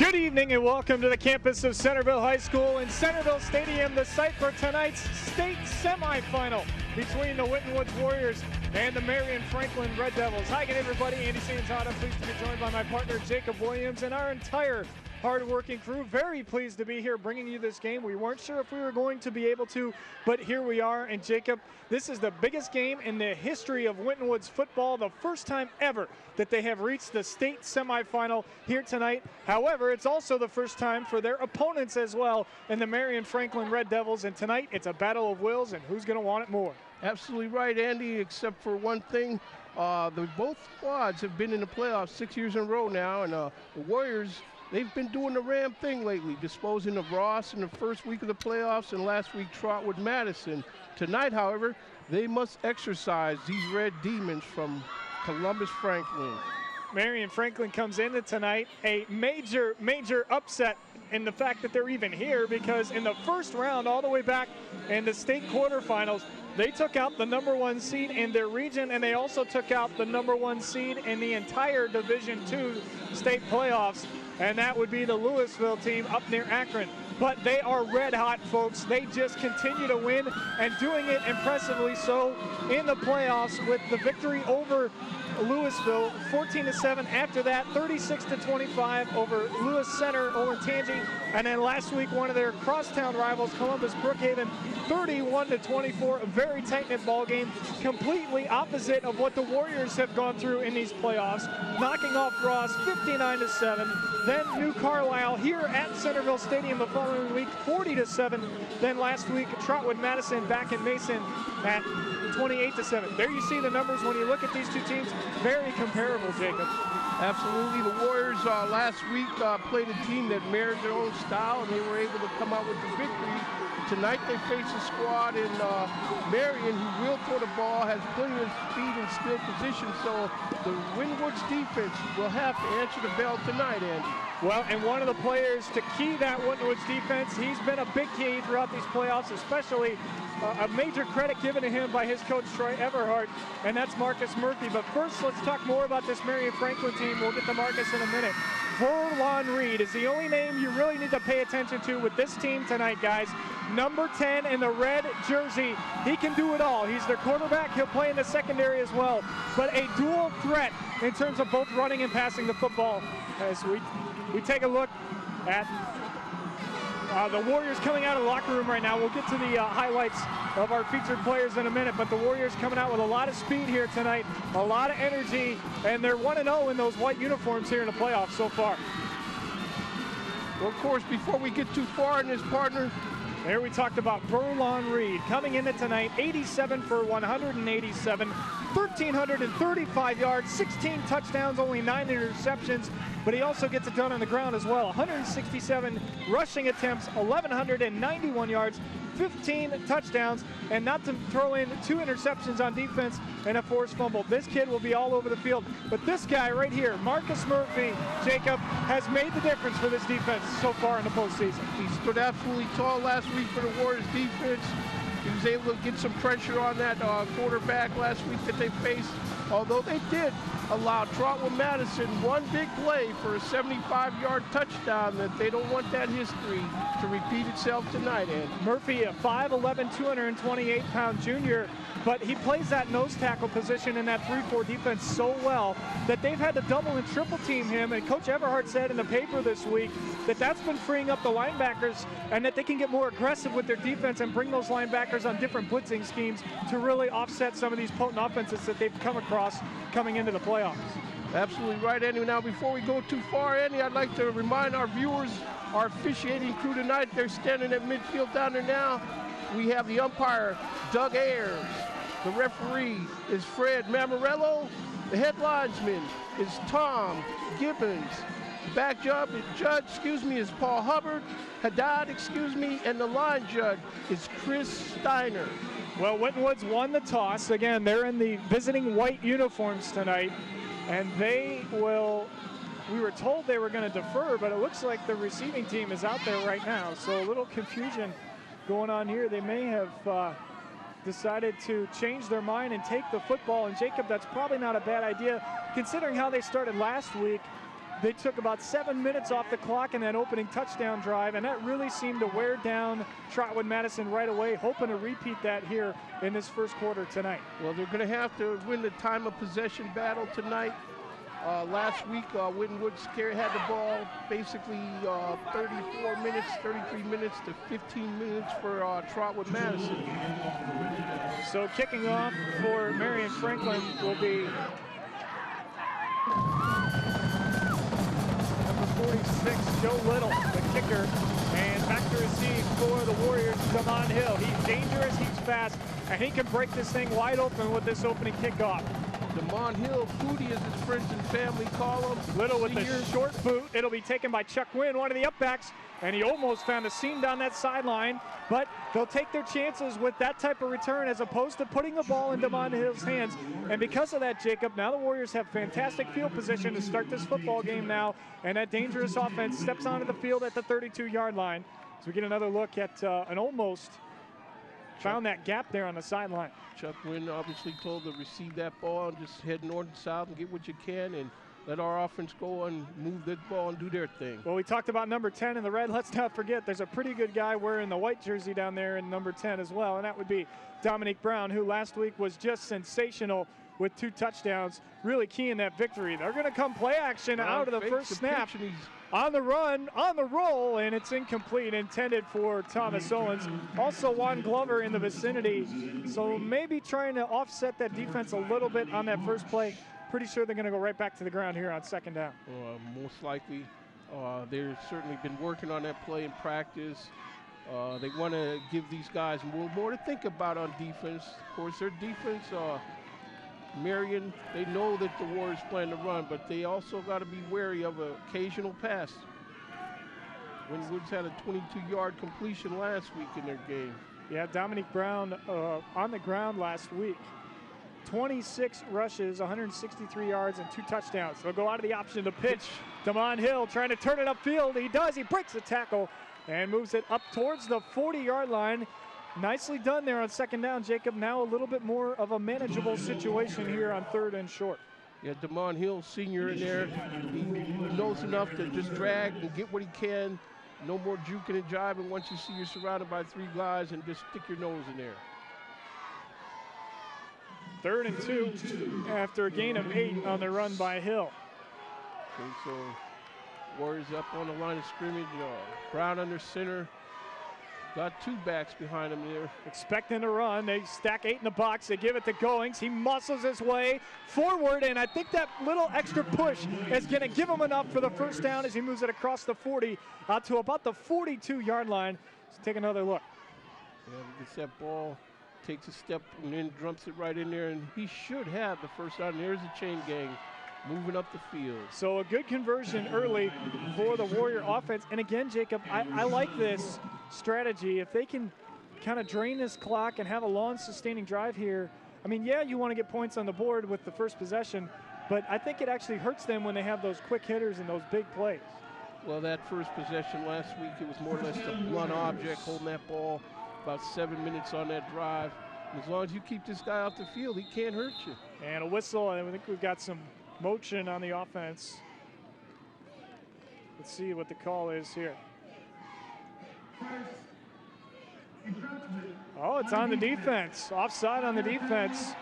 Good evening and welcome to the campus of Centerville High School in Centerville Stadium, the site for tonight's state semifinal between the Winton Woods Warriors and the Marion Franklin Red Devils. Hi again, everybody. Andy Sanzada, pleased to be joined by my partner Jacob Williams and our entire hard-working crew. Very pleased to be here bringing you this game. We weren't sure if we were going to be able to, but here we are. And Jacob, this is the biggest game in the history of Winton Woods football, the first time ever that they have reached the state semifinal here tonight. However, it's also the first time for their opponents as well in the Marion Franklin Red Devils. And tonight, it's a battle of wills and who's going to want it more. Absolutely right, Andy, except for one thing. Both squads have been in the playoffs 6 years in a row now, and the Warriors, they've been doing the Ram thing lately, disposing of Ross in the first week of the playoffs and last week Trotwood Madison. Tonight, however, they must exercise these red demons from Columbus Franklin. Marion Franklin comes into tonight a major upset in the fact that they're even here, because in the first round all the way back in the state quarterfinals, they took out the #1 seed in their region, and they also took out the #1 seed in the entire Division II state playoffs, and that would be the Louisville team up near Akron. But they are red hot, folks. They just continue to win and doing it impressively so in the playoffs with the victory over Louisville 14-7. After that, 36-25 over Lewis Center, Olentangy. And then last week, one of their crosstown rivals, Columbus Brookhaven, 31-24. A very tight-knit ball game, completely opposite of what the Warriors have gone through in these playoffs, knocking off Ross 59-7. Then New Carlisle here at Centerville Stadium the following week, 40-7. Then last week, Trotwood Madison back in Mason at 28-7. There you see the numbers when you look at these two teams. Very comparable, Jacob. Absolutely. The Warriors last week played a team that mirrored their own style, and they were able to come out with the victory. Tonight they face a squad in Marion who will throw the ball, has plenty of speed and skill position, so the Winton Woods defense will have to answer the bell tonight, Andy. Well, and one of the players to key that Winton Woods defense, he's been a big key throughout these playoffs, especially a major credit given to him by his coach, Troy Everhart, and that's Marcus Murphy. But first, let's talk more about this Marion Franklin team. We'll get to Marcus in a minute. Verlon Reed is the only name you really need to pay attention to with this team tonight, guys. Number 10 in the red jersey. He can do it all. He's their quarterback. He'll play in the secondary as well. But a dual threat in terms of both running and passing the football. As we take a look at the Warriors coming out of the locker room right now. We'll get to the highlights of our featured players in a minute, but the Warriors coming out with a lot of speed here tonight, a lot of energy, and they're 1-0 in those white uniforms here in the playoffs so far. Well, of course, before we get too far in this, partner, there we talked about Verlon Reed coming into tonight, 87 for 187, 1,335 yards, 16 touchdowns, only 9 interceptions, but he also gets it done on the ground as well. 167 rushing attempts, 1,191 yards, 15 touchdowns, and not to throw in 2 interceptions on defense and a forced fumble. This kid will be all over the field. But this guy right here, Marcus Murphy, Jacob, has made the difference for this defense so far in the postseason. He stood absolutely tall last week for the Warriors defense. He was able to get some pressure on that quarterback last week that they faced, although they did allow Trotwood Madison one big play for a 75-yard touchdown that they don't want that history to repeat itself tonight, Andy. Murphy, a 5'11", 228-pound junior, but he plays that nose tackle position in that 3-4 defense so well that they've had to double and triple team him, and Coach Everhart said in the paper this week that that's been freeing up the linebackers and that they can get more aggressive with their defense and bring those linebackers on different blitzing schemes to really offset some of these potent offenses that they've come across coming into the playoffs. Absolutely right, Andy. Now, before we go too far, Andy, I'd like to remind our viewers, our officiating crew tonight, they're standing at midfield down there now. We have the umpire, Doug Ayers. The referee is Fred Mammarello. The head linesman is Tom Gibbons. The back judge, is Paul Hubbard. Haddad, and the line judge is Chris Steiner. Well, Winton Woods won the toss. Again, they're in the visiting white uniforms tonight, and we were told they were going to defer, but it looks like the receiving team is out there right now, so a little confusion going on here. They may have decided to change their mind and take the football, and Jacob, that's probably not a bad idea considering how they started last week. they took about 7 minutes off the clock in that opening touchdown drive, and that really seemed to wear down Trotwood Madison right away, hoping to repeat that here in this first quarter tonight. Well, they're going to have to win the time of possession battle tonight. Last week, Winton had the ball basically 34 minutes, 33 minutes to 15 minutes for Trotwood Madison. So kicking off for Marion Franklin will be number 46, Joe Little, the kicker. And back to receive for the Warriors, Damon Hill. He's dangerous, he's fast, and he can break this thing wide open with this opening kickoff. Damon Hill, Foodie as his friends and family call him. Little with the short boot. It'll be taken by Chuck Wynn, one of the upbacks, and he almost found a seam down that sideline, but they'll take their chances with that type of return as opposed to putting the ball in Damon Hill's hands. And because of that, Jacob, now the Warriors have fantastic field position to start this football game now, and that dangerous offense steps onto the field at the 32-yard line. So we get another look at an almost found that gap there on the sideline. Chuck Wynn obviously told to receive that ball and just head north and south and get what you can and let our offense go and move that ball and do their thing. Well, we talked about number 10 in the red. Let's not forget there's a pretty good guy wearing the white jersey down there in number 10 as well, and that would be Dominique Brown, who last week was just sensational with 2 touchdowns, really key in that victory. They're going to come play action out of the first snap. On the run, on the roll, and it's incomplete, intended for Thomas Owens. Also Juan Glover in the vicinity, so maybe trying to offset that defense a little bit on that first play. Pretty sure they're going to go right back to the ground here on second down. Most likely. They've certainly been working on that play in practice. They want to give these guys more to think about on defense. Of course, their defense, Marion, they know that the Warriors plan to run, but they also got to be wary of an occasional pass. Winwoods had a 22-yard completion last week in their game. Yeah, Dominique Brown on the ground last week. 26 rushes, 163 yards, and 2 touchdowns. They'll go out of the option to pitch. Damon Hill trying to turn it upfield. He does. He breaks the tackle and moves it up towards the 40-yard line. Nicely done there on second down, Jacob. Now a little bit more of a manageable situation here on third and short. Yeah, Damon Hill, senior in there. He knows enough to just drag and get what he can. No more juking and jiving once you see you're surrounded by 3 guys and just stick your nose in there. 3rd and 2 after a gain of 8 on the run by Hill. Okay, so Warriors up on the line of scrimmage. Brown under center. Got 2 backs behind him there. Expecting to run. They stack 8 in the box. They give it to Goings. He muscles his way forward, and I think that little extra push is going to give him enough for the first down as he moves it across the 40 out to about the 42-yard line. Let's take another look. Yeah, he gets that ball, takes a step, and then dumps it right in there, and he should have the first down. There's a chain gang moving up the field. So a good conversion early for the Warrior offense. And again, Jacob, I like this strategy. If they can kind of drain this clock and have a long sustaining drive here, I mean, yeah, you want to get points on the board with the first possession, but I think it actually hurts them when they have those quick hitters and those big plays. Well, that first possession last week, it was more or less a blunt object, holding that ball about 7 minutes on that drive. And as long as you keep this guy off the field, he can't hurt you. And a whistle, and I think we've got some motion on the offense. Let's see what the call is here. Oh, it's on the defense. Offside on the defense.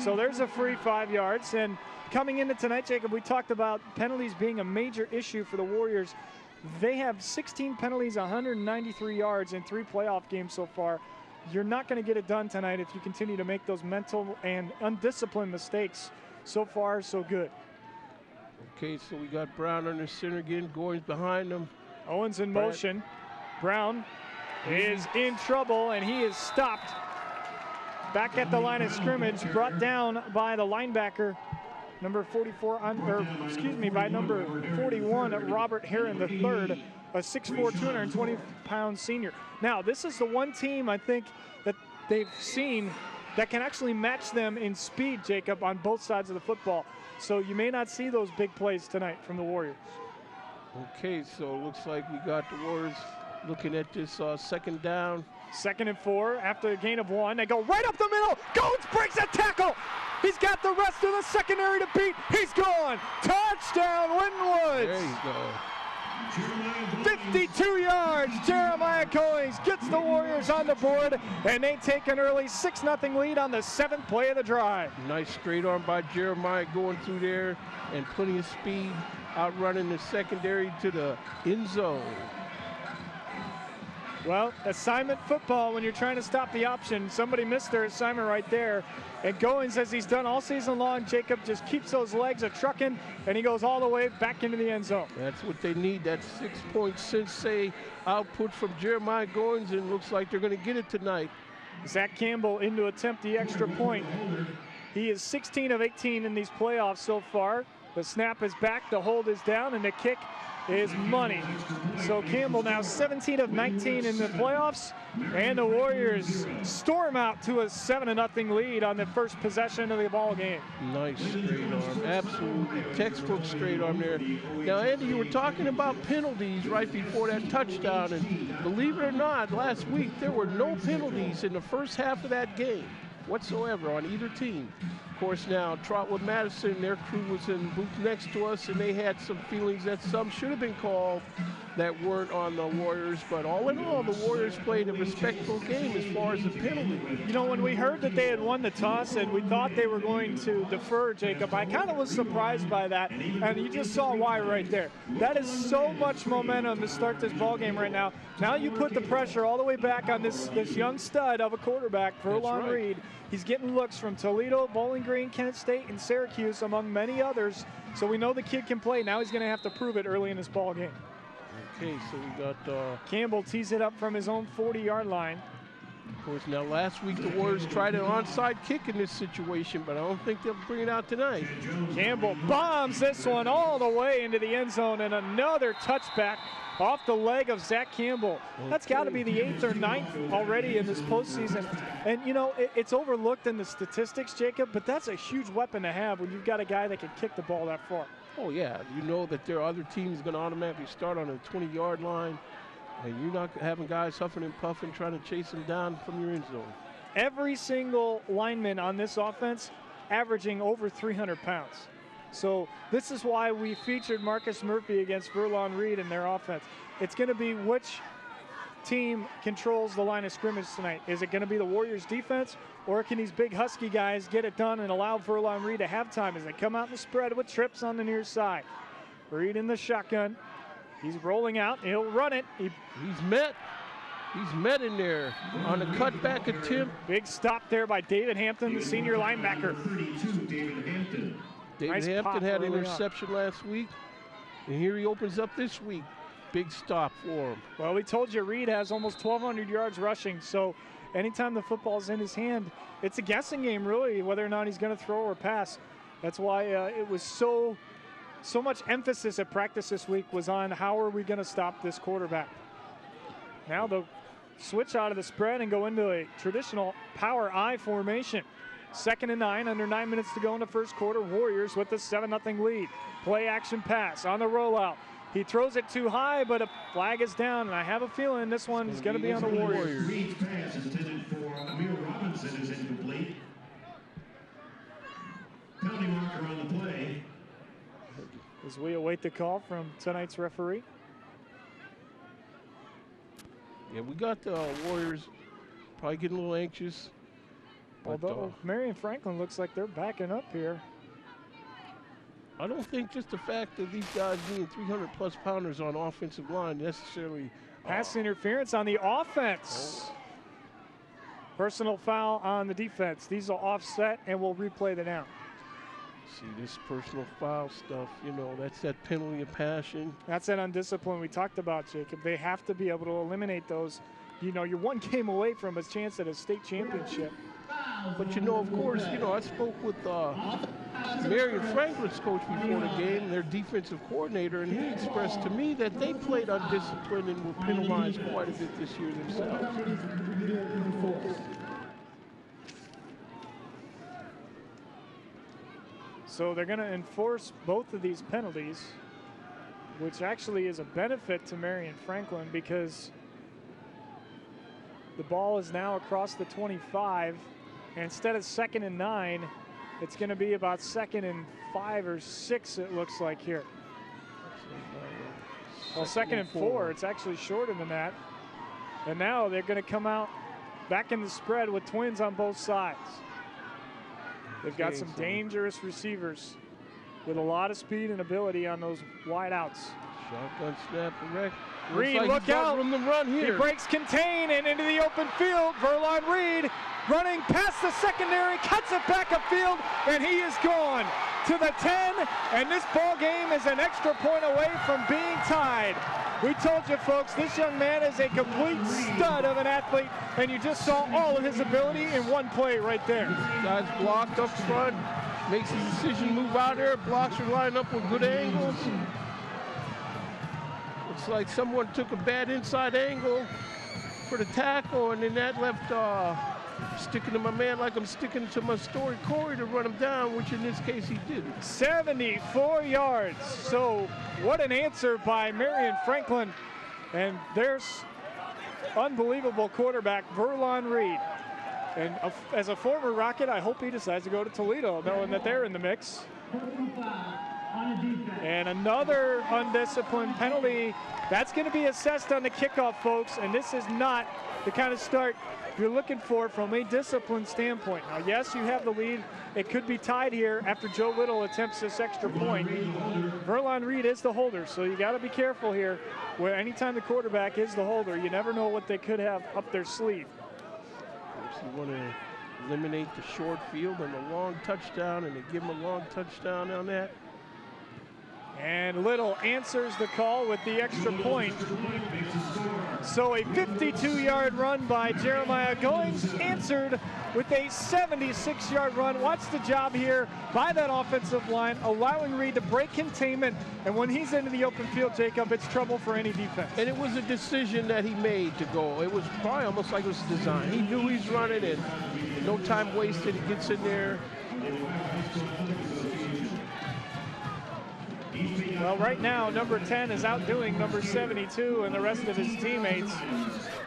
So there's a free 5 yards. And coming into tonight, Jacob, we talked about penalties being a major issue for the Warriors. They have 16 penalties, 193 yards in 3 playoff games so far. You're not going to get it done tonight if you continue to make those mental and undisciplined mistakes. So far, so good. Okay, so we got Brown under center again. Goins behind him. Owens in motion. Brown is in trouble, and he is stopped back at the line of scrimmage, brought down by the linebacker, number 44, by number 41, Robert Heron III, a 6'4", 220-pound senior. Now, this is the one team I think that they've seen that can actually match them in speed, Jacob, on both sides of the football. So you may not see those big plays tonight from the Warriors. Okay, so it looks like we got the Warriors Looking at this second down. 2nd and 4 after a gain of 1. They go right up the middle. Goins breaks a tackle. He's got the rest of the secondary to beat. He's gone. Touchdown, Winton. There you go. 52 yards. Jeremiah Goins gets the Warriors on the board, and they take an early 6-0 lead on the 7th play of the drive. Nice straight arm by Jeremiah going through there, and plenty of speed, outrunning the secondary to the end zone. Well, assignment football when you're trying to stop the option. Somebody missed their assignment right there. And Goins, as he's done all season long, Jacob just keeps those legs a-trucking, and he goes all the way back into the end zone. That's what they need, that 6-point sensei output from Jeremiah Goins, and looks like they're going to get it tonight. Zach Campbell in to attempt the extra point. He is 16 of 18 in these playoffs so far. The snap is back, the hold is down, and the kick is money. So Campbell now 17 of 19 in the playoffs, and the Warriors storm out to a 7-0 lead on the first possession of the ball game. Nice straight arm, absolutely textbook straight arm there. Now, Andy, you were talking about penalties right before that touchdown, and believe it or not, last week there were no penalties in the first half of that game whatsoever on either team. Of course, now Trotwood Madison, their crew was in booth next to us, and they had some feelings that some should have been called that weren't on the Warriors. But all in all, the Warriors played a respectful game as far as the penalty. You know, when we heard that they had won the toss and we thought they were going to defer, Jacob, I kind of was surprised by that. And you just saw why right there. That is so much momentum to start this ball game right now. Now you put the pressure all the way back on this young stud of a quarterback, Furlong Reed. He's getting looks from Toledo, Bowling Green, Kent State, and Syracuse, among many others. So we know the kid can play. Now he's going to have to prove it early in this ball game. Okay, so we got Campbell tees it up from his own 40-yard line. Of course, now last week the Warriors tried an onside kick in this situation, but I don't think they'll bring it out tonight. Campbell bombs this one all the way into the end zone, and another touchback off the leg of Zach Campbell. That's got to be the 8th or 9th already in this postseason. And, you know, it's overlooked in the statistics, Jacob, but that's a huge weapon to have when you've got a guy that can kick the ball that far. Oh, yeah. You know that there are other teams going to automatically start on a 20-yard line, and you're not having guys huffing and puffing trying to chase them down from your end zone. Every single lineman on this offense averaging over 300 pounds. So this is why we featured Marcus Murphy against Furlong Reed in their offense. It's going to be which team controls the line of scrimmage tonight. Is it going to be the Warriors defense, or can these big husky guys get it done and allow Furlong Reed to have time as they come out in the spread with trips on the near side? Reed in the shotgun. He's rolling out. He'll run it. He's met. He's met in there on a cutback attempt. Big stop there by David Hampton, the senior linebacker. David Hampton had an interception last week, and here he opens up this week. Big stop for him. Well, we told you Reed has almost 1,200 yards rushing, so anytime the football's in his hand, it's a guessing game, really, whether or not he's going to throw or pass. That's why it was so much emphasis at practice this week was on how are we going to stop this quarterback. Now they'll switch out of the spread and go into a traditional power I formation. 2nd and 9, under 9 minutes to go in the first quarter. Warriors with the 7-0 lead. Play action pass on the rollout. He throws it too high, but a flag is down, and I have a feeling this one is going to be on the Warriors. Reed's pass intended for Amir Robinson is incomplete. Penalty marker on the play. As we await the call from tonight's referee. Yeah, we got the Warriors probably getting a little anxious. Although Marion Franklin looks like they're backing up here. I don't think just the fact that these guys being 300-plus pounders on offensive line necessarily. Pass interference on the offense. Oh. Personal foul on the defense. These will offset, and we'll replay the down. See, this personal foul stuff, you know, that's that penalty of passion. That's that undisciplined we talked about, Jacob. They have to be able to eliminate those. You know, you're one game away from a chance at a state championship. But, you know, of course, you know, I spoke with Marion Franklin's coach before the game, their defensive coordinator, and he expressed to me that they played undisciplined and were penalized quite a bit this year themselves. So they're going to enforce both of these penalties, which actually is a benefit to Marion Franklin because The ball is now across the 25. And instead of 2nd and 9, it's going to be about 2nd and 5 or 6, it looks like here. Well, 2nd and 4. It's actually shorter than that. And now they're going to come out back in the spread with twins on both sides. They've got some dangerous receivers with a lot of speed and ability on those wide outs. Shotgun snap, direct. Reed, like look out. Room to run here. He breaks contain and into the open field. Verlon Reed running past the secondary, cuts it back upfield, and he is gone to the 10. And this ball game is an extra point away from being tied. We told you, folks, this young man is a complete stud of an athlete, and you just saw all of his ability in one play right there. Guys blocked up front, makes his decision, move out there, blocks are lined up with good angles. Looks like someone took a bad inside angle for the tackle, and then that left sticking to my man like I'm sticking to my story Corey to run him down, which in this case he didn't. 74 yards. So what an answer by Marion Franklin. And there's unbelievable quarterback Verlon Reed. And as a former Rocket, I hope he decides to go to Toledo, knowing that they're in the mix. And another undisciplined penalty. That's going to be assessed on the kickoff, folks. And this is not the kind of start you're looking for from a discipline standpoint. Now, yes, you have the lead. It could be tied here after Joe Little attempts this extra point. Verlon Reed is the holder, so you got to be careful here. Where anytime the quarterback is the holder, you never know what they could have up their sleeve. You want to eliminate the short field and the long touchdown, and they give him a long touchdown on that. And Little answers the call with the extra point. So a 52-yard run by Jeremiah Goings answered with a 76-yard run. Watch the job here by that offensive line, allowing Reed to break containment. And when he's into the open field, Jacob, it's trouble for any defense. And it was a decision that he made to go. It was probably almost like it was designed. He knew he's running it. No time wasted. He gets in there. Well, right now, number 10 is outdoing number 72 and the rest of his teammates.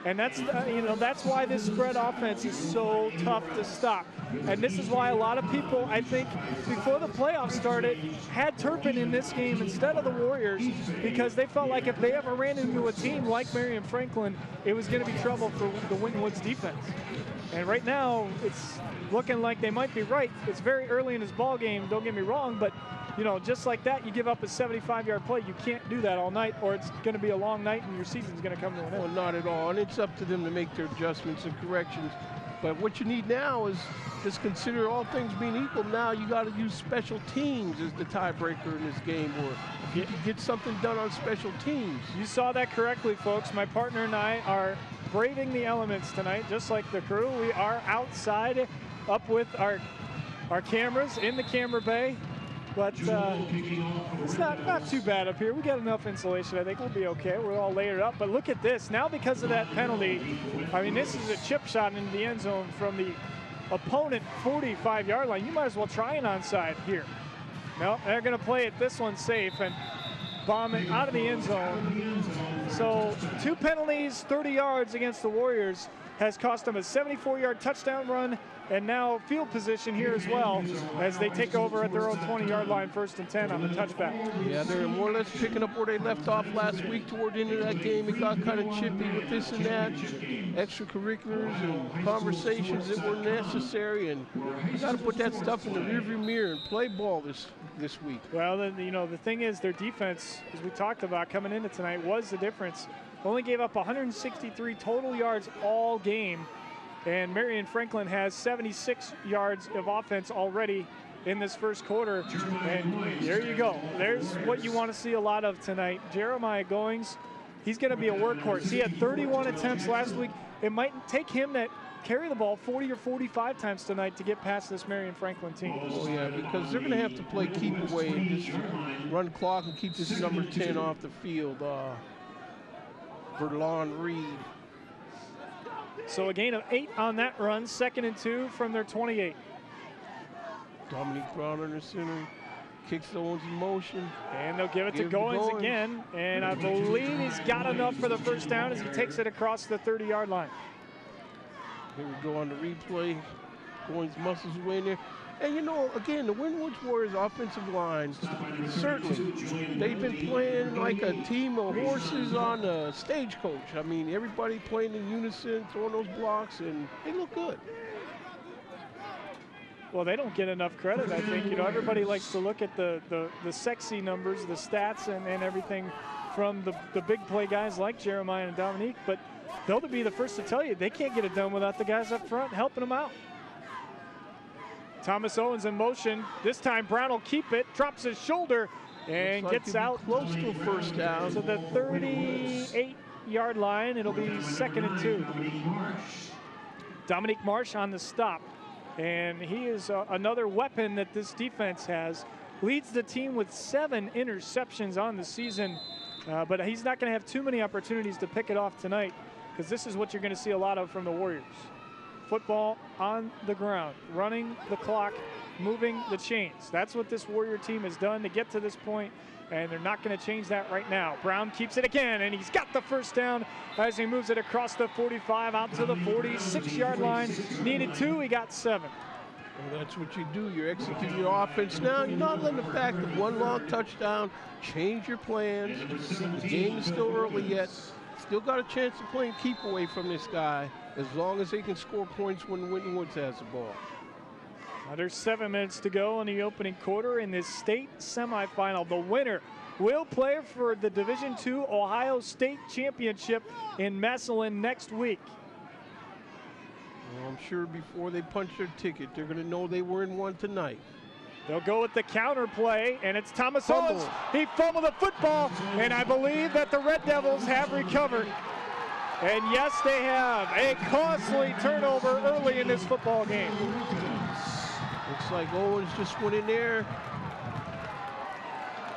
And that's, that's why this spread offense is so tough to stop. And this is why a lot of people, I think, before the playoffs started, had Turpin in this game instead of the Warriors, because they felt like if they ever ran into a team like Marion Franklin, it was going to be trouble for the Winton Woods defense. And right now, it's looking like they might be right. It's very early in this ball game, don't get me wrong, but just like that, you give up a 75-yard play. You can't do that all night, or it's going to be a long night and your season's going to come to an end. Well, not at all. And it's up to them to make their adjustments and corrections. But what you need now is just consider all things being equal. Now you got to use special teams as the tiebreaker in this game, or if you can get something done on special teams. You saw that correctly, folks. My partner and I are braving the elements tonight, just like the crew. We are outside up with our cameras in the camera bay. But it's not too bad up here. We got enough insulation. I think we'll be okay. We're all layered up. But look at this. Now because of that penalty, I mean, this is a chip shot into the end zone from the opponent 45-yard line. You might as well try an onside here. No, they're going to play it this one safe and bomb it out of the end zone. So 2 penalties, 30 yards against the Warriors has cost them a 74-yard touchdown run, and now field position here as well as they take over at their own 20-yard line, 1st and 10 on the touchback. Yeah, they're more or less picking up where they left off last week toward the end of that game. It got kind of chippy with this and that, extracurriculars and conversations that were necessary, and you got to put that stuff in the rearview mirror and play ball this week. Well, then, the thing is, their defense, as we talked about coming into tonight, was the difference. Only gave up 163 total yards all game. And Marion Franklin has 76 yards of offense already in this first quarter. And there you go. There's what you want to see a lot of tonight. Jeremiah Goings, he's going to be a workhorse. He had 31 attempts last week. It might take him to carry the ball 40 or 45 times tonight to get past this Marion Franklin team. Oh, yeah, because they're going to have to play keep away and just run clock and keep this number 10 off the field. Verlon Reed. So a gain of 8 on that run, 2nd and 2 from their 28. Dominique Brown under center, kicks the ones in motion. And they'll give it to Goings again. And I believe he's got enough for the first down as he takes it across the 30-yard line. Here we go on the replay. Goins muscles way in there. And you know, again, the Winton Warriors offensive line, certainly, they've been playing like a team of horses on a stagecoach. I mean, everybody playing in unison, throwing those blocks, and they look good. Well, they don't get enough credit, I think. You know, everybody likes to look at the sexy numbers, the stats, and everything from the big play guys like Jeremiah and Dominique, but they'll be the first to tell you they can't get it done without the guys up front helping them out. Thomas Owens in motion. This time Brown will keep it, drops his shoulder, and gets out close to a first down. To the 38-yard line. It'll be 2nd and 2. Dominique Marsh on the stop. And he is another weapon that this defense has. Leads the team with 7 interceptions on the season. But he's not going to have too many opportunities to pick it off tonight, because this is what you're going to see a lot of from the Warriors. Football on the ground, running the clock, moving the chains. That's what this Warrior team has done to get to this point, and they're not going to change that right now. Brown keeps it again, and he's got the first down as he moves it across the 45 out to the 46-yard line. Needed 2, he got 7. Well, that's what you do. You're executing your offense now. You're not letting the fact of one long touchdown change your plans. The game is still early yet. Still got a chance to play and keep away from this guy, as long as they can score points when Winton Woods has the ball. Under 7 minutes to go in the opening quarter in this state semifinal. The winner will play for the Division II Ohio State Championship in Massillon next week. Well, I'm sure before they punch their ticket, they're going to know they were in one tonight. They'll go with the counter play, and it's Thomas Owens. He fumbled the football, and I believe that the Red Devils have recovered. And yes, they have a costly turnover early in this football game. Looks like Owens just went in there.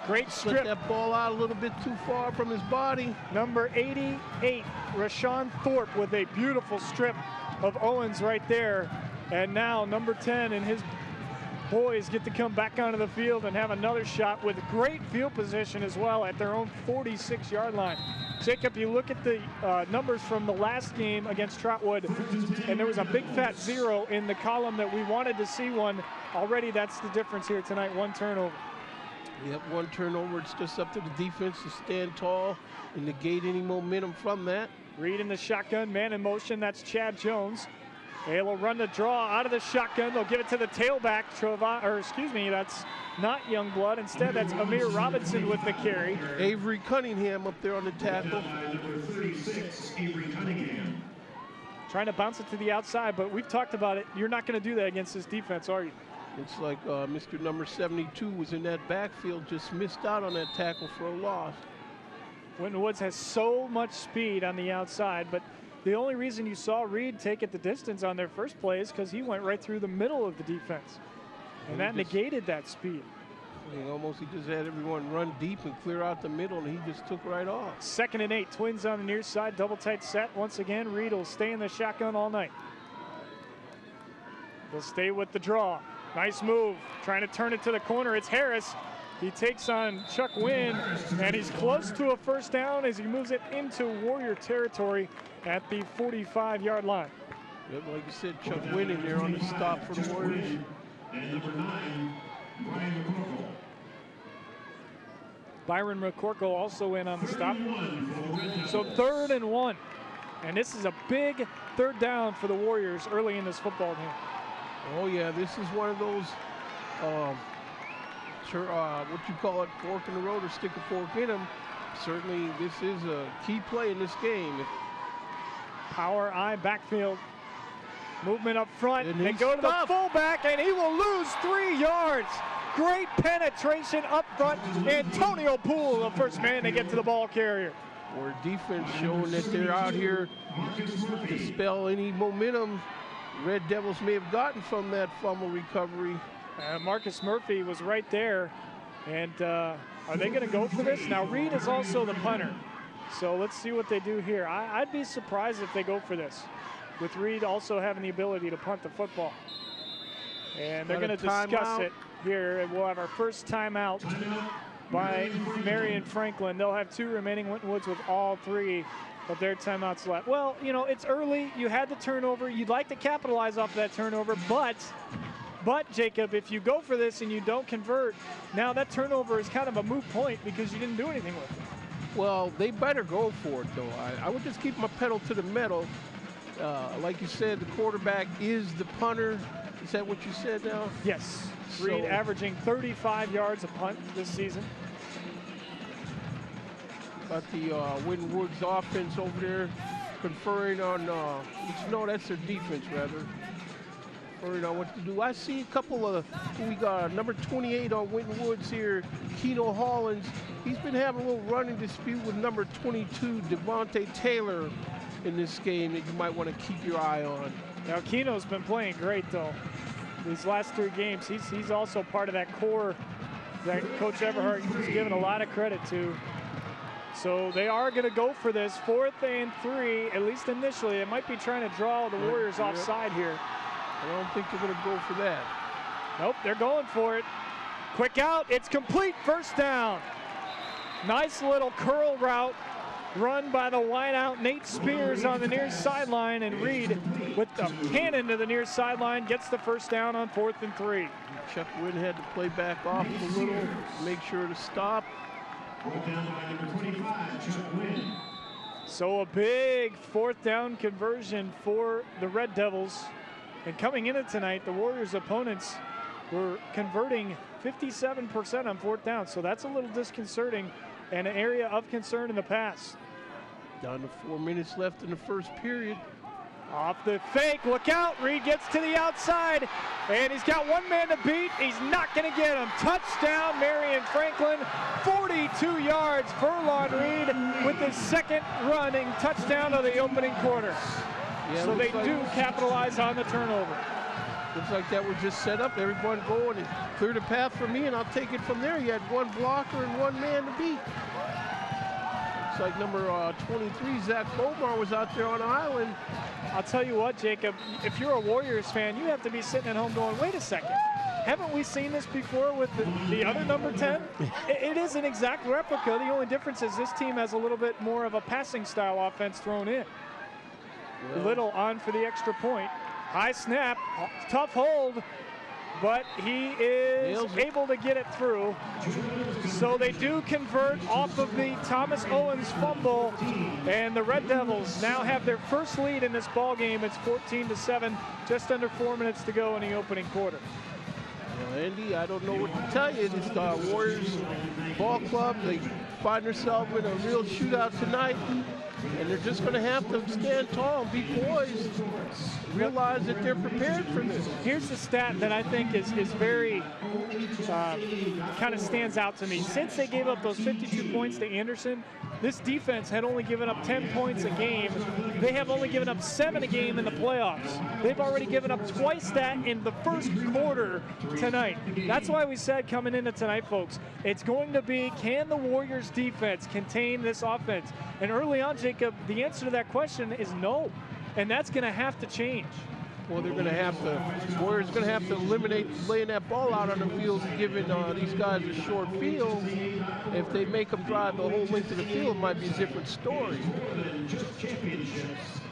Great strip. Let that ball out a little bit too far from his body. Number 88, Rashawn Thorpe, with a beautiful strip of Owens right there. And now number 10 and his boys get to come back onto the field and have another shot with great field position as well at their own 46-yard line. Jacob, you look at the numbers from the last game against Trotwood, and there was a big fat 0 in the column that we wanted to see one. Already that's the difference here tonight, 1 turnover. Yep, 1 turnover. It's just up to the defense to stand tall and negate any momentum from that. Reed in the shotgun, man in motion, that's Chad Jones. They will run the draw out of the shotgun. They'll give it to the tailback, that's not Youngblood. Instead, that's Amir Robinson with the carry. Avery Cunningham up there on the tackle. Trying to bounce it to the outside, but we've talked about it. You're not going to do that against this defense, are you? Looks like Mr. number 72 was in that backfield, just missed out on that tackle for a loss. Winton Woods has so much speed on the outside, but the only reason you saw Reed take it the distance on their first play is because he went right through the middle of the defense. And that negated that speed. He just had everyone run deep and clear out the middle, and he just took right off. 2nd and 8, Twins on the near side, double tight set. Once again, Reed will stay in the shotgun all night. They'll stay with the draw. Nice move, trying to turn it to the corner. It's Harris. He takes on Chuck Wynn, and he's close to a first down as he moves it into Warrior territory at the 45-yard line. Yep, like you said, Chuck Wynn in there on the stop for the Warriors. And number 9, Brian McCorkle. Byron McCorkle also in on the stop. So 3rd and 1. And this is a big 3rd down for the Warriors early in this football game. Oh yeah, this is one of those, what you call it, fork in the road or stick a fork in them. Certainly this is a key play in this game. Power I backfield. Movement up front. And They go to the fullback, and he will lose 3 yards. Great penetration up front. Antonio Poole, the first man to get to the ball carrier. Or defense showing that they're out here to spell any momentum Red Devils may have gotten from that fumble recovery. Marcus Murphy was right there. And are they going to go for this? Now, Reed is also the punter. So let's see what they do here. I'd be surprised if they go for this, with Reed also having the ability to punt the football. And they're going to discuss it here. And we'll have our first timeout by Marion Franklin. They'll have 2 remaining. Winton Woods with all 3. of their timeouts left. Well, you know, it's early. You had the turnover. You'd like to capitalize off of that turnover, but Jacob, if you go for this and you don't convert, now that turnover is kind of a moot point because you didn't do anything with it. Well, they better go for it, though. I would just keep my pedal to the metal. Like you said, the quarterback is the punter. Is that what you said now? Yes. Reed averaging 35 yards a punt this season. Got the Winton Woods offense over there conferring on, no, that's their defense, rather. Conferring on what to do. I see a couple of, we got number 28 on Winton Woods here, Keno Hollins. He's been having a little running dispute with number 22, Devontae Taylor, in this game that you might want to keep your eye on. Now, Keno's been playing great, though. These last 3 games, he's also part of that core that Coach Everhart has given a lot of credit to. So they are going to go for this 4th and 3, at least initially. They might be trying to draw the Warriors offside here. I don't think they're going to go for that. Nope, they're going for it. Quick out, it's complete, first down. Nice little curl route run by the wideout Nate Spears on the near sideline, and Reed with the cannon to the near sideline gets the first down on 4th and 3. Chuck Wynn had to play back off a little, make sure to stop. Down by number 25, Chuck Wynn. So a big 4th down conversion for the Red Devils. And coming into tonight, the Warriors' opponents were converting 57% on 4th down. So that's a little disconcerting and an area of concern in the past. Down to 4 minutes left in the first period. Off the fake, look out, Reed gets to the outside, and he's got 1 man to beat. He's not going to get him. Touchdown, Marion Franklin, 42 yards, Furlong Reed with his 2nd running touchdown of the opening quarter. Yeah, so they do capitalize on the turnover. Looks like that was just set up. Everyone going and clear the path for me, and I'll take it from there. You had 1 blocker and 1 man to beat. Looks like number 23, Zach Bomar, was out there on the island. I'll tell you what, Jacob, if you're a Warriors fan, you have to be sitting at home going, wait a second. Haven't we seen this before with the other number 10? It is an exact replica. The only difference is this team has a little bit more of a passing style offense thrown in. Little on for the extra point. High snap, tough hold, but he is able to get it through. So they do convert off of the Thomas Owens fumble, and the Red Devils now have their first lead in this ball game. It's 14-7, just under 4 minutes to go in the opening quarter. Well, Andy, I don't know what to tell you. This Warriors ball club, they find themselves in a real shootout tonight, and they're just going to have to stand tall and be poised. Realize that they're prepared for this. Here's the stat that I think is very kind of stands out to me. Since they gave up those 52 points to Anderson, this defense had only given up 10 points a game. They have only given up 7 a game in the playoffs. They've already given up twice that in the first quarter tonight. That's why we said coming into tonight, folks, it's going to be, can the Warriors defense contain this offense? And early on, Jacob, the answer to that question is no. And that's going to have to change. Well, they're going to have to, Warriors going to have to eliminate laying that ball out on the field and giving these guys a short field. If they make them drive the whole length of the field, it might be a different story.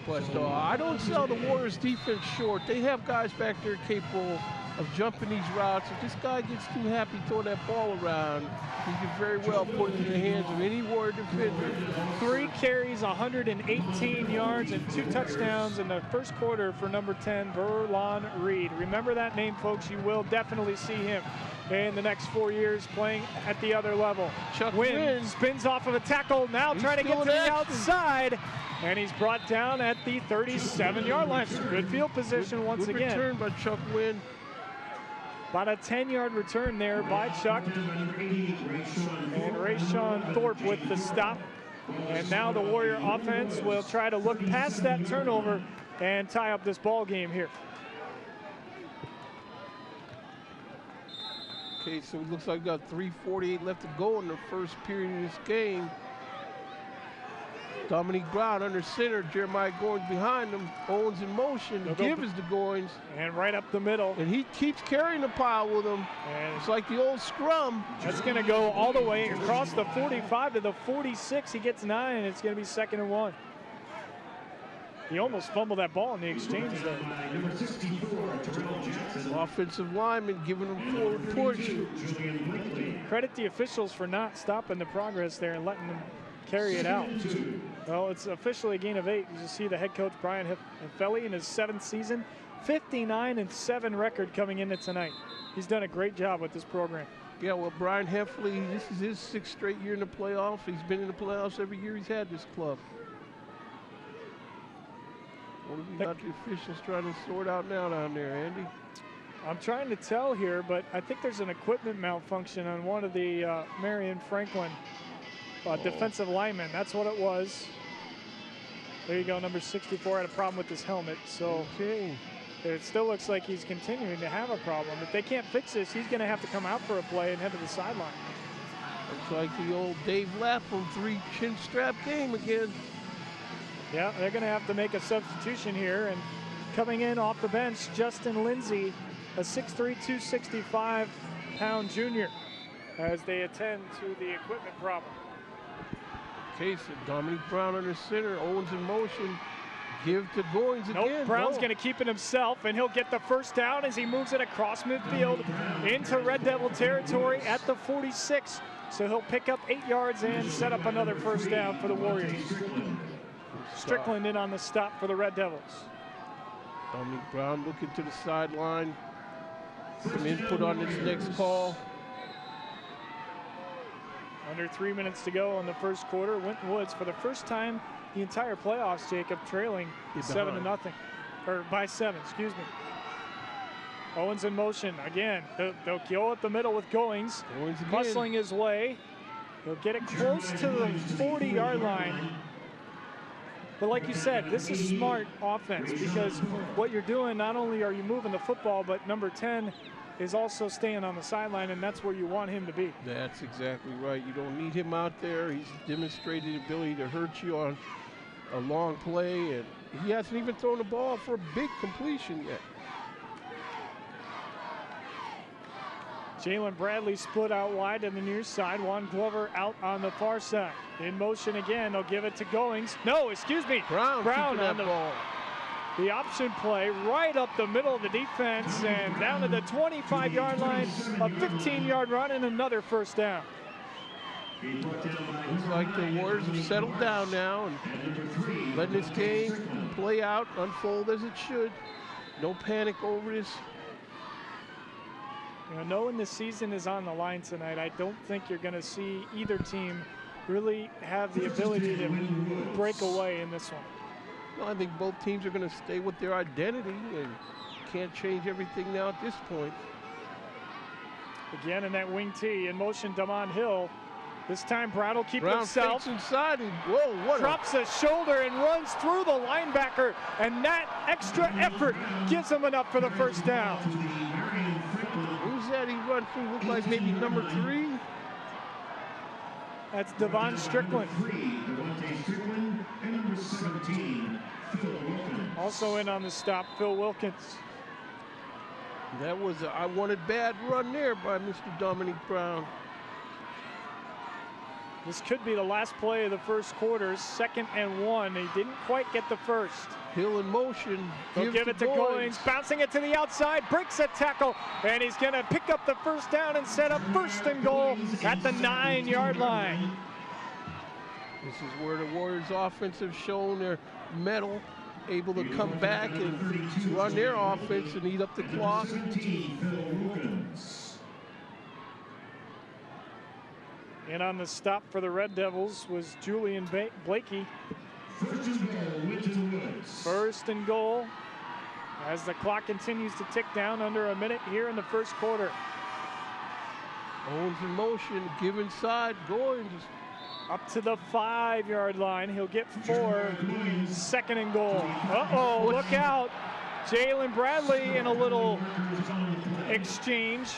But I don't sell the Warriors defense short. They have guys back there capable of jumping these routes. If this guy gets too happy throwing that ball around, he can very well put it in the hands of any Warrior defender. 3 carries, 118 yards, and 2 touchdowns in the first quarter for number 10, Verlon Reed. Remember that name, folks. You will definitely see him in the next 4 years playing at the other level. Chuck Wynn spins off of a tackle, now trying to get to the outside, and he's brought down at the 37-yard line. Good field position once again. Good return by Chuck Wynn. About a 10-yard return there by Chuck. And Rayshawn Thorpe with the stop. And now the Warrior offense will try to look past that turnover and tie up this ball game here. Okay, so it looks like we got 3:48 left to go in the first period of this game. Dominique Brown under center, Jeremiah Goins behind him, Owens in motion, give is the Goins. And right up the middle. And he keeps carrying the pile with him. And it's like the old scrum. That's gonna go all the way across the 45 to the 46. He gets 9, and it's gonna be 2nd and 1. He almost fumbled that ball in the exchange there. Number 64, Terrell Jackson. Offensive lineman giving him forward push. Credit the officials for not stopping the progress there and letting them carry it out. Well, it's officially a gain of 8. You see the head coach, Brian Heffeli, in his 7th season. 59-7 record coming into tonight. He's done a great job with this program. Yeah, well, Brian Heffley, this is his 6th straight year in the playoffs. He's been in the playoffs every year he's had this club. What have we got the officials trying to sort out now down there, Andy? I'm trying to tell here, but I think there's an equipment malfunction on one of the Marion Franklin defensive linemen. That's what it was. There you go, number 64 had a problem with his helmet. So it still looks like he's continuing to have a problem. If they can't fix this, he's going to have to come out for a play and head to the sideline. Looks like the old Dave Lapham 3-chin strap game again. Yeah, they're going to have to make a substitution here. And coming in off the bench, Justin Lindsay, a 6'3", 265-pound junior, as they attend to the equipment problem. Okay, so Dominique Brown under center, Owens in motion. Give to Goins again. Nope, Brown's going to keep it himself, and he'll get the first down as he moves it across midfield into Red Devil territory at the 46. So he'll pick up 8 yards and set up another first down for the Warriors. Strickland in on the stop for the Red Devils. Dominique Brown looking to the sideline. Some input on this next call. Under 3 minutes to go in the first quarter. Winton Woods, for the first time the entire playoffs, Jacob, trailing 7-0, or by 7, excuse me. Owens in motion again. They'll go up the middle with Goings, hustling his way. He'll get it close to the 40-yard line. But like you said, this is smart offense, because what you're doing, not only are you moving the football, but number 10 is also staying on the sideline, and that's where you want him to be. That's exactly right. You don't need him out there. He's demonstrated the ability to hurt you on a long play, and he hasn't even thrown the ball for a big completion yet. Jalen Bradley split out wide on the near side. Juan Glover out on the far side. In motion again, they'll give it to Goings. No, excuse me. Brown on the ball. The option play right up the middle of the defense and down to the 25-yard line. A 15-yard run and another first down. Looks like the Warriors have settled down now and letting this game play out, unfold as it should. No panic over this. You know, knowing the season is on the line tonight, I don't think you're going to see either team really have the ability to break away in this one. Well, I think both teams are going to stay with their identity and can't change everything now at this point. Again in that wing tee, in motion, Damon Hill. This time Brown will keep Brown himself. fakes inside and whoa, what drops a shoulder and runs through the linebacker, and that extra effort gives him enough for the first down. Who's that he run through? Look like maybe number 3. That's Devon Strickland. And number 17, Phil Wilkins. Also in on the stop, Phil Wilkins. That was a I wanted bad run there by Mr. Dominique Brown. This could be the last play of the first quarter, 2nd and 1. He didn't quite get the first. Hill in motion. He'll give it to Goings, bouncing it to the outside, breaks a tackle, and he's going to pick up the first down and set up 1st and goal at the 9-yard line. This is where the Warriors offense have shown their mettle, able to come back and run their offense and eat up the clock. And on the stop for the Red Devils was Julian Blakey. 1st and goal as the clock continues to tick down, under a minute here in the first quarter. Owens in motion, give inside, Goins. Up to the 5-yard line. He'll get 4. 2nd and goal. Uh-oh, look out. Jalen Bradley in a little exchange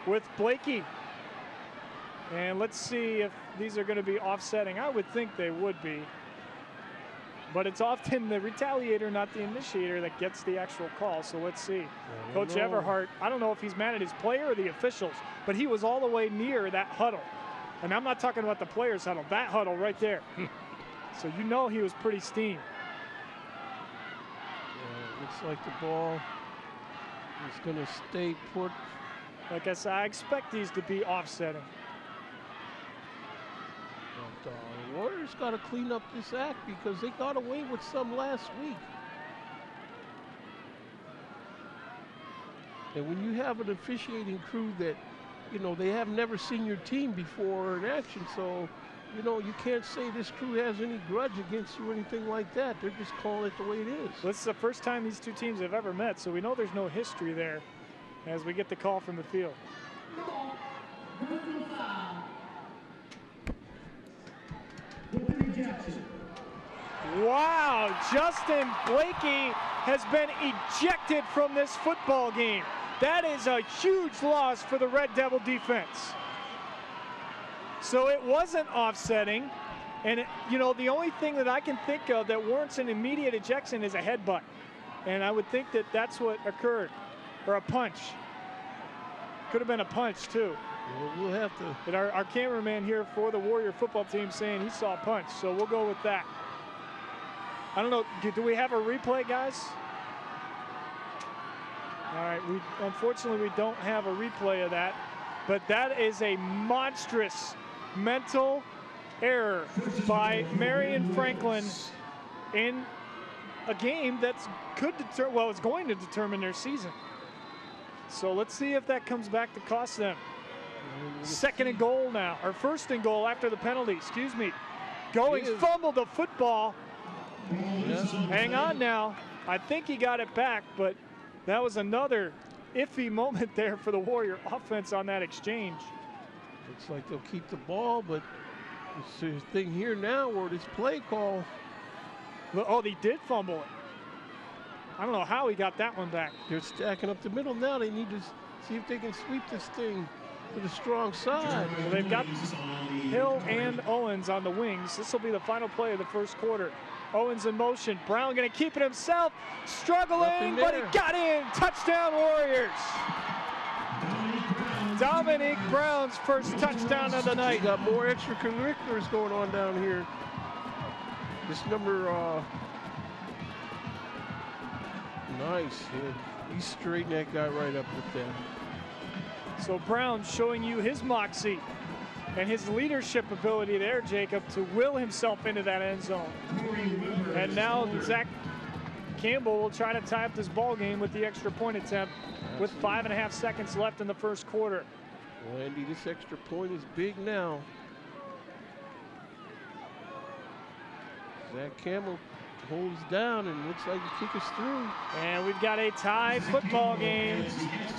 with Blakey. And let's see if these are going to be offsetting. I would think they would be. But it's often the retaliator, not the initiator, that gets the actual call. So let's see. Coach Everhart, I don't know if he's mad at his player or the officials, but he was all the way near that huddle. And I'm not talking about the players' huddle, that huddle right there. So you know he was pretty steamed. Looks like the ball is going to stay put. Like I said, I expect these to be offsetting. But the Warriors got to clean up this act because they got away with some last week. And when you have an officiating crew that, you know, they have never seen your team before in action, so, you know, you can't say this crew has any grudge against you or anything like that. They're just calling it the way it is. This is the first time these two teams have ever met, so we know there's no history there as we get the call from the field. Wow, Justin Blakey has been ejected from this football game. That is a huge loss for the Red Devil defense. So it wasn't offsetting, and you know, the only thing that I can think of that warrants an immediate ejection is a headbutt, and I would think that that's what occurred, or a punch. Could have been a punch too. Well, we'll have to. And our cameraman here for the Warrior football team saying he saw a punch, so we'll go with that. I don't know, do we have a replay, guys? All right, unfortunately we don't have a replay of that, but that is a monstrous mental error by Marion Franklin in a game that's it's going to determine their season. So let's see if that comes back to cost them. Second and goal now, or first and goal after the penalty, excuse me. Going, fumbled the football. Yeah. Hang on now. I think he got it back, but that was another iffy moment there for the Warrior offense on that exchange. Looks like they'll keep the ball, but it's a thing here now where this play call. Oh, they did fumble it. I don't know how he got that one back. They're stacking up the middle now. They need to see if they can sweep this thing to the strong side. Well, they've got Hill and Owens on the wings. This will be the final play of the first quarter. Owens in motion. Brown going to keep it himself. Struggling, but he got in. Touchdown, Warriors. Dominique Brown's first touchdown of the night. We got more extracurriculars going on down here. This number, nice hit. He straightened that guy right up with that. So Brown showing you his moxie and his leadership ability there, Jacob, to will himself into that end zone. And now Zach Campbell will try to tie up this ball game with the extra point attempt with 5.5 seconds left in the first quarter. Well, Andy, this extra point is big now. Zach Campbell holds down and looks like the kick is through. And we've got a tie football game.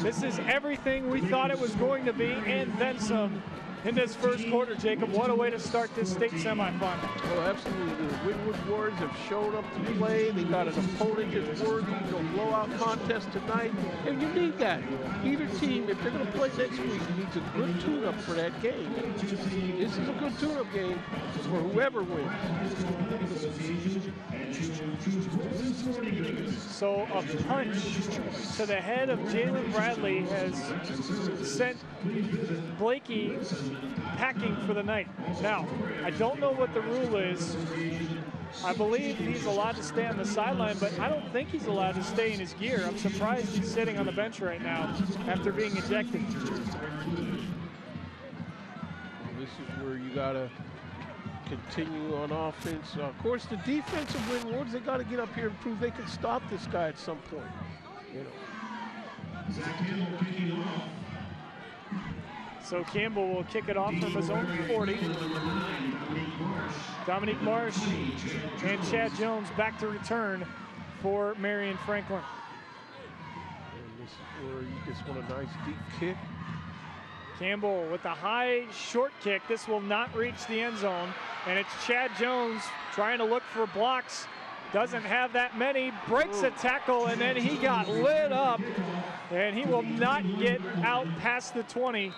This is everything we thought it was going to be and then some in this first quarter, Jacob. What a way to start this state semifinal. Oh, absolutely. The Winwood Warriors have shown up to play. They got an opponent that's worthy. No blowout contest tonight. And you need that. Either team, if they're going to play next week, needs a good tune-up for that game. This is a good tune-up game for whoever wins. So a punch to the head of Jalen Bradley has sent Blakey packing for the night. Now, I don't know what the rule is. I believe he's allowed to stay on the sideline, but I don't think he's allowed to stay in his gear. I'm surprised he's sitting on the bench right now after being ejected. This is where you got to continue on offense. Of course, the defensive Winwoods, they got to get up here and prove they can stop this guy at some point. You know. So Campbell will kick it off from his own 40. Dominique Marsh and Chad Jones back to return for Marion Franklin. And this is where you just want a nice deep kick. Campbell with a high short kick. This will not reach the end zone. And it's Chad Jones trying to look for blocks. Doesn't have that many. Breaks a tackle, and then he got lit up. And he will not get out past the 20.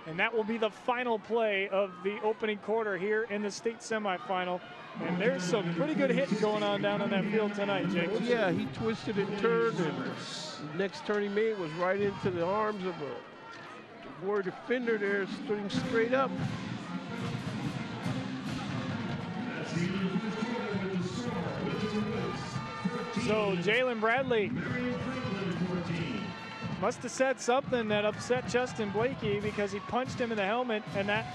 And that will be the final play of the opening quarter here in the state semifinal. And there's some pretty good hitting going on down on that field tonight, Jake. Well, yeah, he twisted and turned, and the next turn he made was right into the arms of a Warrior defender there, stood him straight up. So Jalen Bradley must have said something that upset Justin Blakey, because he punched him in the helmet, and that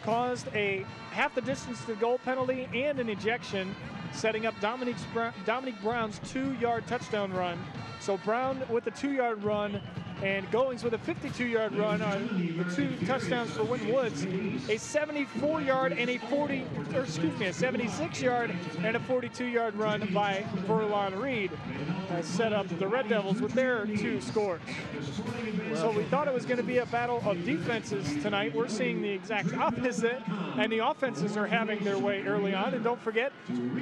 caused a half the distance to the goal penalty and an ejection, setting up Dominique Brown's 2-yard touchdown run. So Brown with a 2-yard run, and Goings with a 52-yard run on the 2 touchdowns for Winton Woods. A 74-yard and a 76-yard and a 42-yard run by Verlon Reed set up the Red Devils with their 2 scores. So we thought it was going to be a battle of defenses tonight. We're seeing the exact opposite, and the offenses are having their way early on. And don't forget,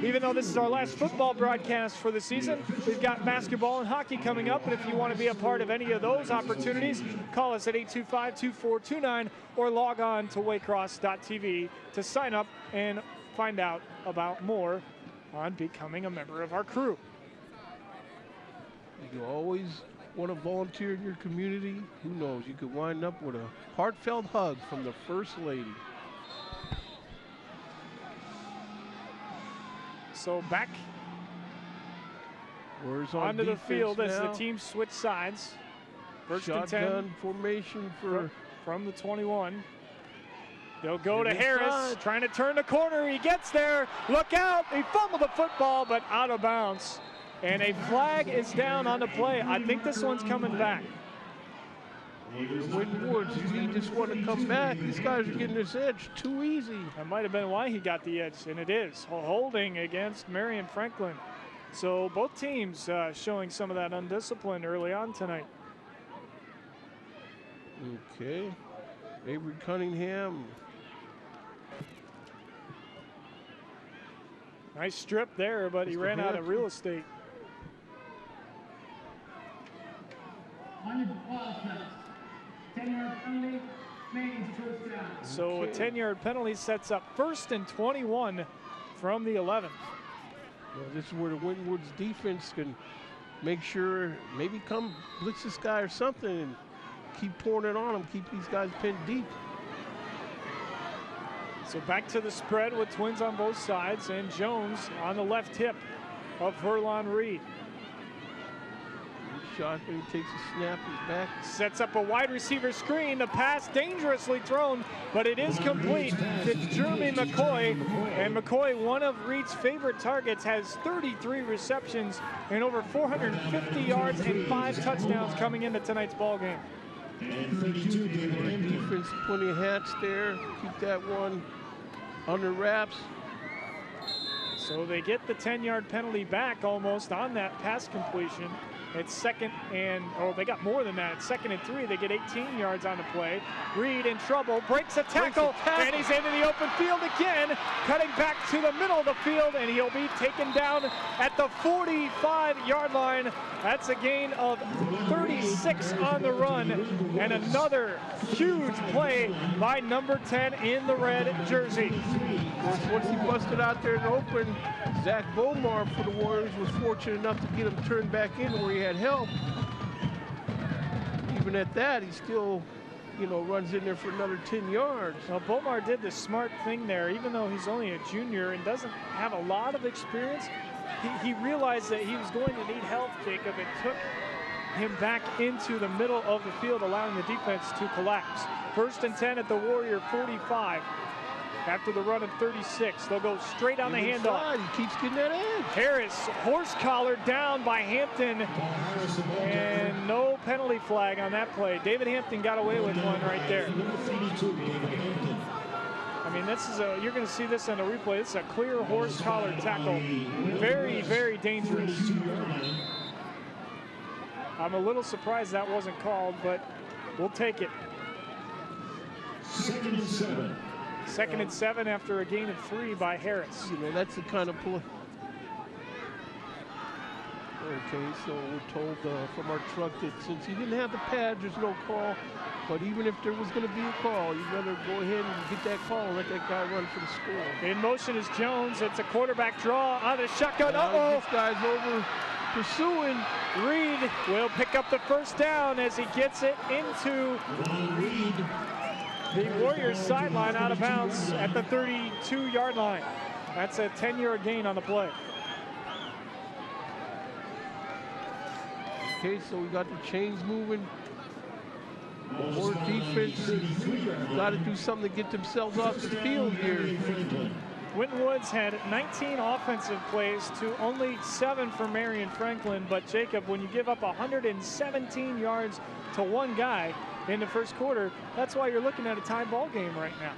even though this is our last football broadcast for the season, we've got basketball and hockey coming up. And if you want to be a part of any of those opportunities, call us at 825-2429 or log on to waycross.tv to sign up and find out about more on becoming a member of our crew. You always want to volunteer in your community. Who knows, you could wind up with a heartfelt hug from the First Lady. So back onto the field as the teams switch sides. First and 10. Shotgun formation from the 21. They'll go to Harris, trying to turn the corner. He gets there. Look out. He fumbled the football, but out of bounds. And a flag is down on the play. I think this one's coming back. Winton Woods, he just want to come back. These guys are getting this edge too easy. That might have been why he got the edge, and it is. Holding against Marion Franklin. So both teams showing some of that undiscipline early on tonight. Okay. Avery Cunningham. Nice strip there, but he ran out of real estate. So a 10-yard penalty sets up 1st and 21 from the 11. Well, this is where the Winton Woods defense can make sure, maybe come blitz this guy or something and keep pouring it on him, keep these guys pinned deep. So back to the spread with twins on both sides, and Jones on the left hip of Verlon Reed. Shotgun, takes a snap, he's back. Sets up a wide receiver screen. The pass dangerously thrown, but it is complete to Jeremy McCoy. And McCoy, one of Reed's favorite targets, has 33 receptions and over 450 yards and 5 touchdowns coming into tonight's ball game. Defense, plenty of hats there. Keep that one under wraps. So they get the 10-yard penalty back almost on that pass completion. It's second and, oh, they got more than that. It's 2nd and 3. They get 18 yards on the play. Reed in trouble, breaks a tackle, and he's into the open field again, cutting back to the middle of the field, and he'll be taken down at the 45-yard line. That's a gain of 36 on the run, and another huge play by number 10 in the red jersey. Once he busted out there in the open, Zach Bomar for the Warriors was fortunate enough to get him turned back in where he had help. Even at that, he still, you know, runs in there for another 10 yards. Well, Bomar did the smart thing there, even though he's only a junior and doesn't have a lot of experience. He realized that he was going to need help, Jacob, and took him back into the middle of the field, allowing the defense to collapse. 1st and 10 at the Warrior 45. After the run of 36, they'll go straight on the handoff. He keeps getting that edge. Harris, horse collar down by Hampton, and no penalty flag on that play. David Hampton got away with one right there. I mean, this is you're going to see this on the replay. This is a clear horse collar tackle. Very, very dangerous. I'm a little surprised that wasn't called, but we'll take it. 2nd and 7. 2nd and 7 after a gain of 3 by Harris. You know, that's the kind of play. Okay, so we're told from our truck that since he didn't have the pad, there's no call. But even if there was going to be a call, you'd rather go ahead and get that call and let that guy run for the score. In motion is Jones. It's a quarterback draw out of shotgun. Uh-oh. This guy's over pursuing. Reed will pick up the 1st down as he gets it into the Warriors sideline, out of bounds at the 32-yard line. That's a 10-yard gain on the play. Okay, so we got the chains moving. More defense. Got to do something to get themselves off the field here. Winton Woods had 19 offensive plays to only 7 for Marion Franklin. But Jacob, when you give up 117 yards to one guy in the first quarter, that's why you're looking at a tie ball game right now.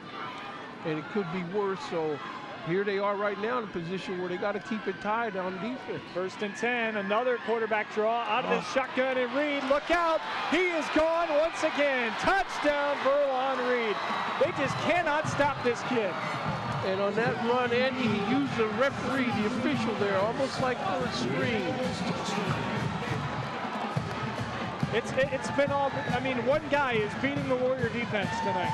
And it could be worse. So here they are right now in a position where they got to keep it tied on defense. 1st and 10, another quarterback draw out of his shotgun, and Reed, look out, he is gone once again. Touchdown, Verlon Reed. They just cannot stop this kid. And on that run, Andy, he used the referee, the official there, almost like for a screen. It's been all, I mean, one guy is beating the Warrior defense tonight.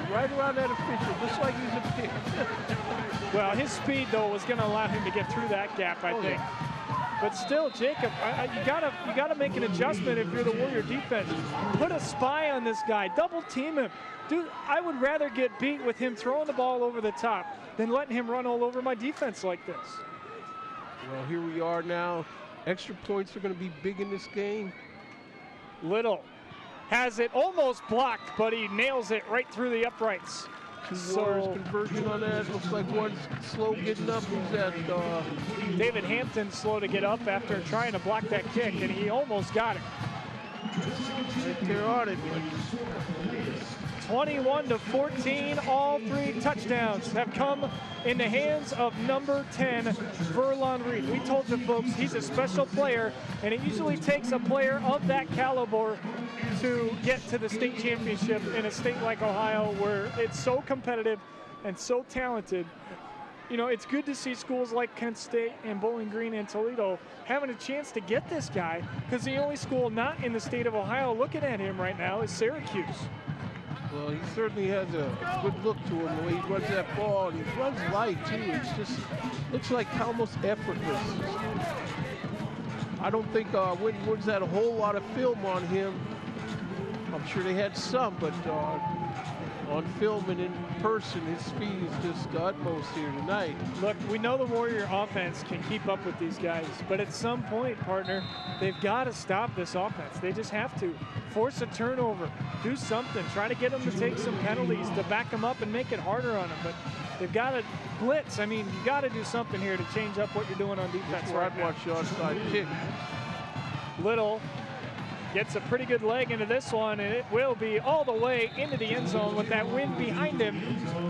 Right around that official, just like he's a pick. Well, his speed, though, was going to allow him to get through that gap, I think. But still, Jacob, you gotta make an adjustment if you're the Warrior defense. Put a spy on this guy, double team him. Dude, I would rather get beat with him throwing the ball over the top than letting him run all over my defense like this. Well, here we are now. Extra points are going to be big in this game. Little has it almost blocked, but he nails it right through the uprights. Two Warriors conversion on that. Looks like one's slow getting up. Who's that? David Hampton slow to get up after trying to block that kick, and he almost got it. Right there on it. 21-14, all 3 touchdowns have come in the hands of number 10, Verlon Reed. We told you folks, he's a special player, and it usually takes a player of that caliber to get to the state championship in a state like Ohio where it's so competitive and so talented. You know, it's good to see schools like Kent State and Bowling Green and Toledo having a chance to get this guy, because the only school not in the state of Ohio looking at him right now is Syracuse. Well, he certainly has a good look to him the way he runs that ball, and he runs light too. It's just looks like almost effortless. I don't think Winton Woods had a whole lot of film on him. I'm sure they had some, but on film and in person, his speed is just the utmost here tonight. Look, we know the Warrior offense can keep up with these guys, but at some point, partner, they've got to stop this offense. They just have to force a turnover, do something, try to get them to take some penalties to back them up and make it harder on them. But they've got to blitz. I mean, you got to do something here to change up what you're doing on defense. Right, watch the onside kick. Little gets a pretty good leg into this one, and it will be all the way into the end zone with that wind behind him.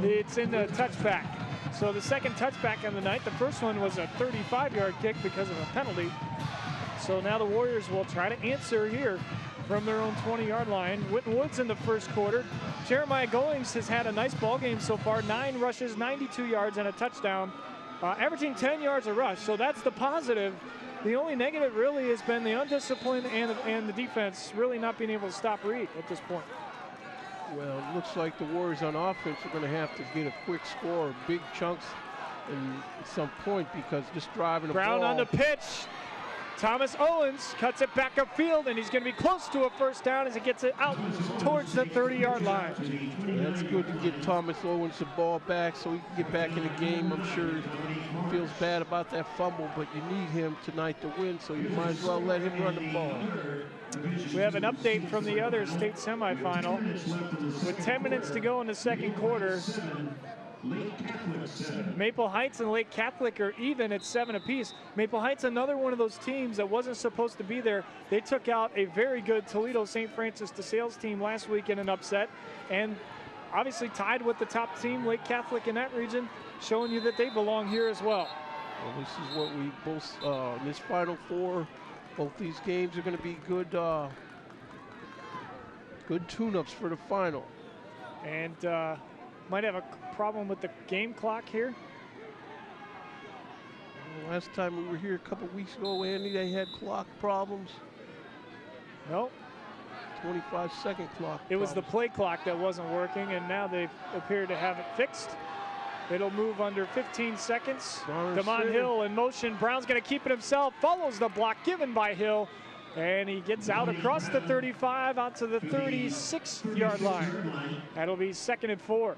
It's in the touchback. So the second touchback on the night. The first one was a 35-yard kick because of a penalty. So now the Warriors will try to answer here from their own 20-yard line. Winton Woods in the first quarter. Jeremiah Goings has had a nice ball game so far. 9 rushes, 92 yards, and a touchdown, averaging 10 yards a rush. So that's the positive. The only negative really has been the undiscipline and the defense really not being able to stop Reed at this point. Well, it looks like the Warriors on offense are going to have to get a quick score, big chunks at some point, because just driving the Brown ball. on the pitch. Thomas Owens cuts it back upfield, and he's going to be close to a first down as he gets it out towards the 30-yard line. That's good to get Thomas Owens the ball back so he can get back in the game. I'm sure he feels bad about that fumble, but you need him tonight to win, so you might as well let him run the ball. We have an update from the other state semifinal. With 10 minutes to go in the second quarter, Maple Heights and Lake Catholic are even at 7 apiece. Maple Heights, another one of those teams that wasn't supposed to be there. They took out a very good Toledo St. Francis DeSales team last week in an upset, and obviously tied with the top team, Lake Catholic, in that region, showing you that they belong here as well. Well, this is what we both, in this Final Four, both these games are going to be good, good tune-ups for the final. And might have a problem with the game clock here. Last time we were here a couple weeks ago, Andy, they had clock problems. Nope. 25-second clock. It was the play clock that wasn't working, and now they appear to have it fixed. It'll move under 15 seconds. Damon Hill in motion. Brown's going to keep it himself. Follows the block given by Hill. And he gets out across the 35 out to the 36-yard line. That'll be 2nd and 4.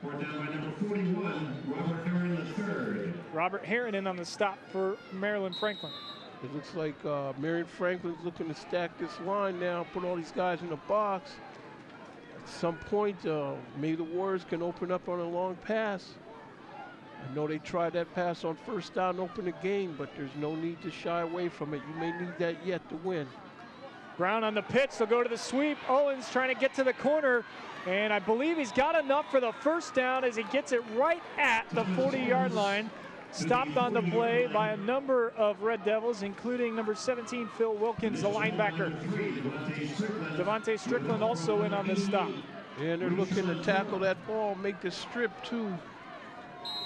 Robert Heron in on the stop for Maryland Franklin. It looks like Marion Franklin's looking to stack this line now, put all these guys in the box. At some point, maybe the Warriors can open up on a long pass. I know they tried that pass on first down to open the game, but there's no need to shy away from it. You may need that yet to win. Brown on the pitch, they'll go to the sweep. Owens trying to get to the corner, and I believe he's got enough for the first down as he gets it right at the 40-yard line. Stopped on the play by a number of Red Devils, including number 17, Phil Wilkins, the linebacker. Devontae Strickland also in on this stop. And they're looking to tackle that ball, make the strip too.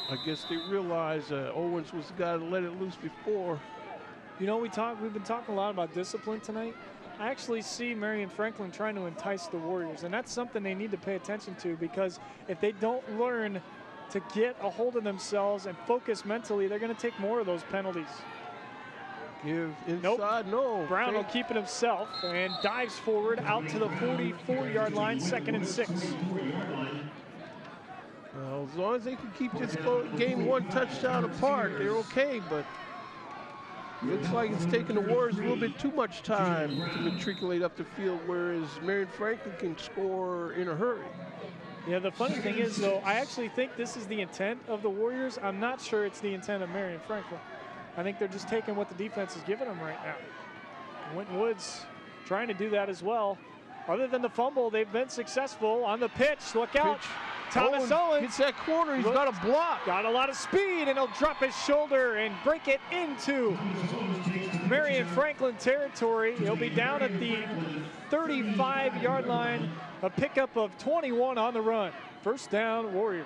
I guess they realize Owens was the guy to let it loose before. You know, we've been talking a lot about discipline tonight. I actually see Marion Franklin trying to entice the Warriors, and that's something they need to pay attention to, because if they don't learn to get a hold of themselves and focus mentally, they're going to take more of those penalties. Give inside, no. Brown will keep it himself and dives forward out to the 44-yard line, 2nd and 6. Well, as long as they can keep this game one touchdown apart, they're okay, but looks like it's taking the Warriors a little bit too much time to matriculate up the field, whereas Marion Franklin can score in a hurry. Yeah, the funny thing is, though, I actually think this is the intent of the Warriors. I'm not sure it's the intent of Marion Franklin. I think they're just taking what the defense is giving them right now. Winton Woods trying to do that as well. Other than the fumble, they've been successful on the pitch. Look out. Thomas Owens hits that corner. He's got a block. Got a lot of speed, and he'll drop his shoulder and break it into Marion Franklin territory. He'll be down at the 35-yard line. A pickup of 21 on the run. First down, Warriors.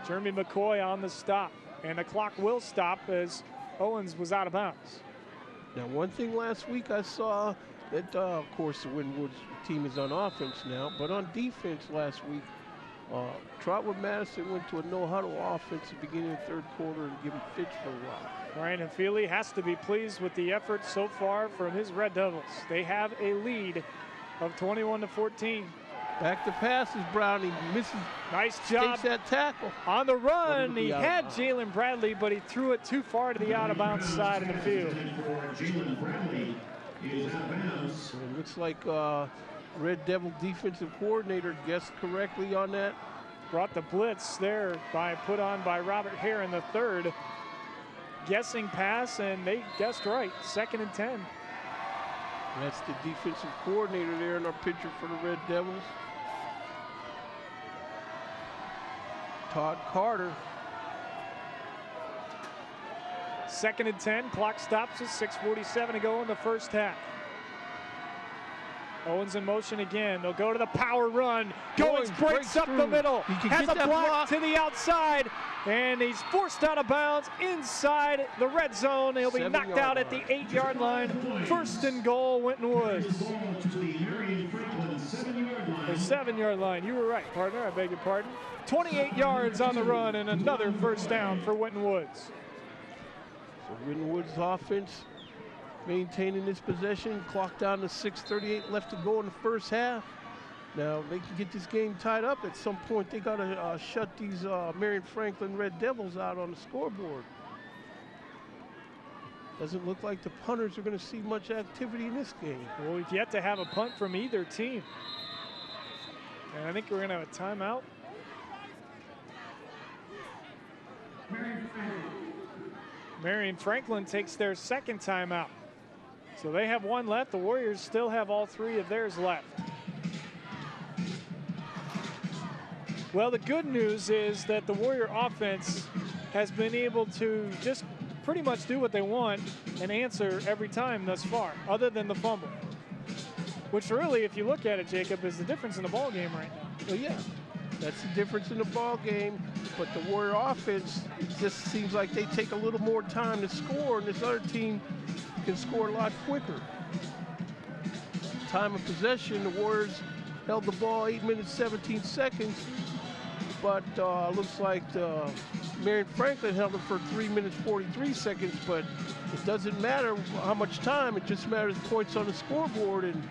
Jeremy McCoy on the stop. And the clock will stop as Owens was out of bounds. Now, one thing last week I saw that, of course, the Winton Woods team is on offense now, but on defense last week, Trotwood Madison went to a no-huddle offense at the beginning of the third quarter and gave him fits for a while. Ryan Feely has to be pleased with the effort so far from his Red Devils. They have a lead of 21-14. Back to passes, Brownie misses. Nice job. Takes that tackle. On the run, he had Jalen Bradley, but he threw it too far to the out-of-bounds side of the field. It looks like Red Devil defensive coordinator guessed correctly on that. Brought the blitz there put on by Robert Hare in the third. Guessing pass, and they guessed right. 2nd and 10. That's the defensive coordinator there in our picture for the Red Devils. Todd Carter. 2nd and 10. Clock stops at 6:47 to go in the first half. Owens in motion again. They'll go to the power run. Goins breaks up the middle. Has a block to the outside. And he's forced out of bounds inside the red zone. He'll be knocked out at the 8-yard line. 1st and goal, Winton Woods. The 7-yard line. You were right, partner. I beg your pardon. 28 yards on the run and another first down for Winton Woods. So Winton Woods offense maintaining this possession. Clock down to 6:38 left to go in the first half. Now, they can get this game tied up at some point. They got to shut these Marion Franklin Red Devils out on the scoreboard. Doesn't look like the punters are going to see much activity in this game. Well, we've yet to have a punt from either team. And I think we're going to have a timeout. Marion Franklin takes their 2nd timeout. So they have 1 left. The Warriors still have all 3 of theirs left. Well, the good news is that the Warrior offense has been able to just pretty much do what they want and answer every time thus far, other than the fumble. Which really, if you look at it, Jacob, is the difference in the ball game right now. Well, yeah, that's the difference in the ball game. But the Warrior offense, it just seems like they take a little more time to score, and this other team can score a lot quicker. Time of possession, the Warriors held the ball 8 minutes, 17 seconds. But looks like Marion Franklin held it for 3 minutes, 43 seconds. But it doesn't matter how much time. It just matters points on the scoreboard. And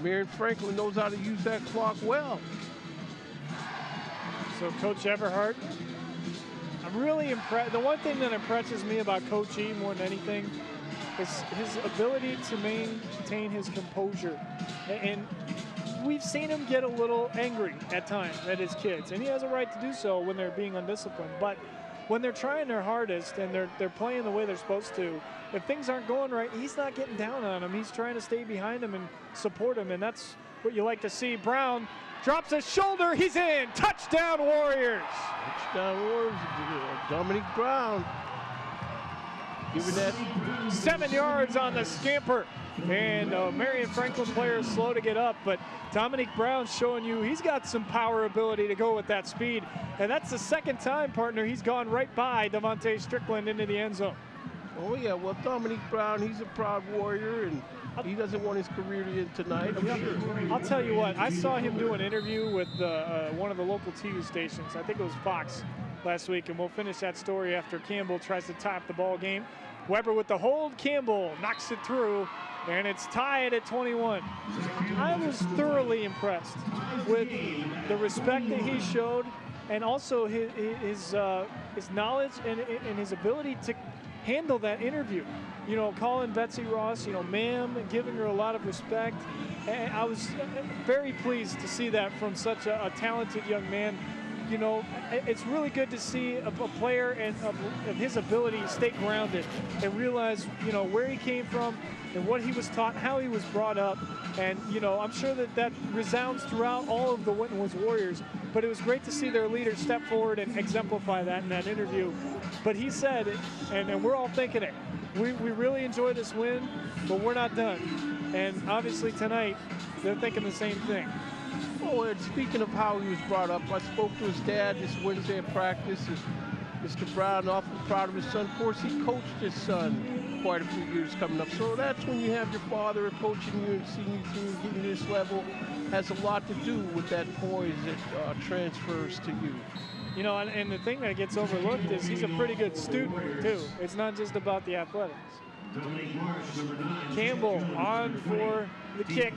Marion Franklin knows how to use that clock well. So Coach Everhart I'm really impressed. The one thing that impresses me about Coach E more than anything is his ability to maintain his composure. And we've seen him get a little angry at times at his kids, and he has a right to do so when they're being undisciplined. But when they're trying their hardest and they're playing the way they're supposed to, if things aren't going right, he's not getting down on them. He's trying to stay behind them and support him, and that's what you like to see. Brown drops his shoulder. He's in. Touchdown, Warriors. Touchdown, Warriors. Dominic Brown giving that 7 yards on the scamper. And Marion Franklin player is slow to get up, but Dominic Brown's showing you he's got some power ability to go with that speed. And that's the second time, partner, he's gone right by Devontae Strickland into the end zone. Oh, yeah, well, Dominic Brown, he's a proud Warrior, and he doesn't want his career to end tonight, I'm sure. I'll tell you what, I saw him do an interview with one of the local TV stations. I think it was Fox last week, and we'll finish that story after Campbell tries to tie up the ball game. Weber with the hold, Campbell knocks it through, and it's tied at 21. I was thoroughly impressed with the respect that he showed, and also his knowledge and his ability to handle that interview. You know, calling Betsy Ross, you know, ma'am, giving her a lot of respect. And I was very pleased to see that from such a talented young man. You know, it's really good to see a player and of his ability to stay grounded and realize, you know, where he came from and what he was taught, how he was brought up. And, you know, I'm sure that resounds throughout all of the Winton Woods Warriors. But it was great to see their leader step forward and exemplify that in that interview. But he said, and we're all thinking it, we really enjoy this win, but we're not done. And obviously tonight, they're thinking the same thing. Oh, and speaking of how he was brought up, I spoke to his dad this Wednesday at practice. Mr. Brown, awfully proud of his son. Of course, he coached his son quite a few years coming up. So that's when you have your father coaching you and seeing you through getting to this level, has a lot to do with that poise that transfers to you. You know, and the thing that gets overlooked is he's a pretty good student, too. It's not just about the athletics. Campbell on for the kick.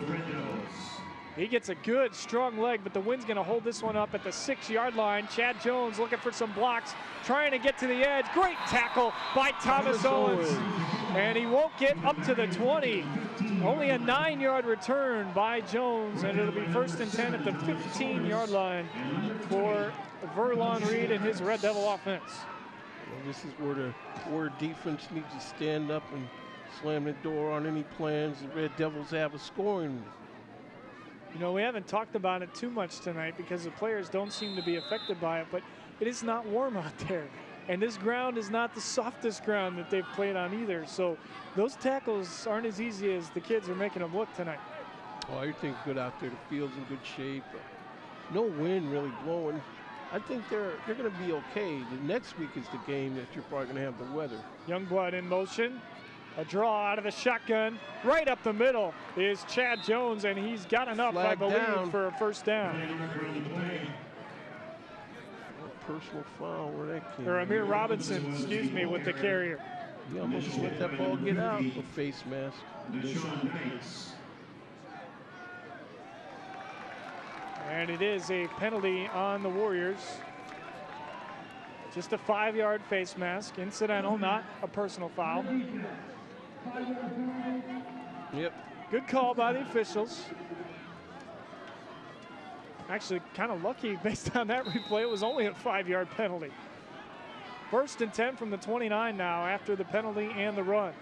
He gets a good, strong leg, but the wind's going to hold this one up at the 6-yard line. Chad Jones looking for some blocks, trying to get to the edge. Great tackle by Thomas Owens. And he won't get up to the 20. Only a 9-yard return by Jones, and it'll be 1st and 10 at the 15-yard line for Verlon Reed and his Red Devil offense. Well, this is where the Warrior defense needs to stand up and slam the door on any plans the Red Devils have of scoring. You know, we haven't talked about it too much tonight because the players don't seem to be affected by it, but it is not warm out there. And this ground is not the softest ground that they've played on either. So those tackles aren't as easy as the kids are making them look tonight. Oh, everything's good out there. The field's in good shape. No wind really blowing. I think they're going to be okay. The next week is the game that you're probably going to have the weather. Youngblood in motion. A draw out of the shotgun. Right up the middle is Chad Jones, and he's got enough, I believe, for a first down. Personal foul where that came. Or Amir Robinson, excuse me, with the carrier. He almost let that ball get out with face mask. And it is a penalty on the Warriors. Just a 5-yard face mask, incidental, not a personal foul. Yep. Good call by the officials. Actually, kind of lucky based on that replay. It was only a 5-yard penalty. 1st and 10 from the 29 now after the penalty and the run.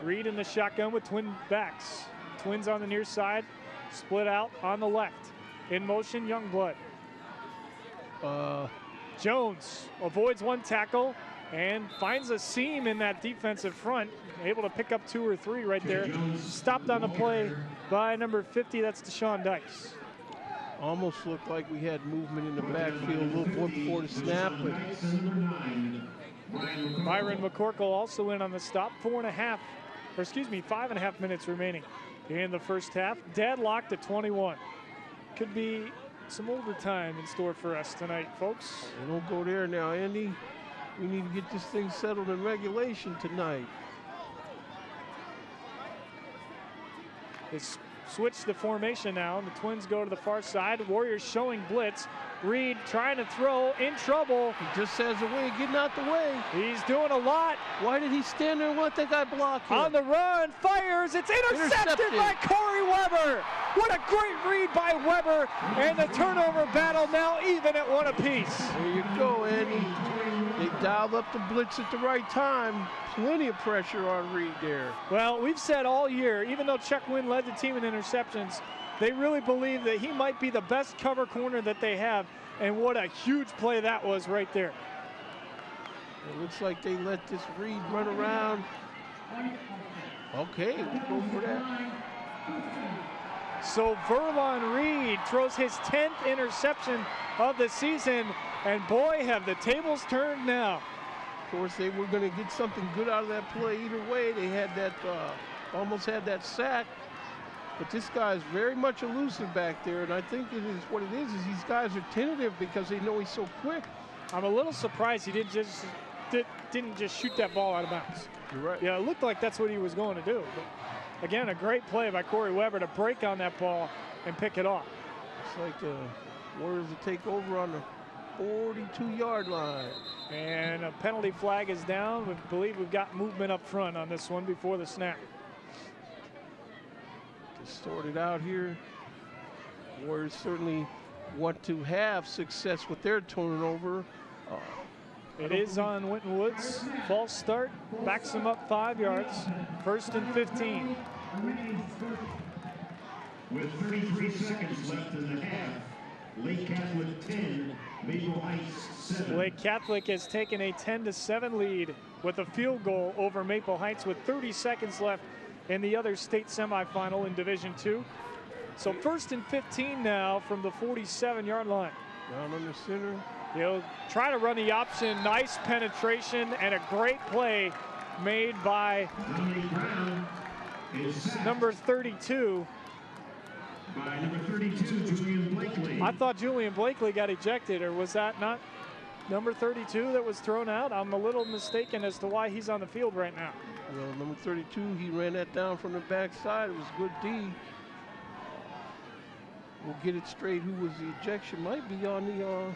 Reed in the shotgun with twin backs. Twins on the near side, split out on the left. In motion, Youngblood. Jones avoids one tackle and finds a seam in that defensive front. Able to pick up 2 or 3 right there. Stopped on the play by number 50, that's Deshaun Dice. Almost looked like we had movement in the backfield a little bit before the snap. But Byron McCorkle also in on the stop. 5.5 minutes remaining in the first half. Deadlocked at 21. Could be some overtime in store for us tonight, folks. Don't go there now, Andy. We need to get this thing settled in regulation tonight. It's switch the formation now, and the Twins go to the far side. Warriors showing blitz. Reed trying to throw, in trouble. He just has a way of getting out the way. He's doing a lot. Why did he stand there and let that guy block him? On the run, fires. It's intercepted by Corey Weber. What a great read by Weber, and the turnover battle now even at 1 apiece. There you go, Andy. They dialed up the blitz at the right time. Plenty of pressure on Reed there. Well, we've said all year, even though Chuck Wynn led the team in interceptions, they really believe that he might be the best cover corner that they have, and what a huge play that was right there. It looks like they let this Reed run around. Okay, we'll go for that. So Verlon Reed throws his 10th interception of the season, and boy, have the tables turned now. Of course, they were going to get something good out of that play either way. They had that, almost had that sack. But this guy is very much elusive back there, and I think it is what it is these guys are tentative because they know he's so quick. I'm a little surprised he didn't just shoot that ball out of bounds. You're right. Yeah, it looked like that's what he was going to do. But again, a great play by Corey Weber to break on that ball and pick it off. It's like the Warriors to take over on the 42-yard line. And a penalty flag is down. We believe we've got movement up front on this one before the snap. Sorted out here. Warriors certainly want to have success with their turnover. It is on Winton Woods. False start, backs them up 5 yards. 1st and 15. With 33 seconds left in the half, Lake Catholic 10, Maple Heights 7. Lake Catholic has taken a 10-7 lead with a field goal over Maple Heights with 30 seconds left in the other state semifinal in Division II. So 1st and 15 now from the 47-yard line. Down under center. He'll try to run the option. Nice penetration and a great play made by number 32. By number 32, Julian Blakely. I thought Julian Blakely got ejected, or was that not number 32 that was thrown out? I'm a little mistaken as to why he's on the field right now. Well, number 32, he ran that down from the backside. It was good D. We'll get it straight. Who was the ejection? Might be on the...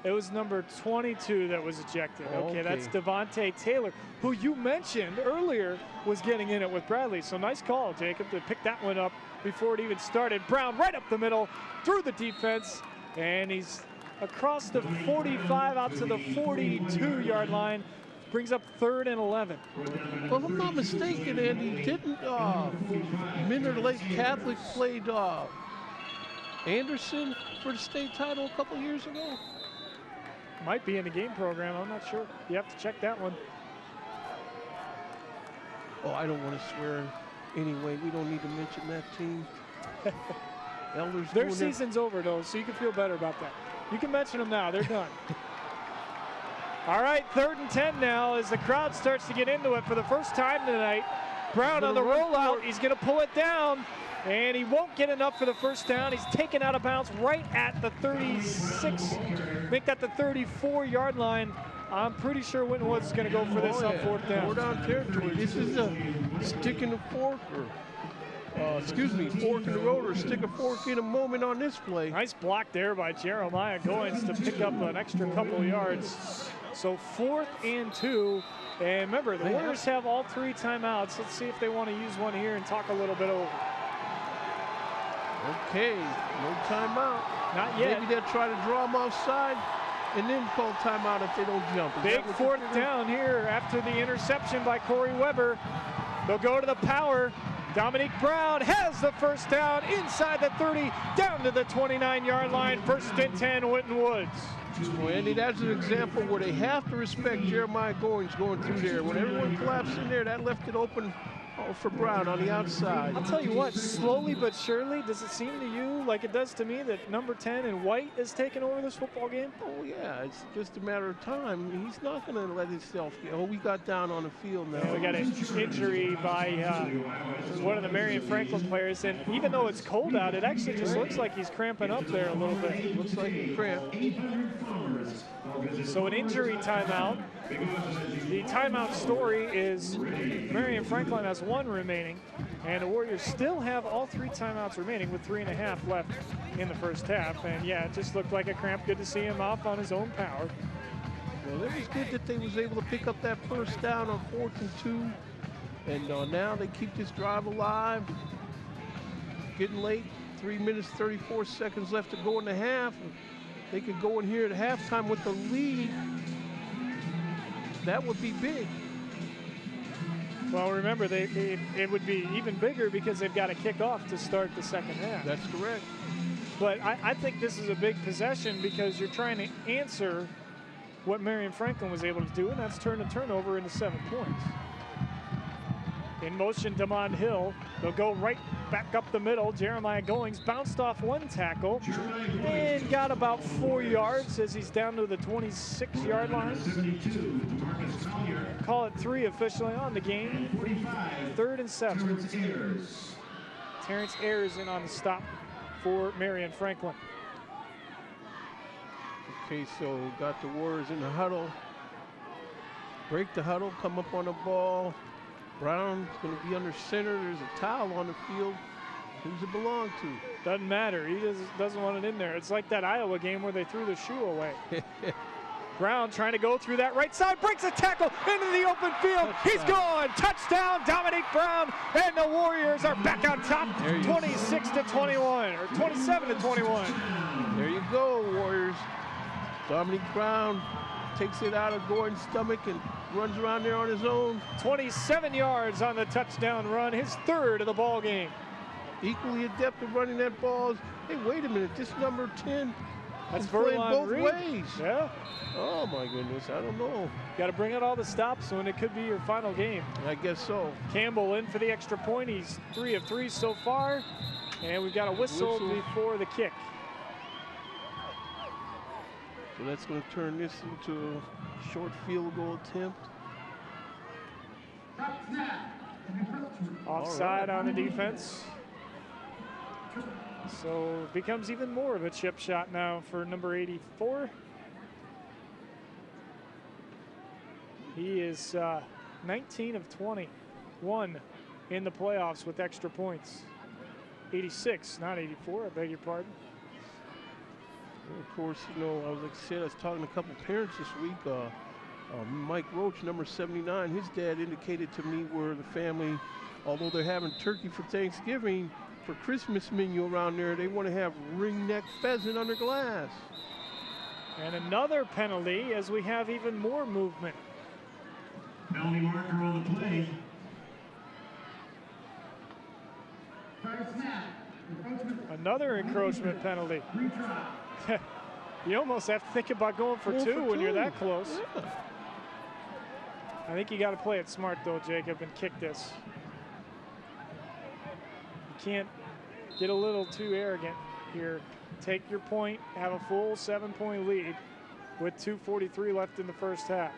It was number 22 that was ejected. Okay, that's Devontae Taylor, who you mentioned earlier was getting in it with Bradley. So nice call, Jacob, to pick that one up before it even started. Brown right up the middle, through the defense, and he's across the 45 out to the 42-yard line. Brings up 3rd and 11. Well, if I'm not mistaken, Andy, didn't Minard Lake Catholic played Anderson for the state title a couple years ago? Might be in the game program, I'm not sure. You have to check that one. Oh, I don't want to swear anyway. We don't need to mention that team. Elders. Their season's over, though, so you can feel better about that. You can mention them now. They're done. All right, 3rd and 10 now as the crowd starts to get into it for the first time tonight. Brown on the rollout. He's going to pull it down, and he won't get enough for the first down. He's taken out of bounds right at the 36. Make that the 34-yard line. I'm pretty sure Winton Woods is going to go for this on 4th down. 4th down territory. This is a stick in the fork, or fork in the road, or stick a fork in a moment on this play. Nice block there by Jeremiah Goins to pick up an extra couple yards. So 4th and 2. And remember, the Warriors have all 3 timeouts. Let's see if they want to use one here and talk a little bit over. Okay, no timeout. Not yet. Maybe they'll try to draw them offside and then call timeout if they don't jump. Big 4th down here after the interception by Corey Weber. They'll go to the power. Dominique Brown has the first down inside the 30, down to the 29-yard line. 1st and 10, Winton Woods. Well, Andy, that's an example where they have to respect Jeremiah Goins going through there. When everyone collapsed in there, that left it open for Brown on the outside. I'll tell you what, slowly but surely, does it seem to you like it does to me that number 10 and White is taking over this football game? Oh, yeah, it's just a matter of time. He's not going to let himself get. Oh, we got down on the field now. Yeah, we got an injury by one of the Marion Franklin players, and even though it's cold out, it actually just looks like he's cramping up there a little bit. Looks like a cramp. So an injury timeout The timeout story is Marion Franklin has 1 remaining, and the Warriors still have all 3 timeouts remaining with 3.5 left in the first half. And yeah, it just looked like a cramp. Good to see him off on his own power. Well, it was good that they was able to pick up that first down on 4th and 2. And now they keep this drive alive. Getting late, 3 minutes, 34 seconds left to go in the half. They could go in here at halftime with the lead. That would be big. Well, remember, it would be even bigger because they've got to kick off to start the second half. That's correct. But I think this is a big possession because you're trying to answer what Marion Franklin was able to do, and that's turn a turnover into 7 points. In motion, Damon Hill. They'll go right back up the middle. Jeremiah Goings bounced off 1 tackle and got about 4 yards as he's down to the 26-yard line. Call it 3 officially on the game. 3rd and 7. Terrence Ayers in on the stop for Marion Franklin. Okay, so got the Warriors in the huddle. Break the huddle, come up on the ball. Brown's going to be under center. There's a towel on the field. Who's it belong to? Doesn't matter. He doesn't want it in there. It's like that Iowa game where they threw the shoe away. Brown trying to go through that right side, breaks a tackle into the open field. Touchdown. He's gone. Touchdown, Dominique Brown, and the Warriors are back on top, 26-21 or 27-21. There you go, Warriors. Dominique Brown takes it out of Gordon's stomach and runs around there on his own. 27 yards on the touchdown run, his 3rd of the ball game. Equally adept at running that ball. Hey, wait a minute, this number 10 that's is playing both Reed. ways. Yeah. Oh my goodness, I don't know. Got to bring out all the stops when it could be your final game. I guess so. Campbell in for the extra point. He's 3 of 3 so far. And we've got a whistle before the kick. So that's going to turn this into a short field goal attempt. Offside on the defense. So it becomes even more of a chip shot now for number 84. He is 19 of 21 in the playoffs with extra points. 86, not 84, I beg your pardon. And of course, you know, I was talking to a couple parents this week. Mike Roach, number 79, his dad indicated to me where the family, although they're having turkey for Thanksgiving, for Christmas menu around there, they want to have ringneck pheasant under glass. And another penalty as we have even more movement. Penalty marker on the play. Another encroachment penalty. You almost have to think about going for two when you're that close. Yeah. I think you got to play it smart though, Jacob, and kick this. You can't get a little too arrogant here. Take your point, have a full 7-point lead with 2:43 left in the first half.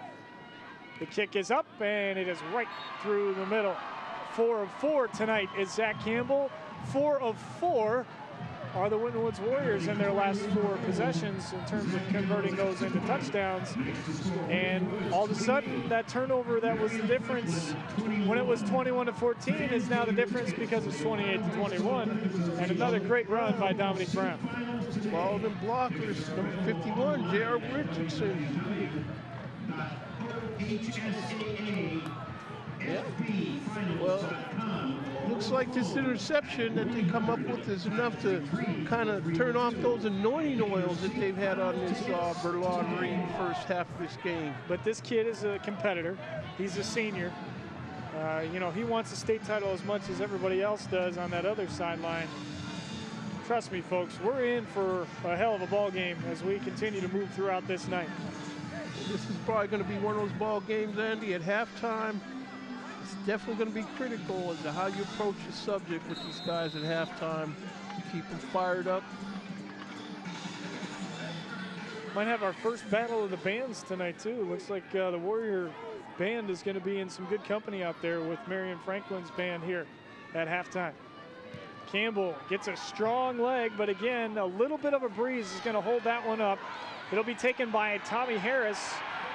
The kick is up and it is right through the middle. 4 of 4 tonight is Zach Campbell. 4 of 4 are the Winton Woods Warriors in their last 4 possessions in terms of converting those into touchdowns. And all of a sudden, that turnover that was the difference when it was 21-14 is now the difference because it's 28-21. And another great run by Dominique Brown. Followed in blockers, number 51, J.R. Richardson. Yeah. Well, looks like this interception that they come up with is enough to kind of turn off those anointing oils that they've had on this Berlon Reed first half of this game. But this kid is a competitor. He's a senior. You know, he wants a state title as much as everybody else does on that other sideline. Trust me, folks, we're in for a hell of a ball game as we continue to move throughout this night. This is probably going to be one of those ball games, Andy, at halftime. It's definitely going to be critical as to how you approach the subject with these guys at halftime. Keep them fired up. Might have our first battle of the bands tonight, too. Looks like the Warrior band is going to be in some good company out there with Marion Franklin's band here at halftime. Campbell gets a strong leg, but again, a little bit of a breeze is going to hold that one up. It'll be taken by Tommy Harris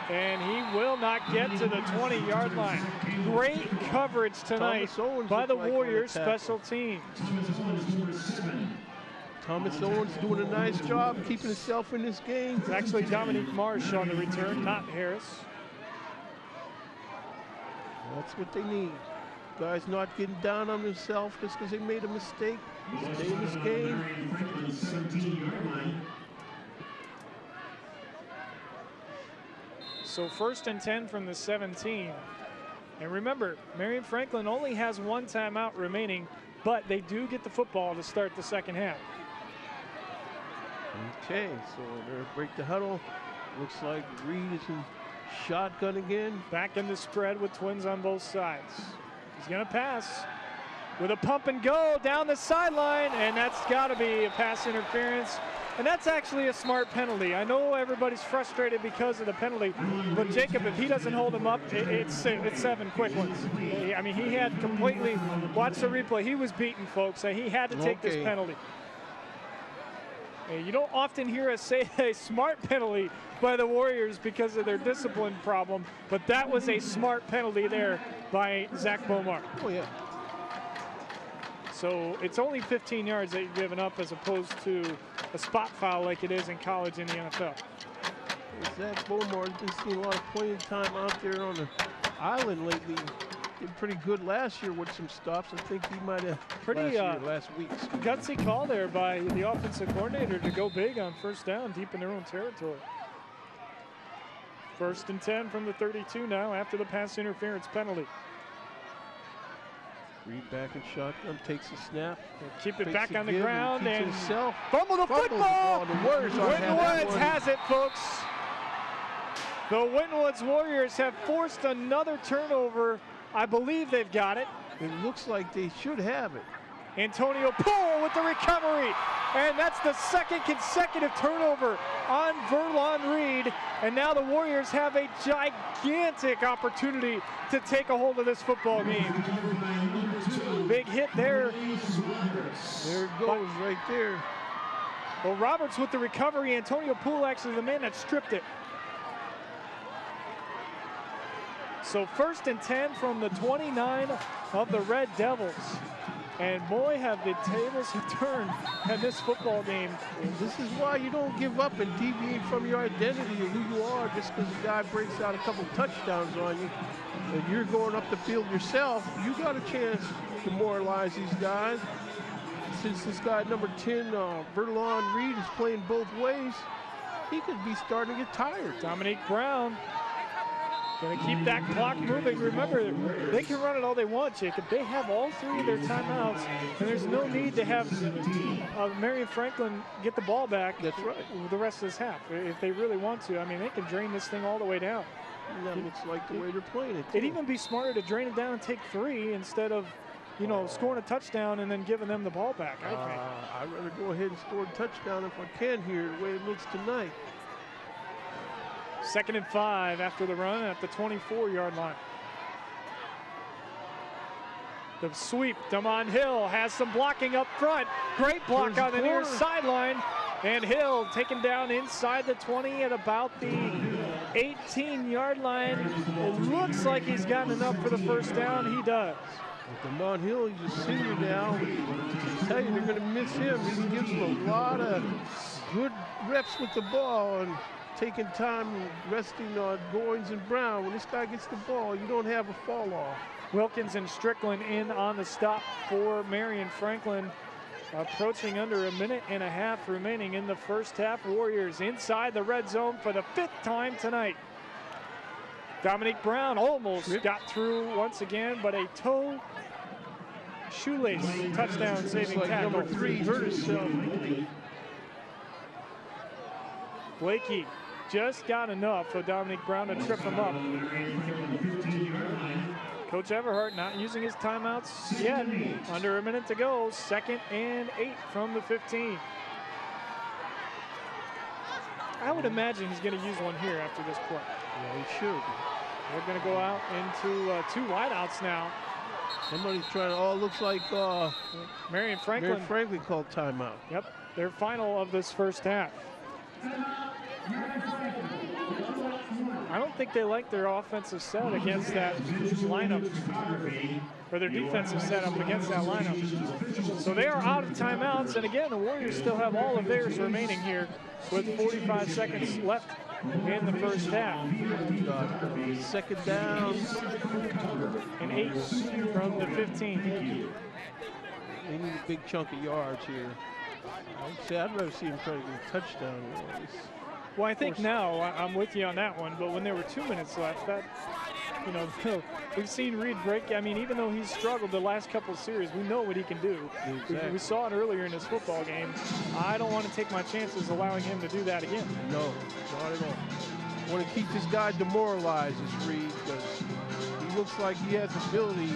and he will not get to the 20-yard line. Great coverage tonight by the Warriors special teams. Thomas Owens doing a nice job keeping himself in this game. It's actually Dominique Marsh on the return, not Harris. That's what they need. Guys not getting down on themselves just because they made a mistake. Stay in this game. So 1st and 10 from the 17. And remember, Marion Franklin only has one timeout remaining, but they do get the football to start the second half. Okay, so they're break the huddle. Looks like Reed is in shotgun again. Back in the spread with twins on both sides. He's gonna pass with a pump and go down the sideline, and that's gotta be a pass interference. And that's actually a smart penalty. I know everybody's frustrated because of the penalty, but Jacob, if he doesn't hold him up, it's 7 quick ones. I mean, he had completely, watch the replay, he was beaten, folks. He had to take this penalty. You don't often hear us say a smart penalty by the Warriors because of their discipline problem, but that was a smart penalty there by Zach Bomar. Oh, yeah. So it's only 15 yards that you're giving up as opposed to a spot foul like it is in college in the NFL. Zach Bomar has been seeing a lot of playing time out there on the island lately. Did pretty good last year with some stops. I think he might have last week. Gutsy call there by the offensive coordinator to go big on 1st down deep in their own territory. 1st and 10 from the 32 now after the pass interference penalty. Reed back in shotgun, takes a snap. Keep it back on the ground and fumble the football. The Warriors has it, folks. The Winton Warriors have forced another turnover. I believe they've got it. It looks like they should have it. Antonio Poole with the recovery. And that's the 2nd consecutive turnover on Verlon Reed. And now the Warriors have a gigantic opportunity to take a hold of this football game. Big hit there. There it goes right there. Well, Roberts with the recovery. Antonio Poole actually the man that stripped it. So 1st and 10 from the 29 of the Red Devils. And boy, have the tables turned in this football game. And this is why you don't give up and deviate from your identity of who you are just because the guy breaks out a couple touchdowns on you. And you're going up the field yourself, you got a chance to demoralize these guys. Since this guy, number 10, Verlon Reed, is playing both ways, he could be starting to get tired. Dominique Brown going to keep that clock moving. Remember, they can run it all they want, Jacob. They have all 3 of their timeouts, and there's no need to have Marion Franklin get the ball back. That's right. The rest of this half, if they really want to. I mean, they can drain this thing all the way down. And that looks like the way they're playing it. It'd even be smarter to drain it down and take 3 instead of, you know, scoring a touchdown and then giving them the ball back, I think. I'd rather go ahead and score a touchdown if I can here, the way it looks tonight. 2nd and 5 after the run at the 24-yard line. The sweep, Damon Hill has some blocking up front. Great block on the near sideline. And Hill taken down inside the 20 at about the 18-yard line. It looks like he's gotten enough for the 1st down. He does. Damon Hill, he's a senior now. I tell you, they're going to miss him. He gives them a lot of good reps with the ball and taking time resting on Goins and Brown. When this guy gets the ball, you don't have a fall off. Wilkins and Strickland in on the stop for Marion Franklin. Approaching under a minute and a half remaining in the 1st half. Warriors inside the red zone for the 5th time tonight. Dominique Brown almost got through once again, but a toe shoelace touchdown saving tackle. Number 3 hurt himself. Blakey just got enough for Dominique Brown to trip him up. Coach Everhart not using his timeouts yet. Under a minute to go. 2nd and 8 from the 15. I would imagine he's going to use one here after this play. Yeah, he should. They're going to go out into 2 wideouts now. Somebody's trying to, looks like Marion Franklin. Marion Franklin called timeout. Yep, their final of this 1st half. I don't think they like their offensive set against that lineup, or their defensive setup against that lineup. So they are out of timeouts, and again, the Warriors still have all of theirs remaining here with 45 seconds left in the first half. Second down. And 8 from the 15. They need a big chunk of yards here. I'd rather see him try to get a touchdown. Well, I think now, I'm with you on that one, but when there were 2 minutes left, that, you know, we've seen Reed break. I mean, even though he's struggled the last couple of series, we know what he can do. Exactly. We saw it earlier in this football game. I don't want to take my chances allowing him to do that again. No, not at all. I want to keep this guy demoralized, as Reed, because he looks like he has ability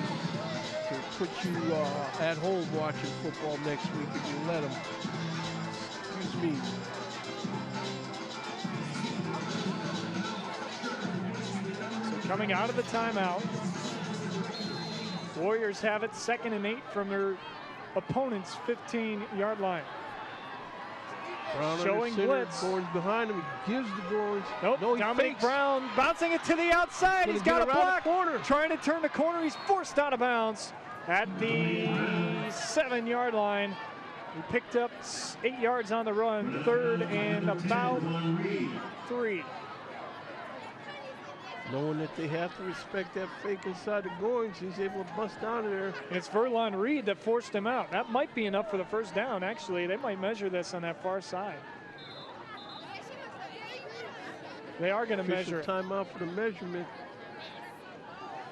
to put you at home watching football next week if you let him. Excuse me. Coming out of the timeout, Warriors have it 2nd and 8 from their opponent's 15-yard line. Brown showing blitz. Goins behind him. He gives the Goins. Nope. No, Dominic fakes. Brown bouncing it to the outside. He's got a block. Trying to turn the corner. He's forced out of bounds at the 7-yard line. He picked up 8 yards on the run. 3rd and about 3. Knowing that they have to respect that fake inside the Goins, he's able to bust down there. And it's Verlon Reed that forced him out. That might be enough for the first down, actually. They might measure this on that far side. They are going to measure it. Timeout for the measurement.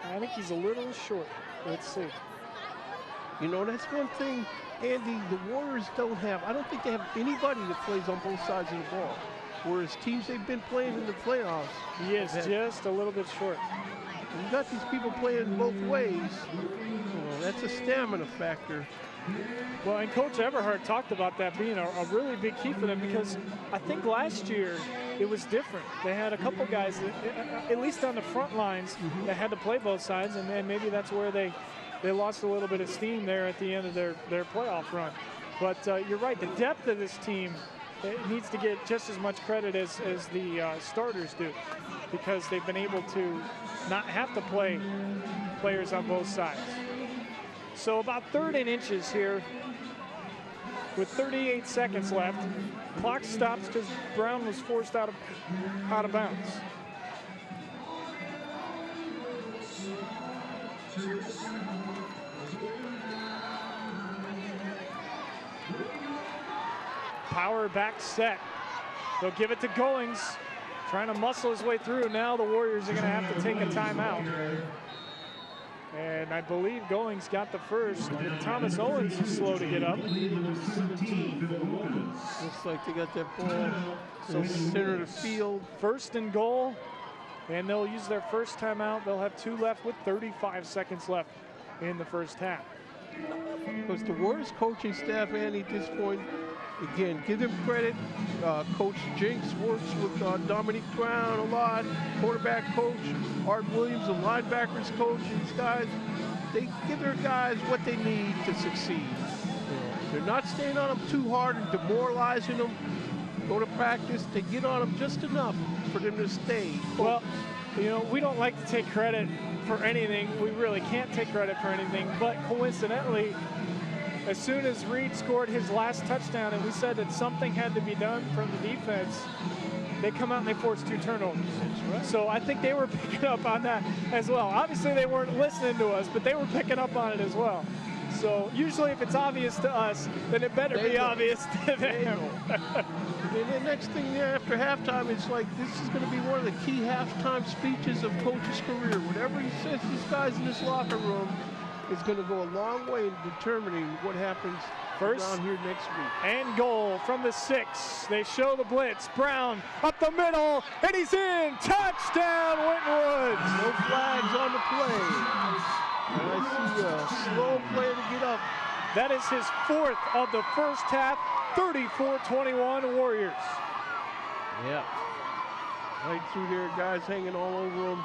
I think he's a little short. Let's see. You know, that's one thing, Andy, the Warriors don't have. I don't think they have anybody that plays on both sides of the ball. Whereas teams they've been playing in the playoffs. He is just a little bit short. You got these people playing both ways. You know, that's a stamina factor. Well, and Coach Everhart talked about that being a really big key for them, because I think last year it was different. They had a couple guys, that, at least on the front lines, that had to play both sides, and then maybe that's where they lost a little bit of steam there at the end of their playoff run. But you're right, the depth of this team, it needs to get just as much credit as the starters do, because they've been able to not have to play players on both sides. So about 3rd and inches here with 38 seconds left. Clock stops because Brown was forced out of bounds. Power back set. They'll give it to Goings, trying to muscle his way through. Now the Warriors are going to have to take a timeout. And I believe Goings got the first. Thomas Owens is slow to get up. Looks like they got that ball in the center of the field. 1st and goal, and they'll use their first timeout. They'll have 2 left with 35 seconds left in the first half. Because the Warriors coaching staff, Andy, at this point, again, give them credit. Coach Jinks works with Dominic Brown a lot. Quarterback coach Art Williams, the linebackers coach. These guys, they give their guys what they need to succeed. You know, they're not staying on them too hard and demoralizing them. Go to practice, they get on them just enough for them to stay. Well, you know, we don't like to take credit for anything. We really can't take credit for anything, but coincidentally, as soon as Reed scored his last touchdown and we said that something had to be done from the defense, they come out and they force 2 turnovers. Right. So I think they were picking up on that as well. Obviously they weren't listening to us, but they were picking up on it as well. So usually if it's obvious to us, then it better be obvious to them. And the next thing after halftime, it's like this is going to be one of the key halftime speeches of Coach's career. Whatever he says to these guys in this locker room is going to go a long way in determining what happens around here next week. And goal from the 6. They show the blitz. Brown up the middle, and he's in. Touchdown, Winton Woods. No flags on the play. And I see a slow play to get up. That is his 4th of the first half. 34-21 Warriors. Yeah. Right through there, guys hanging all over him.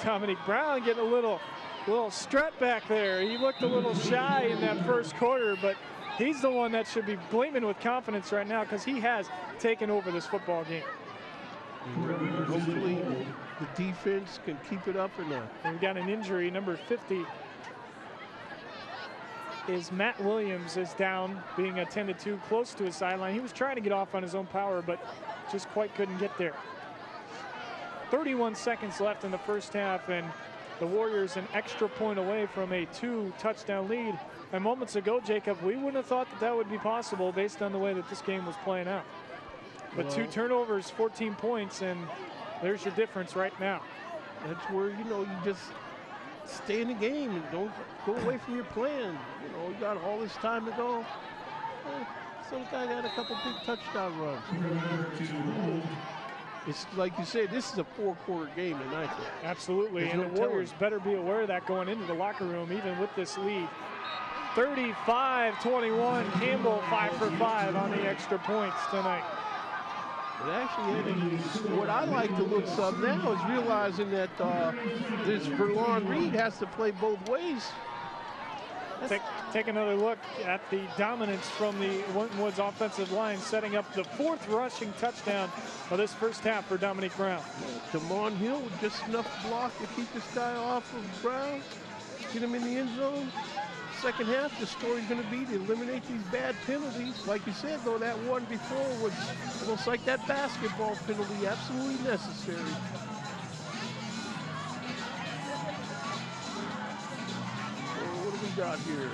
Dominic Brown getting a little strut back there. He looked a little shy in that first quarter, but he's the one that should be gleaming with confidence right now because he has taken over this football game. Hopefully the defense can keep it up enough. We've got an injury. Number 50 is Matt Williams is down, being attended to close to his sideline. He was trying to get off on his own power, but just quite couldn't get there. 31 seconds left in the first half, and the Warriors an extra point away from a 2-touchdown lead. And moments ago, Jacob, we wouldn't have thought that that would be possible based on the way that this game was playing out. But Well, 2 turnovers, 14 points, and there's your difference right now. that's where, you know, you just stay in the game and don't go away from your plan. You know, you got all this time to go. Some guy got a couple big touchdown runs. It's like you said, this is a 4-quarter game tonight. Absolutely, There's and no the Warriors better be aware of that going into the locker room, even with this lead. 35-21, Campbell 5 for 5 on the extra points tonight. But actually, what I like the looks of now is realizing that this Verlon Reed has to play both ways. Take another look at the dominance from the Winton Woods offensive line, setting up the 4th rushing touchdown of this first half for Dominique Brown. Damon Hill with just enough block to keep this guy off of Brown, get him in the end zone. Second half, the story's going to be to eliminate these bad penalties. Like you said, though, that one before was almost like that basketball penalty, absolutely necessary. What do we got here?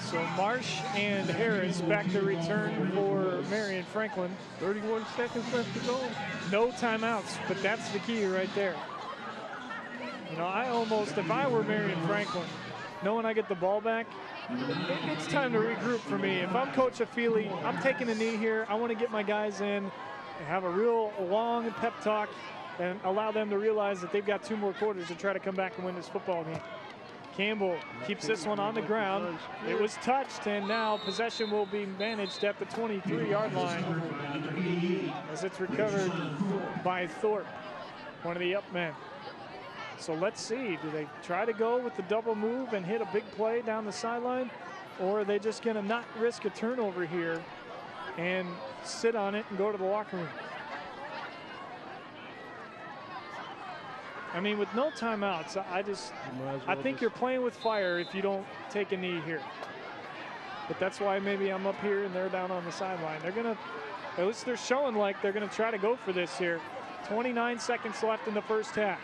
So Marsh and Harris back to return for Marion Franklin. 31 seconds left to go. No timeouts, but that's the key right there. You know, I almost, if I were Marion Franklin, knowing I get the ball back, it's time to regroup for me. If I'm Coach Afili, I'm taking a knee here. I want to get my guys in, have a real long pep talk, and allow them to realize that they've got 2 more quarters to try to come back and win this football game. Campbell keeps this one on the ground. It was touched, and now possession will be managed at the 23-yard line as it's recovered by Thorpe, one of the up men. So let's see, do they try to go with the double move and hit a big play down the sideline, or are they just going to not risk a turnover here and sit on it and go to the locker room? I mean, with no timeouts, I think you're playing with fire if you don't take a knee here. But that's why maybe I'm up here and they're down on the sideline. They're going to, at least they're showing like they're going to try to go for this here. 29 seconds left in the first half.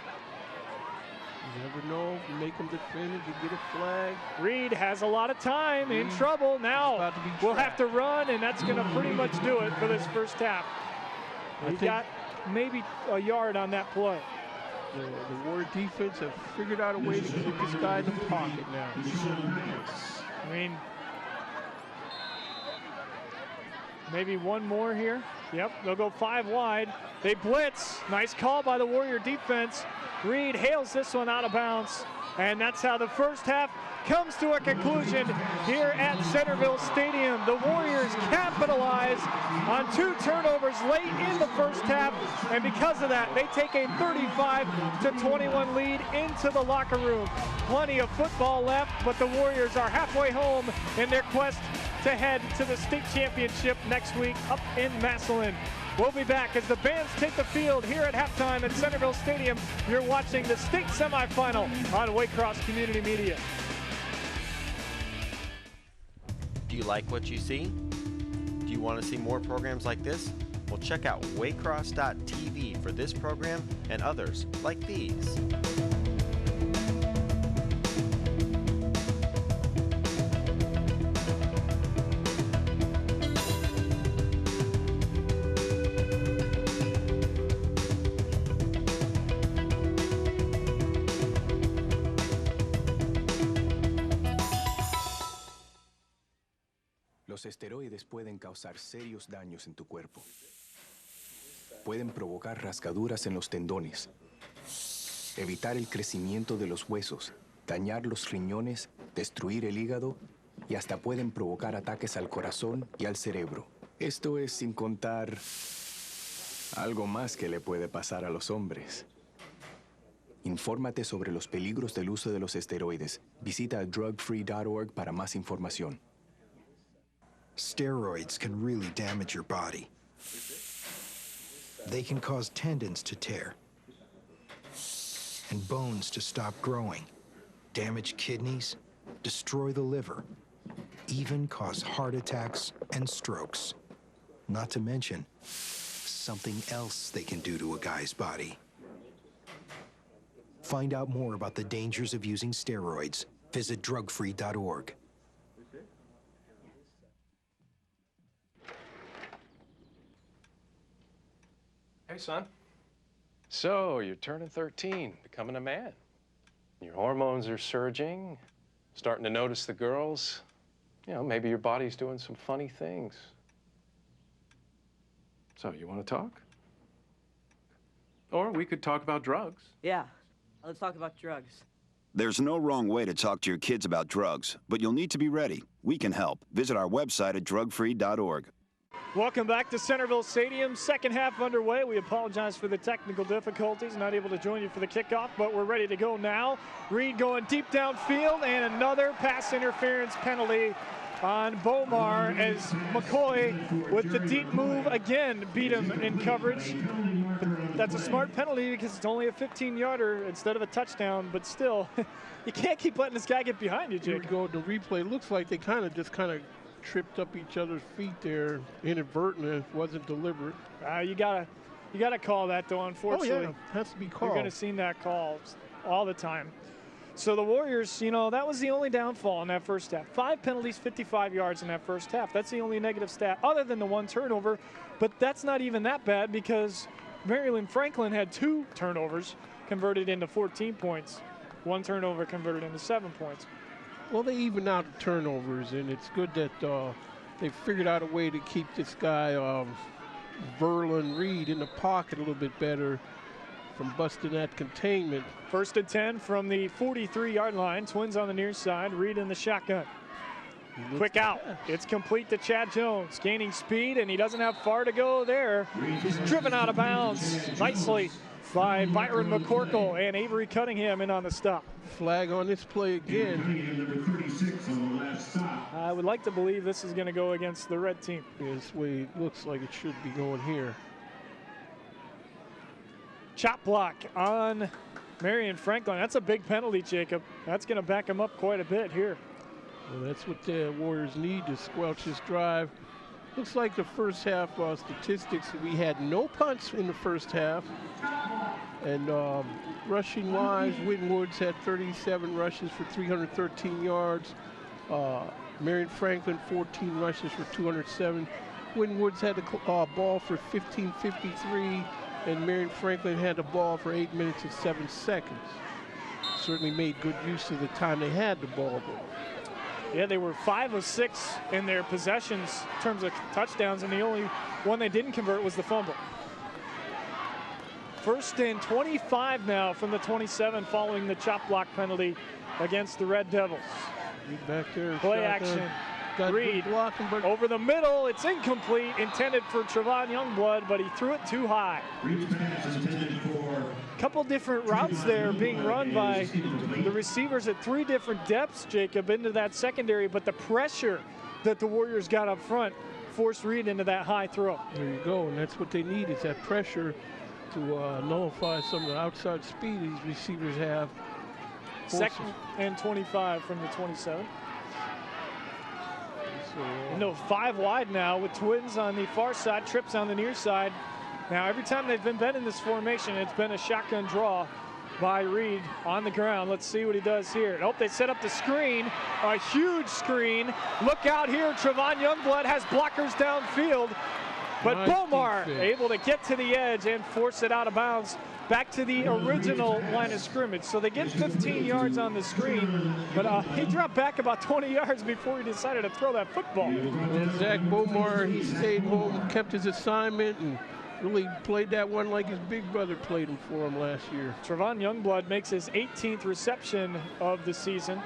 You never know. You make them defend it, you get a flag. Reed has a lot of time, in trouble now. We'll have to run, and that's going to pretty much do it for this first half. We've got maybe a yard on that play. The Warrior defense have figured out a way to keep this guy in the pocket now. I mean, maybe one more here. Yep, they'll go 5 wide. They blitz. Nice call by the Warrior defense. Reed hails this one out of bounds. And that's how the first half comes to a conclusion here at Centerville Stadium. The Warriors capitalize on 2 turnovers late in the first half, and because of that, they take a 35-21 lead into the locker room. Plenty of football left, but the Warriors are halfway home in their quest to head to the state championship next week up in Massillon. We'll be back as the bands take the field here at halftime at Centerville Stadium. You're watching the state semifinal on Waycross Community Media. Do you like what you see? Do you want to see more programs like this? Well, check out waycross.tv for this program and others like these. Los esteroides pueden causar serios daños en tu cuerpo. Pueden provocar rasgaduras en los tendones, evitar el crecimiento de los huesos, dañar los riñones, destruir el hígado y hasta pueden provocar ataques al corazón y al cerebro. Esto es sin contar algo más que le puede pasar a los hombres. Infórmate sobre los peligros del uso de los esteroides. Visita drugfree.org para más información. Steroids can really damage your body. They can cause tendons to tear and bones to stop growing, damage kidneys, destroy the liver, even cause heart attacks and strokes. Not to mention something else they can do to a guy's body. Find out more about the dangers of using steroids. Visit drugfree.org. Hey, son. So, you're turning 13, becoming a man. Your hormones are surging, starting to notice the girls. You know, maybe your body's doing some funny things. So, you want to talk? Or we could talk about drugs. Yeah, let's talk about drugs. There's no wrong way to talk to your kids about drugs, but you'll need to be ready. We can help. Visit our website at drugfree.org. Welcome back to Centerville Stadium. Second half underway. We apologize for the technical difficulties. Not able to join you for the kickoff, but we're ready to go now. Reed going deep downfield, and another pass interference penalty on Bomar as McCoy with the deep move again beat him in coverage. But that's a smart penalty because it's only a 15-yarder instead of a touchdown, but still, you can't keep letting this guy get behind you, Jake. Here we go to replay. Looks like they just kind of tripped up each other's feet there inadvertently. It wasn't deliberate. You gotta call that though, unfortunately. Oh yeah, has to be called. You're gonna see that call all the time. So the Warriors, you know, that was the only downfall in that first half. 5 penalties, 55 yards in that first half. That's the only negative stat other than the 1 turnover, but that's not even that bad because Marion Franklin had 2 turnovers converted into 14 points. 1 turnover converted into 7 points. Well, they even out the turnovers, and it's good that they figured out a way to keep this guy, Verlin Reed, in the pocket a little bit better from busting that containment. 1st and 10 from the 43-yard line. Twins on the near side. Reed in the shotgun. Quick out. It's complete to Chad Jones. Gaining speed, and he doesn't have far to go there. He's driven out of bounds nicely by Byron McCorkle, and Avery Cunningham in on the stop. Flag on this play again. I would like to believe this is going to go against the red team. Yeah, this way it looks like it should be going here. Chop block on Marion Franklin. That's a big penalty, Jacob. That's going to back him up quite a bit here. Well, that's what the Warriors need to squelch this drive. Looks like the first half statistics, we had no punts in the first half. And rushing wise, Winton Woods had 37 rushes for 313 yards. Marion Franklin, 14 rushes for 207. Winton Woods had the ball for 15:53, and Marion Franklin had the ball for 8 minutes and 7 seconds. Certainly made good use of the time they had the ball, though. Yeah, they were 5 of 6 in their possessions in terms of touchdowns, and the only one they didn't convert was the fumble. 1st and 25 now from the 27 following the chop block penalty against the Red Devils. Back there, play action. Reed over the middle. It's incomplete, intended for Trevon Youngblood, but he threw it too high. Couple different routes there being run by the receivers at 3 different depths, Jacob, into that secondary, but the pressure that the Warriors got up front forced Reed into that high throw. There you go, and that's what they need, is that pressure to nullify some of the outside speed these receivers have. 2nd and 25 from the 27. So, no, 5 wide now with Twins on the far side, Trips on the near side. Now, every time they've been in this formation, it's been a shotgun draw by Reed on the ground. Let's see what he does here. Oh, they set up the screen, a huge screen. Look out here, Trevon Youngblood has blockers downfield, but nice Bomar able to get to the edge and force it out of bounds back to the original line of scrimmage. So they get 15 yards on the screen, but he dropped back about 20 yards before he decided to throw that football. And Zach Bomar, he stayed home, kept his assignment, and really played that one like his big brother played him for him last year. Trevon Youngblood makes his 18th reception of the season.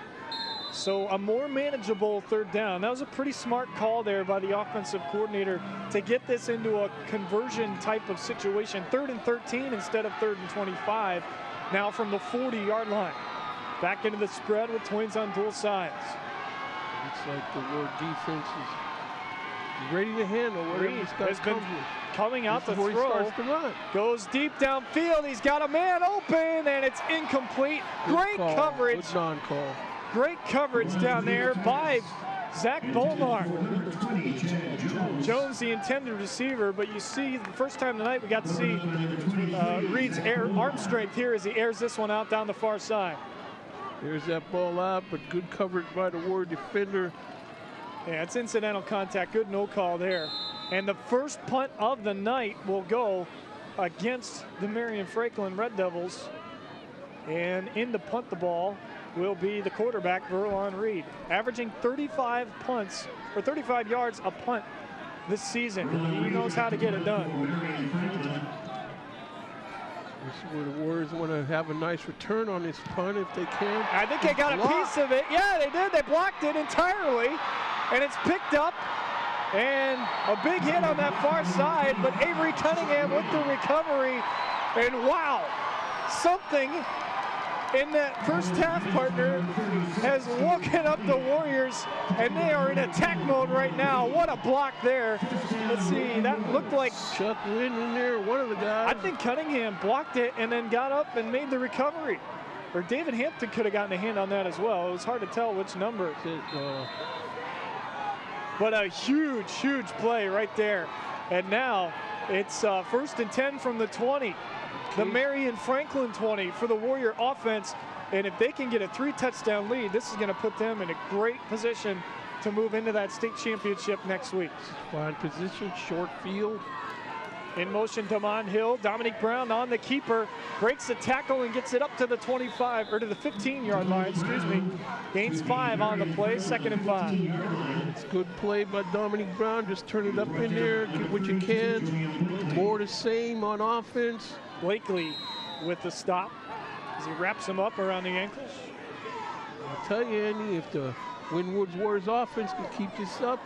So a more manageable 3rd down. That was a pretty smart call there by the offensive coordinator to get this into a conversion type of situation. 3rd and 13 instead of 3rd and 25. Now from the 40-yard line. Back into the spread with Twins on dual sides. Looks like the Ward defense is ready to handle whatever this guy comes with. coming out to Before he throw. starts to run. Goes deep downfield. He's got a man open, and it's incomplete. Great Call. coverage. Good non-call. Great coverage down there by Zach Bomar. Jones, the intended receiver, but you see the first time tonight we got to see Reed's arm strength here as he airs this one out down the far side. There's that ball out, but good coverage by the Warrior defender. Yeah, it's incidental contact. Good no call there. And the first punt of the night will go against the Marion Franklin Red Devils. And in to punt the ball will be the quarterback, Verlon Reed, averaging 35 punts, or 35 yards a punt this season. He knows how to get it done. This is where the Warriors want to have a nice return on this punt if they can. I think they got a piece of it. Yeah, they did. They blocked it entirely, and it's picked up. And a big hit on that far side, but Avery Cunningham with the recovery. And wow, something in that first half, partner, has woken up the Warriors, and they are in attack mode right now. What a block there. Let's see, that looked like Chuck Winton in there, one of the guys. I think Cunningham blocked it and then got up and made the recovery. Or David Hampton could have gotten a hand on that as well. It was hard to tell which number. But a huge, huge play right there. And now it's 1st and 10 from the 20. The Marion Franklin 20 for the Warrior offense. And if they can get a 3-touchdown lead, this is going to put them in a great position to move into that state championship next week. Fine position, short field. In motion, Damon Hill. Dominique Brown on the keeper. Breaks the tackle and gets it up to the 25, or to the 15-yard line, excuse me. Gains 5 on the play, 2nd and 5. It's good play by Dominique Brown. Just turn it up in there, get what you can. More the same on offense. Blakely with the stop as he wraps him up around the ankles. I'll tell you, Andy, if the Winwood's Warriors offense can keep this up,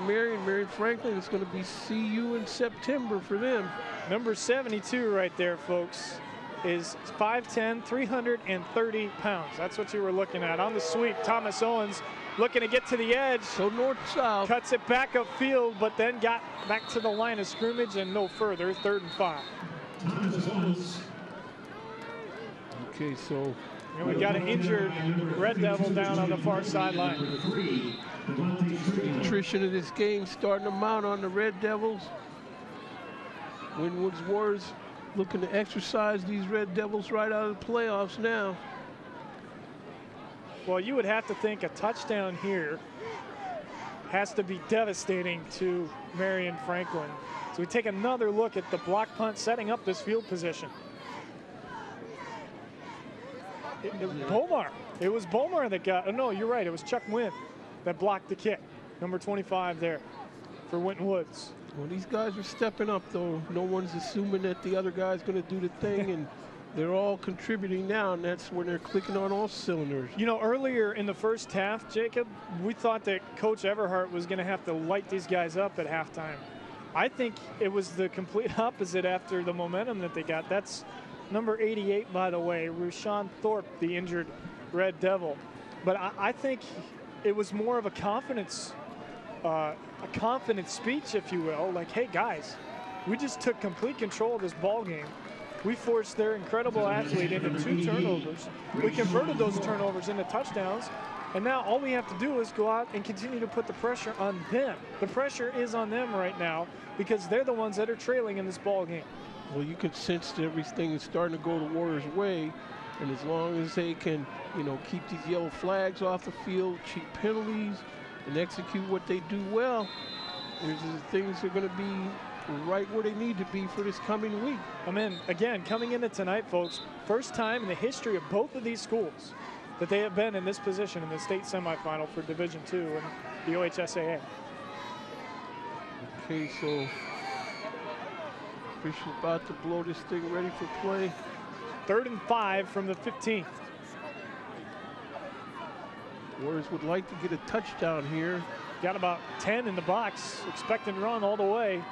Marion Franklin, it's going to be CU in September for them. Number 72 right there, folks, is 5'10", 330 pounds. That's what you were looking at. On the sweep, Thomas Owens looking to get to the edge. So north-south. Cuts it back upfield, but then got back to the line of scrimmage and no further, 3rd and 5. Okay, so and we got an injured Red Devil down on the far sideline. The attrition of this game starting to mount on the Red Devils. Winwood's Warriors looking to exercise these Red Devils right out of the playoffs now. Well, you would have to think a touchdown here has to be devastating to Marion Franklin. So we take another look at the block punt setting up this field position. It was Bomar. It was Bomar that got, oh no, you're right, it was Chuck Wynn that blocked the kick. Number 25 there for Winton Woods. Well, these guys are stepping up, though. No one's assuming that the other guy's going to do the thing, and they're all contributing now, and that's when they're clicking on all cylinders. You know, earlier in the first half, Jacob, we thought that Coach Everhart was going to have to light these guys up at halftime. I think it was the complete opposite after the momentum that they got. That's number 88, by the way, Rushawn Thorpe, the injured Red Devil. But I think it was more of a confidence speech, if you will. Like, hey, guys, we just took complete control of this ball game. We forced their incredible athlete into 2 turnovers. We converted those turnovers into touchdowns. And now all we have to do is go out and continue to put the pressure on them. The pressure is on them right now because they're the ones that are trailing in this ball game. Well, you can sense that everything is starting to go the Warriors' way. And as long as they can, you know, keep these yellow flags off the field, cheap penalties, and execute what they do well, things are going to be right where they need to be for this coming week. I mean, again, coming into tonight, folks, first time in the history of both of these schools that they have been in this position in the state semifinal for Division II and the OHSAA. Okay, so official about to blow this thing ready for play. 3rd and 5 from the 15th. Warriors would like to get a touchdown here. Got about 10 in the box, expecting to run all the way.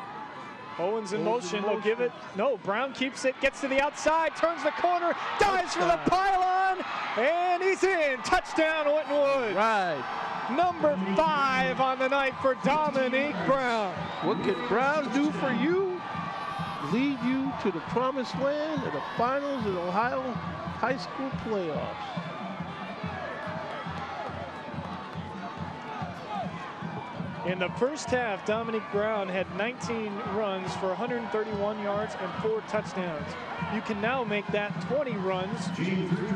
Owens in motion, they'll give it. No, Brown keeps it, gets to the outside, turns the corner, dives for the pylon, and he's in. Touchdown, Winton Woods. Right. number 5 on the night for Dominique Brown. What can Brown do for you? Lead you to the promised land of the finals of the Ohio High School playoffs. In the first half, Dominique Brown had 19 runs for 131 yards and 4 touchdowns. You can now make that 20 runs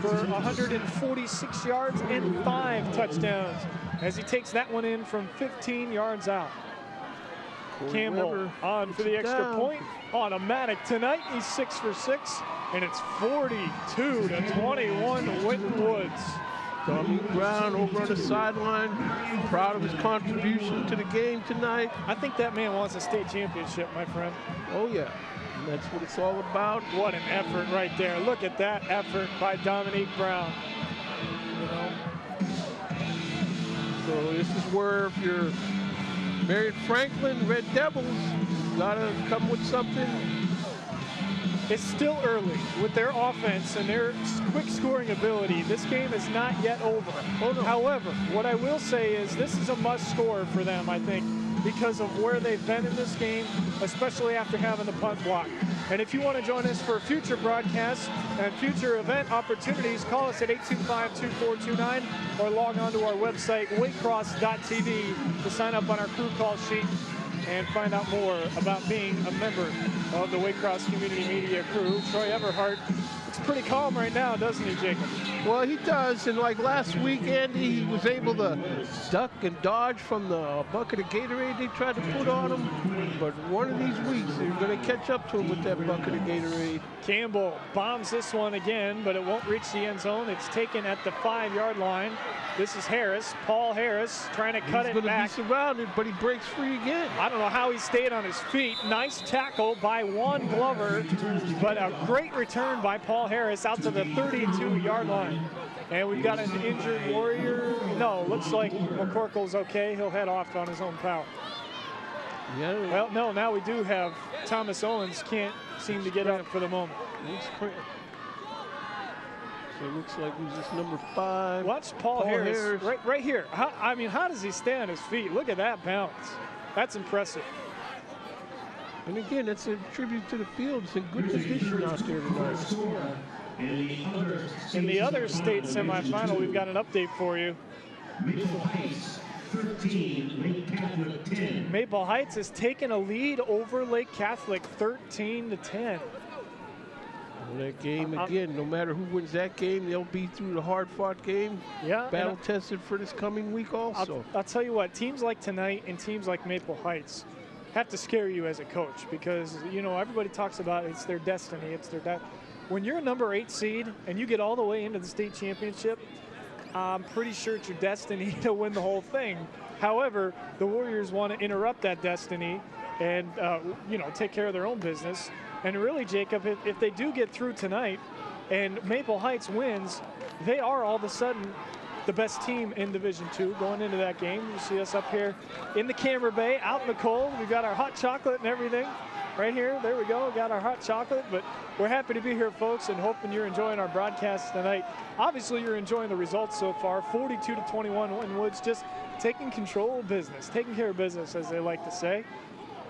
for 146 yards and 5 touchdowns as he takes that one in from 15 yards out. Campbell on for the extra point. Automatic tonight. He's 6 for 6, and it's 42-21 Winton Woods. Dominique Brown over on the sideline, proud of his contribution to the game tonight. I think that man wants a state championship, my friend. Oh yeah, and that's what it's all about. What an effort right there. Look at that effort by Dominique Brown. You know. So this is where if you're Marion Franklin Red Devils, you gotta come with something. It's still early with their offense and their quick scoring ability. This game is not yet over. Oh, no. However, what I will say is this is a must score for them, I think, because of where they've been in this game, especially after having the punt block. And if you want to join us for future broadcasts and future event opportunities, call us at 825-2429 or log on to our website, waycross.tv, to sign up on our crew call sheet and find out more about being a member of the Waycross Community Media crew. Troy Everhart looks pretty calm right now, doesn't he, Jacob? Well, he does, and like last week, Andy, he was able to duck and dodge from the bucket of Gatorade they tried to put on him, but one of these weeks, they're going to catch up to him with that bucket of Gatorade. Campbell bombs this one again, but it won't reach the end zone. It's taken at the 5-yard line. This is Harris, Paul Harris, trying to cut it back. He's going to be surrounded, but he breaks free again. I don't know how he stayed on his feet. Nice tackle by Juan Glover, but a great return by Paul Harris out to the 32-yard line. And we've got an injured Warrior. No, looks like McCorkle's okay. He'll head off on his own power. Yeah. Well, no, now we do have Thomas Owens can't seem to get up for the moment. So it looks like he's just number 5. Watch Paul Harris. Right here. How does he stay on his feet? Look at that bounce. That's impressive. And again, that's a tribute to the field. It's in good position out there tonight. In the other state semifinal, we've got an update for you. Maple Heights 13, Lake Catholic 10. Maple Heights has taken a lead over Lake Catholic 13-10. Well, that game again, no matter who wins that game, they'll be through the hard-fought game. Yeah, battle tested for this coming week also. I'll tell you what, teams like tonight and teams like Maple Heights have to scare you as a coach because, you know, everybody talks about it's their destiny, it's their when you're a number 8 seed and you get all the way into the state championship, I'm pretty sure it's your destiny to win the whole thing. However, the Warriors want to interrupt that destiny and, you know, take care of their own business. And really, Jacob, if they do get through tonight and Maple Heights wins, they are all of a sudden the best team in Division II going into that game. You see us up here in the camera bay, out in the cold. We've got our hot chocolate and everything right here. There we go. Got our hot chocolate. But we're happy to be here, folks, and hoping you're enjoying our broadcast tonight. Obviously, you're enjoying the results so far. 42-21 Winton Woods just taking control of business, taking care of business, as they like to say.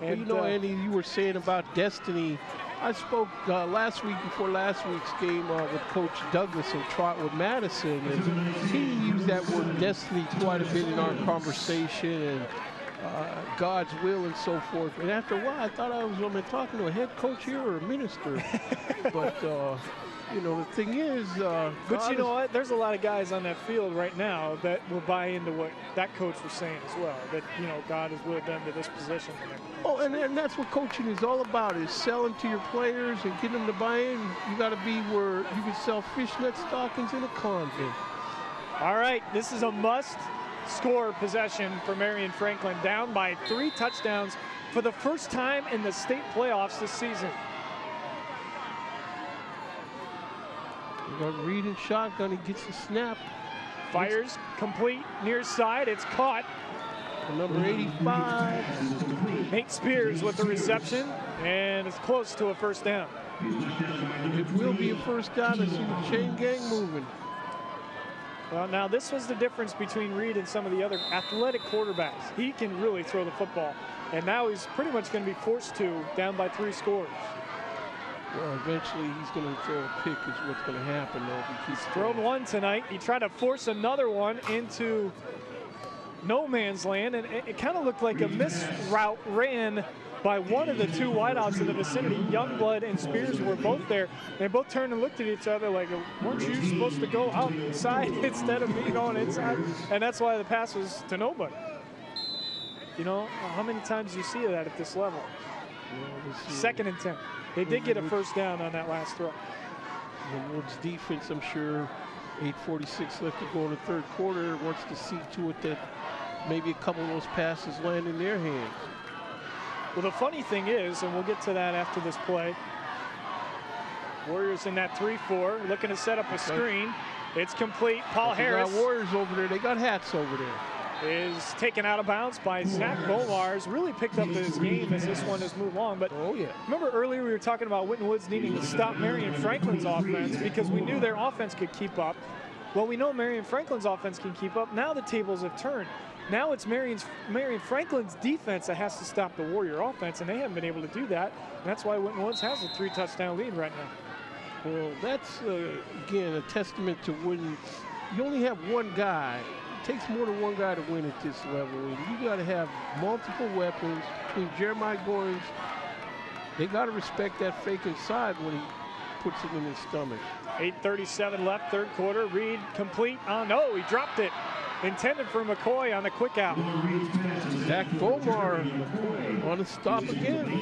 And, you know, Andy, you were saying about destiny. I spoke last week before last week's game with Coach Douglas and Trotwood Madison, and he used that word destiny quite a bit in our conversation, and God's will and so forth. And after a while, I thought I was talking to a head coach here or a minister. But, you know, the thing is... but you know what? There's a lot of guys on that field right now that will buy into what that coach was saying as well, that, you know, God has willed them to this position. Oh, and that's what coaching is all about, is selling to your players and getting them to buy in. You got to be where you can sell fishnet stockings in a convent. All right, this is a must-score possession for Marion Franklin, down by 3 touchdowns for the first time in the state playoffs this season. We got Reed in shotgun. He gets the snap. Fires, complete, near side. It's caught. For number 85. Nate Spears with the reception, and it's close to a first down. It will be a first down. I see the chain gang moving. Well, now this was the difference between Reed and some of the other athletic quarterbacks. He can really throw the football, and now he's pretty much going to be forced to down by 3 scores. Well, eventually he's going to throw a pick is what's going to happen, though. If he keeps thrown one tonight. He tried to force another one into no man's land, and it kind of looked like a miss route ran by one of the 2 wideouts in the vicinity. Youngblood and Spears were both there. They both turned and looked at each other like, weren't you supposed to go outside instead of me going inside? And that's why the pass was to nobody. You know, how many times do you see that at this level? Yeah, 2nd and 10. They did get a first down on that last throw. The Woods defense, I'm sure, 8:46 left to go in the 3rd quarter, wants to see to it that maybe a couple of those passes land in their hands. Well, the funny thing is, and we'll get to that after this play, Warriors in that 3-4, looking to set up a screen. It's complete. Paul Harris. They got Warriors over there. They got hats over there. Is taken out of bounds by Zach Bomars. Really picked up his game as this one has moved along. But remember earlier we were talking about Winton Woods needing to stop Marion Franklin's offense because we knew their offense could keep up. Well, we know Marion Franklin's offense can keep up. Now the tables have turned. Now it's Marion Franklin's defense that has to stop the Warrior offense, and they haven't been able to do that. And that's why Winton Woods has a 3-touchdown lead right now. Well, that's, again, a testament to when you only have one guy. It takes more than one guy to win at this level. And you got to have multiple weapons between Jeremiah Goins. They got to respect that fake inside when he puts it in his stomach. 8:37 left, 3rd quarter. Reed complete. Oh, no, he dropped it. Intended for McCoy on the quick out. Zach Bomar on a stop again.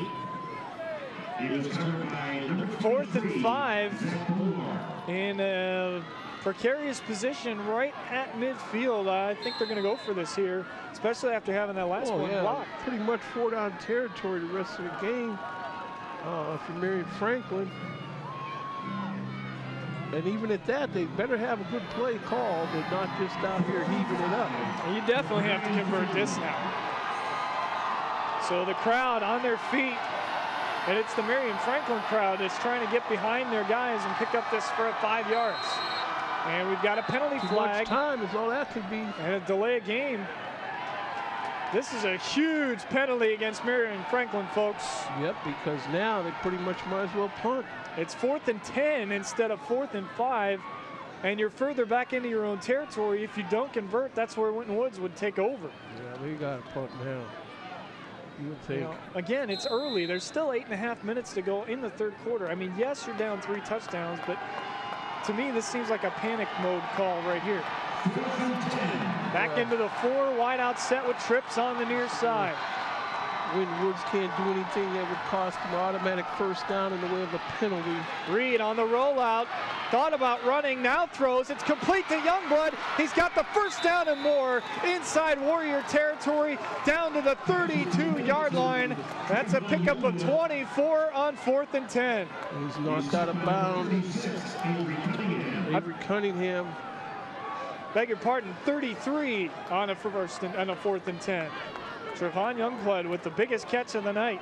4th and 5 in a precarious position right at midfield. I think they're going to go for this here, especially after having that last one blocked. Pretty much 4-down territory the rest of the game for Marion Franklin. And even at that, they better have a good play call, but not just out here heaving it up. And you definitely have to convert this now. So the crowd on their feet, and it's the Marion Franklin crowd that's trying to get behind their guys and pick up this for 5 yards. And we've got a penalty flag. Too much time is all that could be. And a delay of game. This is a huge penalty against Marion Franklin, folks. Yep, because now they pretty much might as well punt. It's 4th and 10 instead of 4th and 5, and you're further back into your own territory. If you don't convert, that's where Winton Woods would take over. Yeah, they got to punt now. You would think. You know, again, it's early. There's still 8.5 minutes to go in the 3rd quarter. I mean, yes, you're down 3 touchdowns, but to me, this seems like a panic mode call right here. Back into the 4 wideout set with trips on the near side. Winton Woods can't do anything that would cost him an automatic first down in the way of a penalty. Reed on the rollout, thought about running, now throws. It's complete to Youngblood. He's got the first down and more inside Warrior territory, down to the 32-yard line. That's a pickup of 24 on 4th and 10. He's knocked out of bounds. Avery Cunningham. Beg your pardon, 33 on a 4th and 10. Trevon Youngblood with the biggest catch of the night.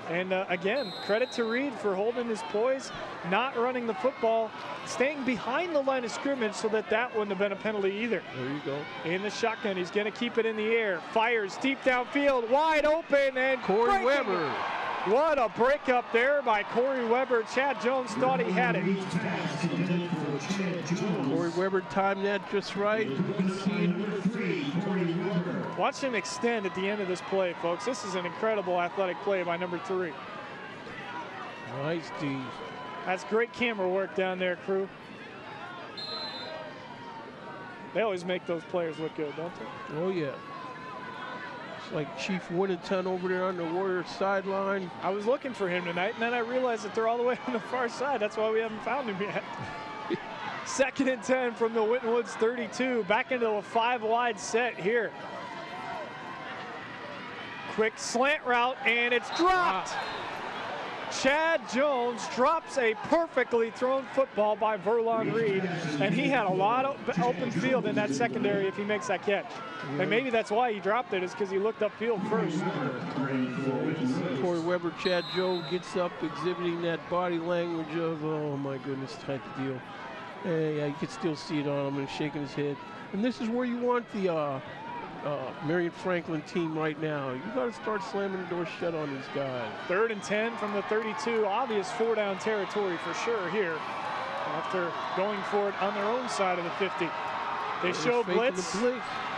And again, credit to Reed for holding his poise, not running the football, staying behind the line of scrimmage so that wouldn't have been a penalty either. There you go. In the shotgun, he's going to keep it in the air. Fires deep downfield, wide open, and Corey Weber. What a break up there by Corey Weber. Chad Jones thought he had it. Corey Weber timed that just right. Watch him extend at the end of this play, folks. This is an incredible athletic play by number 3. Nice D. That's great camera work down there, crew. They always make those players look good, don't they? Oh, yeah. It's like Chief Winton over there on the Warriors sideline. I was looking for him tonight, and then I realized that they're all the way on the far side. That's why we haven't found him yet. 2nd and 10 from the Winton Woods 32. Back into a 5-wide set here. Quick slant route, and it's dropped. Chad Jones drops a perfectly thrown football by Verlon Reed, and he had a lot of open field in that secondary if he makes that catch. Yeah. And maybe that's why he dropped it, is because he looked upfield first. Corey Weber, Chad Jones gets up exhibiting that body language of, oh my goodness, type of deal. Yeah, you can still see it on him and shaking his head. And this is where you want the Marion Franklin team right now. You got to start slamming the door shut on these guys. 3rd and 10 from the 32. Obvious 4-down territory for sure here. After going for it on their own side of the 50. They show blitz.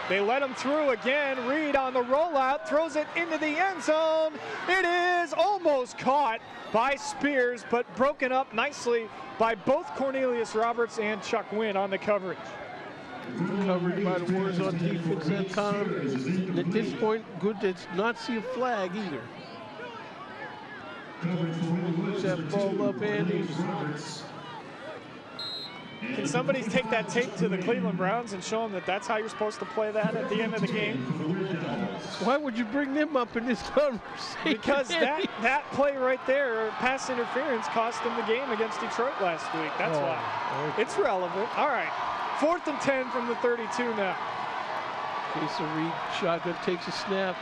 They let him through again. Reed on the rollout, throws it into the end zone. It is almost caught by Spears, but broken up nicely by both Cornelius Roberts and Chuck Wynn on the coverage. Covered by the Warriors on defense that time. And at this point, good to not see a flag either. Use that ball up, Andy. Can somebody take that tape to the Cleveland Browns and show them that that's how you're supposed to play that at the end of the game? Why would you bring them up in this conversation? Because that play right there, pass interference, cost them the game against Detroit last week. That's why. Okay. It's relevant. All right. 4th and 10 from the 32 now. Okay, so Reed, shotgun takes a snap.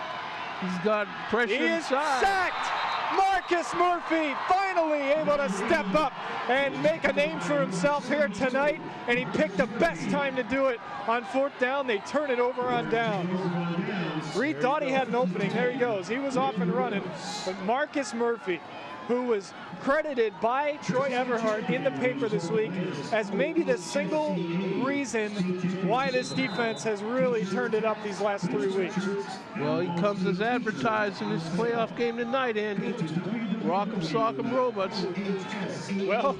He's got pressure He is inside. sacked. Marcus Murphy finally able to step up and make a name for himself here tonight, and he picked the best time to do it on 4th down. They turn it over on down. Reed thought he had an opening. There he goes. He was off and running, but Marcus Murphy, who was credited by Troy Everhart in the paper this week as maybe the single reason why this defense has really turned it up these last 3 weeks. Well, he comes as advertised in this playoff game tonight, Andy. Rock'em, sock'em, robots. Well,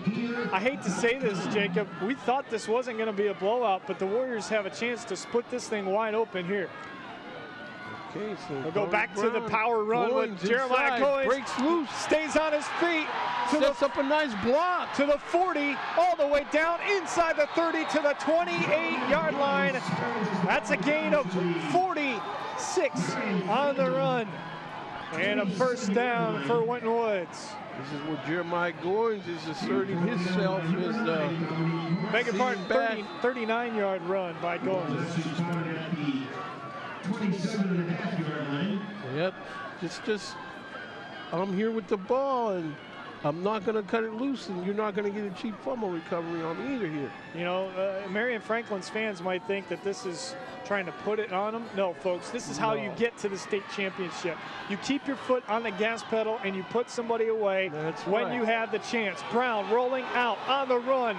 I hate to say this, Jacob. We thought this wasn't going to be a blowout, but the Warriors have a chance to split this thing wide open here. Okay, so we'll go back to the power run with Jeremiah Goins. Breaks loose. Stays on his feet. Sets up a nice block. To the 40, all the way down inside the 30 to the 28-yard line. That's a gain of 46 on the run. And a 1st down for Winton Woods. This is where Jeremiah Goins is asserting himself as the beg your pardon, 39-yard run by Goins. 27.5-yard line. Yep, just I'm here with the ball, and I'm not going to cut it loose, and you're not going to get a cheap fumble recovery on me either here. You know, Marion Franklin's fans might think that this is trying to put it on them. No, folks, this is how you get to the state championship. You keep your foot on the gas pedal, and you put somebody away when you have the chance. Brown rolling out on the run.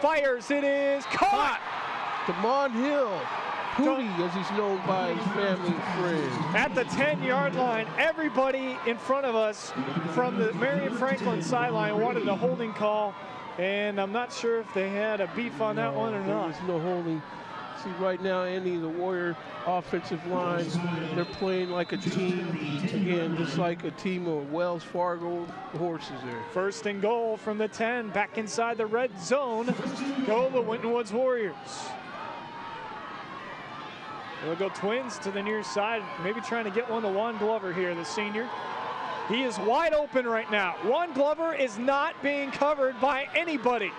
Fires, it is caught! DeMond Hill. Hootie, as he's known by his family and friends. At the 10-yard line, everybody in front of us from the Marion Franklin sideline wanted a holding call, and I'm not sure if they had a beef on that one or not. There was no holding. See, right now, Andy, the Warrior offensive line, they're playing like a team. Again, just like a team of Wells Fargo horses there. 1st and goal from the 10, back inside the red zone. Go the Winton Woods Warriors. They'll go twins to the near side, maybe trying to get one to Juan Glover here, the senior. He is wide open right now. Juan Glover is not being covered by anybody.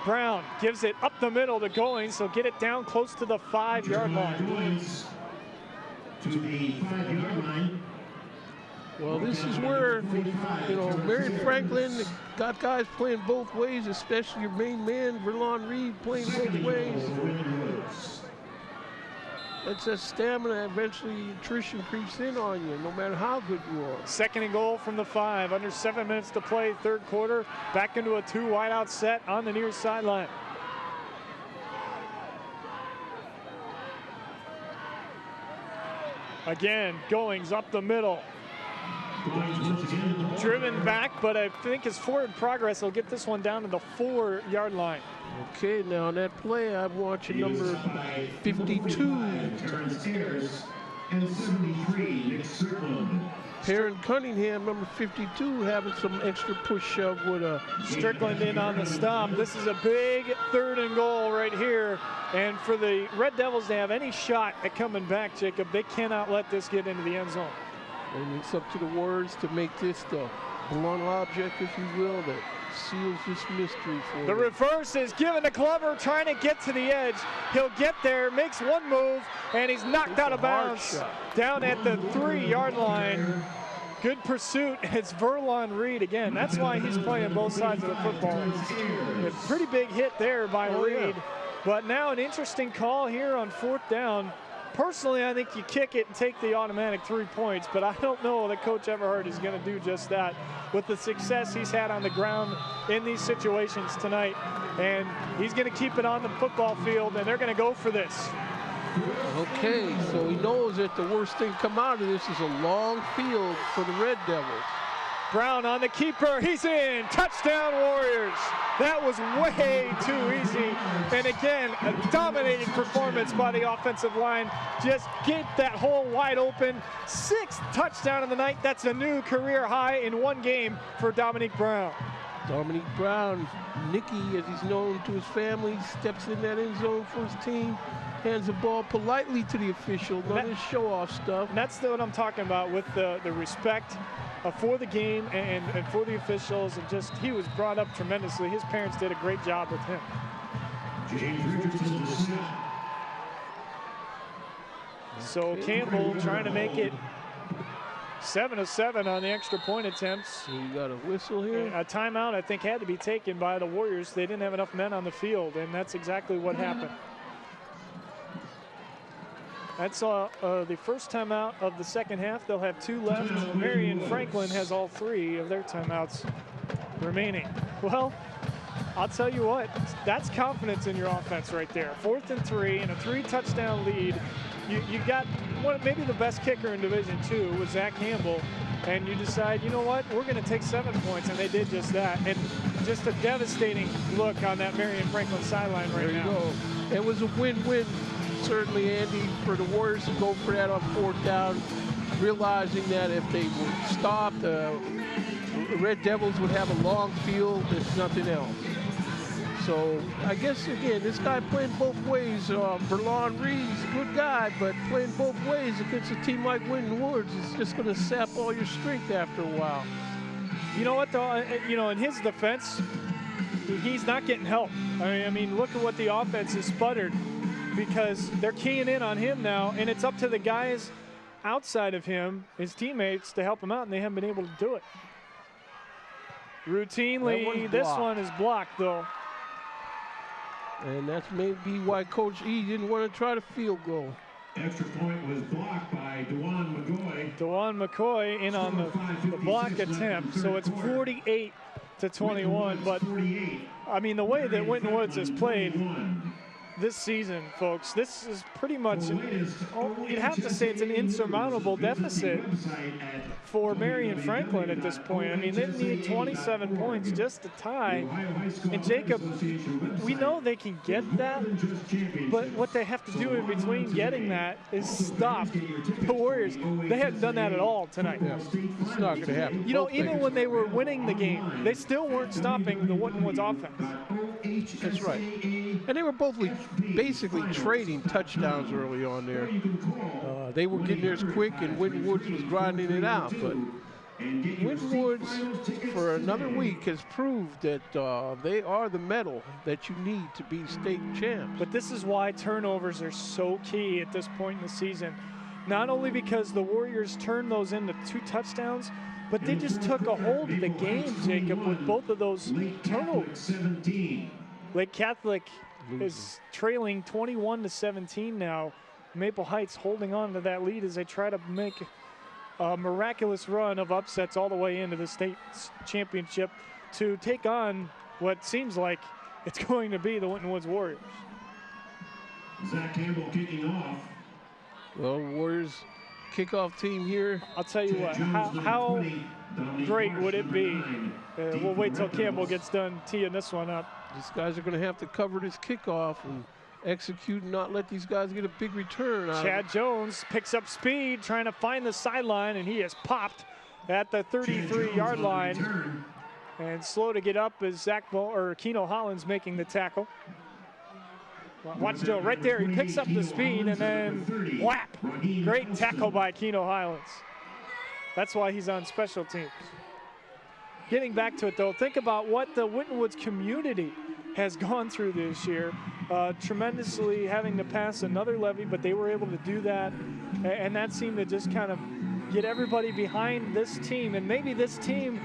Brown gives it up the middle to Goins, so get it down close to the 5-yard line. To the 5-yard line. Well, this is where, you know, Marion Franklin got guys playing both ways, especially your main man, Verlon Reed, playing both ways. It's a stamina. Eventually, attrition creeps in on you, no matter how good you are. 2nd and goal from the 5. Under 7 minutes to play, 3rd quarter. Back into a 2 wideout set on the near sideline. Again, Goings up the middle. Driven back, but I think his forward progress will get this one down to the 4-yard line. Okay, now on that play, I'm watching number 52. Perrin Cunningham, number 52, having some extra push shove with a Strickland in on the stop. This is a big 3rd and goal right here. And for the Red Devils to have any shot at coming back, Jacob, they cannot let this get into the end zone. And it's up to the Warriors to make this the blunt object, if you will, that seals this mystery for The them. reverse is given to Glover, trying to get to the edge. He'll get there, makes one move, and he's knocked out of bounds down at the 3-yard line. Good pursuit. It's Verlon Reed again. That's why he's playing both sides of the football. A pretty big hit there by Reed. Yeah. But now an interesting call here on 4th down. Personally, I think you kick it and take the automatic 3 points, but I don't know that Coach Everhart is going to do just that with the success he's had on the ground in these situations tonight. And he's going to keep it on the football field, and they're going to go for this. Okay, so he knows that the worst thing come out of this is a long field for the Red Devils. Brown on the keeper, he's in, touchdown Warriors. That was way too easy. And again, a dominating performance by the offensive line. Just get that hole wide open. 6th touchdown of the night. That's a new career high in one game for Dominique Brown. Dominique Brown, Nicky, as he's known to his family, steps in that end zone for his team, hands the ball politely to the official, none of this show-off stuff. And that's what I'm talking about with the respect for the game and for the officials, and just he was brought up tremendously. His parents did a great job with him. So Campbell trying to make it 7 of 7 on the extra point attempts. So you got a whistle here. A timeout, I think, had to be taken by the Warriors. They didn't have enough men on the field, and that's exactly what happened. That's the first timeout of the second half. They'll have 2 left. Marion Franklin has all 3 of their timeouts remaining. Well, I'll tell you what, that's confidence in your offense right there. 4th and 3 and a 3-touchdown lead. You got maybe the best kicker in Division II with Zach Campbell, and you decide, you know what, we're going to take 7 points, and they did just that. And just a devastating look on that Marion Franklin sideline right now. There you go. It was a win-win. Certainly, Andy, for the Warriors to go for that on 4th down, realizing that if they were stopped, the Red Devils would have a long field, if nothing else. So I guess, again, this guy playing both ways. Verlon Reed's a good guy, but playing both ways against a team like Winton Woods is just going to sap all your strength after a while. You know what, though? In his defense, he's not getting help. I mean, look at what the offense has sputtered, because they're keying in on him now, and it's up to the guys outside of him, his teammates, to help him out, and they haven't been able to do it. Routinely, this one is blocked, though. And that's maybe why Coach E didn't want to try the field goal. Extra point was blocked by DeJuan McCoy. DeJuan McCoy in on the block attempt, so it's 48 to 21. But, I mean, the way that Winton Woods has played this season, folks, this is pretty much, you'd have to say it's an insurmountable deficit for Marion Franklin at this point. I mean, they need 27 points just to tie. And Jacob, we know they can get that, but what they have to do in between getting that is stop the Warriors. They haven't done that at all tonight. Yeah, it's not going to happen. You know, even when they were winning the game, they still weren't stopping the Winton Woods offense. That's right. And they were both basically trading touchdowns early on there. They were getting theirs quick, and Winton Woods was grinding it out. But Winton Woods, for another week, has proved that they are the mettle that you need to be state champs. But this is why turnovers are so key at this point in the season. Not only because the Warriors turned those into 2 touchdowns, but they just took a hold of the game, Jacob, with both of those turnovers. Lake Catholic is trailing 21-17 now. Maple Heights holding on to that lead as they try to make a miraculous run of upsets all the way into the state championship to take on what seems like it's going to be the Winton Woods Warriors. Zach Campbell kicking off. Well, Warriors kickoff team here. I'll tell you what, how great would it be? We'll wait till Campbell gets done teeing this one up. These guys are going to have to cover this kickoff and execute and not let these guys get a big return. Chad Jones picks up speed, trying to find the sideline, and he is popped at the 33-yard line. And slow to get up is Keno Hollins making the tackle. Watch Joe right there. He picks up the speed and then whap. Great tackle by Keno Hollins. That's why he's on special teams. Getting back to it, though, think about what the Winton Woods community has gone through this year. Tremendously having to pass another levy, but they were able to do that. And that seemed to just kind of get everybody behind this team, and maybe this team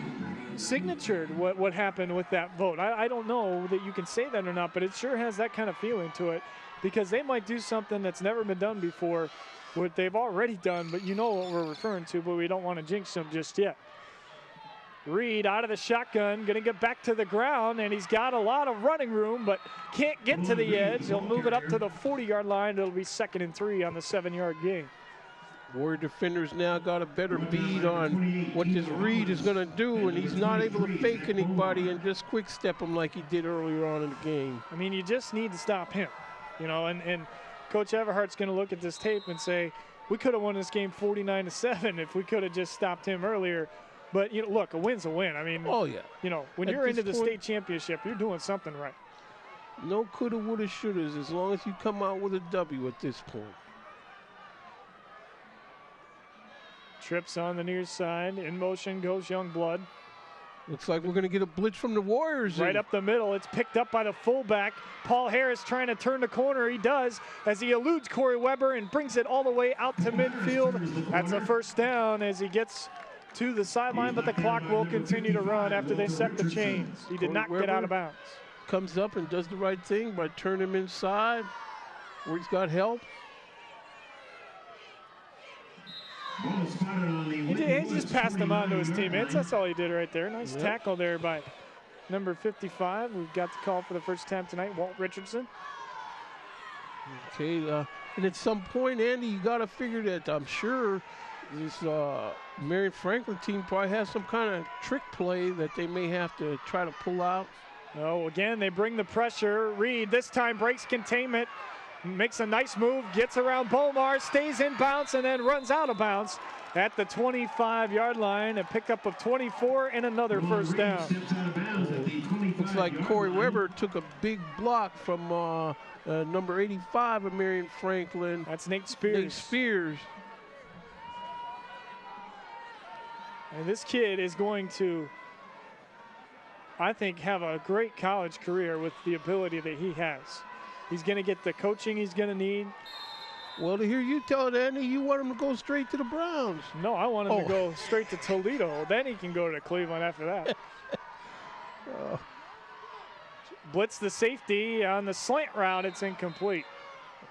signatured what happened with that vote. I don't know that you can say that or not, but it sure has that kind of feeling to it, because they might do something that's never been done before, what they've already done, but you know what we're referring to, but we don't want to jinx them just yet. Reed out of the shotgun, going to get back to the ground, and he's got a lot of running room, but can't get to the edge. He'll move it up to the 40-yard line. It'll be 2nd and 3 on the 7-yard gain. Warrior defenders now got a better bead on what this Reed is going to do, and he's not able to fake anybody and just quick step him like he did earlier on in the game. I mean, you just need to stop him, you know, and Coach Everhart's going to look at this tape and say, we could have won this game 49-7 if we could have just stopped him earlier. But, you know, look, a win's a win. I mean, oh, yeah. You know, when you're into the state championship, you're doing something right. No coulda, woulda, shouldas, as long as you come out with a W at this point. Trips on the near side. In motion goes Youngblood. Looks like we're going to get a blitz from the Warriors. Right up the middle. It's picked up by the fullback. Paul Harris trying to turn the corner. He does as he eludes Corey Weber and brings it all the way out to midfield. That's a first down as he gets to the sideline, but the clock will continue to run after they set the chains. He did not get out of bounds. Comes up and does the right thing by turning him inside where he's got help. He just passed him on to his teammates. That's all he did right there. Nice tackle there by number 55. We've got the call for the first time tonight, Walt Richardson. Okay, and at some point, Andy, you got to figure that I'm sure this Marion Franklin team probably has some kind of trick play that they may have to try to pull out. Oh, again, they bring the pressure. Reed this time breaks containment, makes a nice move, gets around Bomar, stays in bounds, and then runs out of bounds at the 25-yard line. A pickup of 24 and another first down. Looks like Corey Weber took a big block from number 85 of Marion Franklin. That's Nate Spears. Nate Spears. And this kid is going to, I think, have a great college career with the ability that he has. He's going to get the coaching he's going to need. Well, to hear you tell it, Andy, you want him to go straight to the Browns. No, I want him to go straight to Toledo. Then he can go to Cleveland after that. Blitz the safety on the slant route. It's incomplete.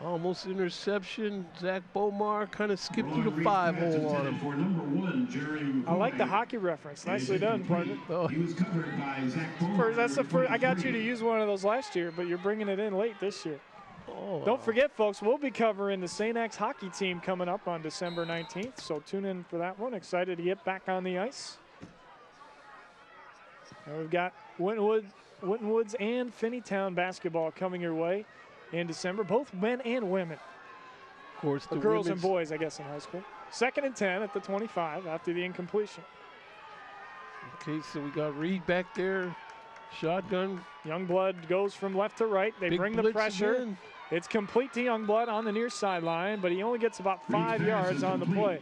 Almost interception. Zach Bomar kind of skipped through the 5-hole on him. I like the hockey reference. Nicely done, partner. He was covered by Zach Bomar. That's the first. I got you to use one of those last year, but you're bringing it in late this year. Don't forget, folks, we'll be covering the St. X hockey team coming up on December 19th, so tune in for that one. Excited to get back on the ice. And we've got Winton Woods and Finneytown basketball coming your way in December, both men and women. Of course, the girls and boys, I guess, in high school. 2nd and 10 at the 25 after the incompletion. Okay, so we got Reed back there. Shotgun. Youngblood goes from left to right. They bring the pressure. Again. It's complete to Youngblood on the near sideline, but he only gets about 5 yards on the play.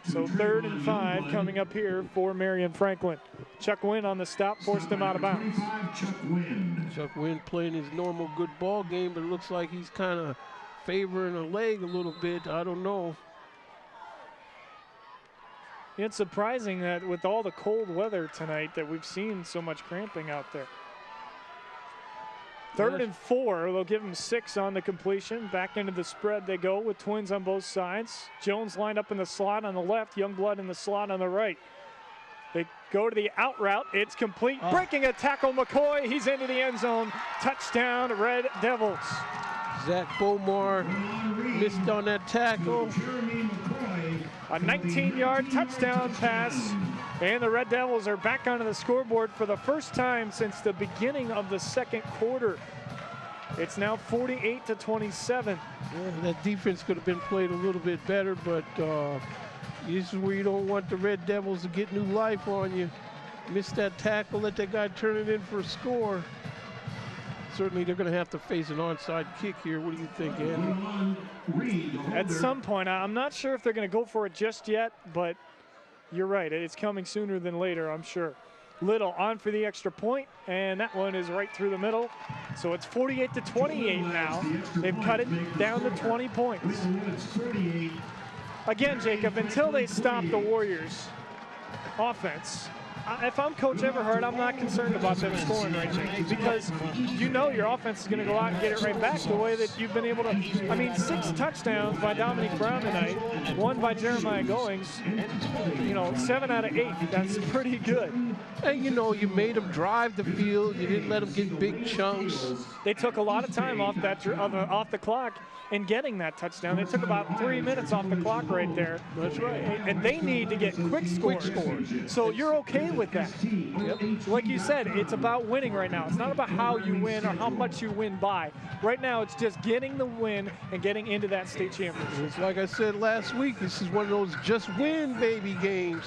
So 3rd and 5 coming up here for Marion Franklin. Chuck Wynn on the stop, forced him out of bounds. Chuck Wynn playing his normal good ball game, but it looks like he's kind of favoring a leg a little bit. I don't know. It's surprising that with all the cold weather tonight that we've seen so much cramping out there. 3rd and 4, they'll give him 6 on the completion. Back into the spread they go with twins on both sides. Jones lined up in the slot on the left, Youngblood in the slot on the right. They go to the out route, it's complete. Breaking a tackle, McCoy, he's into the end zone. Touchdown, Red Devils. Zach Bomar missed on that tackle. A 19-yard touchdown pass, and the Red Devils are back onto the scoreboard for the first time since the beginning of the second quarter. It's now 48-27. Yeah, that defense could have been played a little bit better, but this is where you don't want the Red Devils to get new life on you. Miss that tackle, let that guy turn it in for a score. Certainly they're going to have to face an onside kick here. What do you think, Andy? At some point, I'm not sure if they're going to go for it just yet, but you're right. It's coming sooner than later, I'm sure. Little on for the extra point, and that one is right through the middle. So it's 48-28 now. They've cut it down to 20 points. again, Jacob, until they stop the Warriors' offense, if I'm Coach Everhart, I'm not concerned about them scoring right now because you know your offense is going to go out and get it right back the way that you've been able to. I mean, 6 touchdowns by Dominique Brown tonight, 1 by Jeremiah Goings. You know, 7 out of 8. That's pretty good. And, you know, you made them drive the field. You didn't let them get big chunks. They took a lot of time off the clock in getting that touchdown. They took about 3 minutes off the clock right there. That's right. And they need to get quick scores. So you're okay with that. Yep. Like you said, it's about winning right now. It's not about how you win or how much you win by. Right now, it's just getting the win and getting into that state championship. It's like I said last week, this is one of those just win, baby games.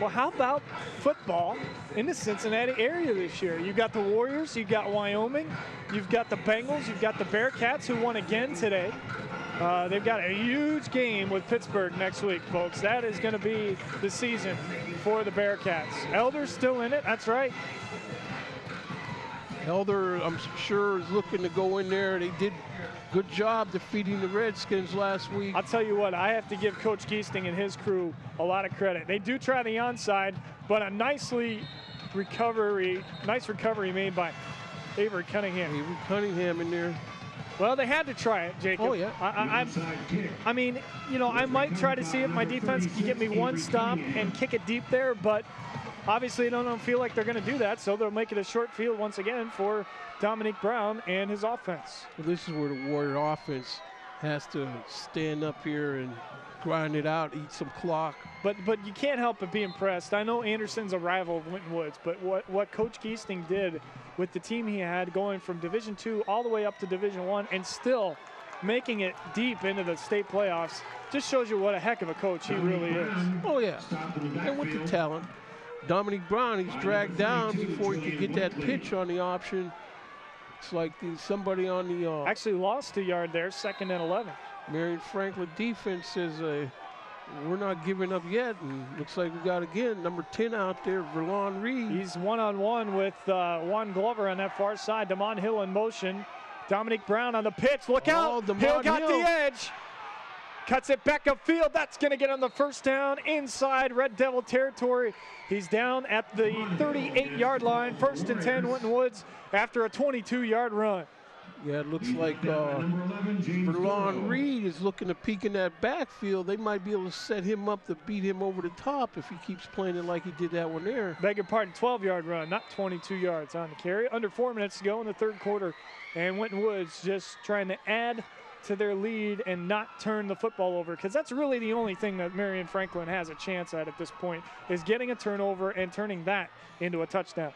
Well, how about football in the Cincinnati area this year? You've got the Warriors, you've got Wyoming, you've got the Bengals, you've got the Bearcats who won again today. They've got a huge game with Pittsburgh next week, folks. That is going to be the season for the Bearcats. Elder's still in it, that's right. Elder, I'm sure, is looking to go in there. They did a good job defeating the Redskins last week. I'll tell you what, I have to give Coach Giesting and his crew a lot of credit. They do try the onside, but a nice recovery made by Avery Cunningham. Avery Cunningham in there. Well, they had to try it, Jacob. Oh, yeah. I mean, you know, I might try to see if my defense can get me one stop and kick it deep there, but obviously I don't feel like they're going to do that, so they'll make it a short field once again for Dominique Brown and his offense. Well, this is where the Warrior offense has to stand up here and grind it out, eat some clock. But you can't help but be impressed. I know Anderson's a rival of Winton Woods, but what Coach Giesting did with the team he had going from Division II all the way up to Division I and still making it deep into the state playoffs just shows you what a heck of a coach he really is. Oh, yeah. And with the talent. Dominique Brown, he's dragged down before he could get that pitch on the option. It's like somebody on the... actually lost a yard there, 2nd and 11. Marion Franklin defense says we're not giving up yet, and looks like we got again number 10 out there, Verlon Reed. He's one-on-one with Juan Glover on that far side. Damon Hill in motion. Dominique Brown on the pitch. Look out! Hill got the edge. Cuts it back upfield. That's going to get on the first down inside Red Devil territory. He's down at the 38-yard line. 1st and 10, Winton Woods after a 22-yard run. Yeah, it looks like Verlon Reed is looking to peek in that backfield. They might be able to set him up to beat him over the top if he keeps playing it like he did that one there. Beg your pardon, 12-yard run, not 22 yards on the carry. Under 4 minutes to go in the 3rd quarter, and Winton Woods just trying to add to their lead and not turn the football over, because that's really the only thing that Marion Franklin has a chance at this point, is getting a turnover and turning that into a touchdown.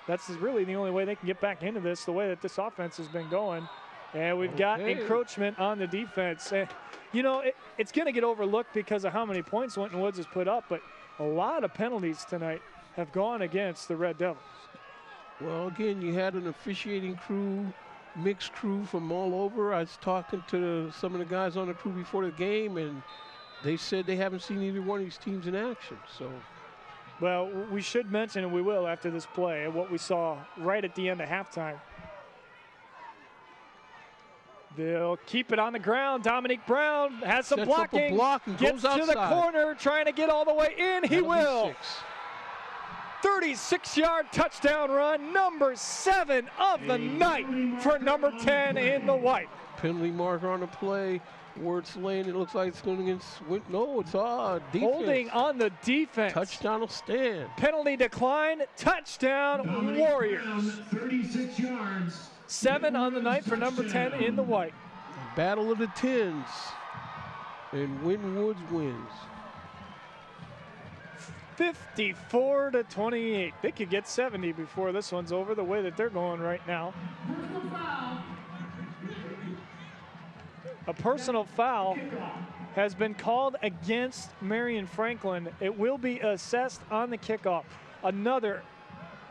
That's really the only way they can get back into this, the way that this offense has been going. And we've got encroachment on the defense. You know, it's going to get overlooked because of how many points Winton Woods has put up, but a lot of penalties tonight have gone against the Red Devils. Well, again, you had an officiating crew, mixed crew from all over. I was talking to some of the guys on the crew before the game, and they said they haven't seen either one of these teams in action. So, well, we should mention, and we will after this play, what we saw right at the end of halftime. They'll keep it on the ground. Dominique Brown has some blocking. Gets to the corner, trying to get all the way in. He will. 36-yard touchdown run, number 7 of the night for number 10 in the white. Penalty marker on the play. Where it's laying, it looks like it's going against Winton. No, it's defense. Holding on the defense. Touchdown will stand. Penalty decline, touchdown, Warriors. 36 yards. 7 on the night for number 10 in the white. Battle of the tens. And Winton Woods wins. 54-28. They could get 70 before this one's over, the way that they're going right now. A personal foul has been called against Marion Franklin. It will be assessed on the kickoff. Another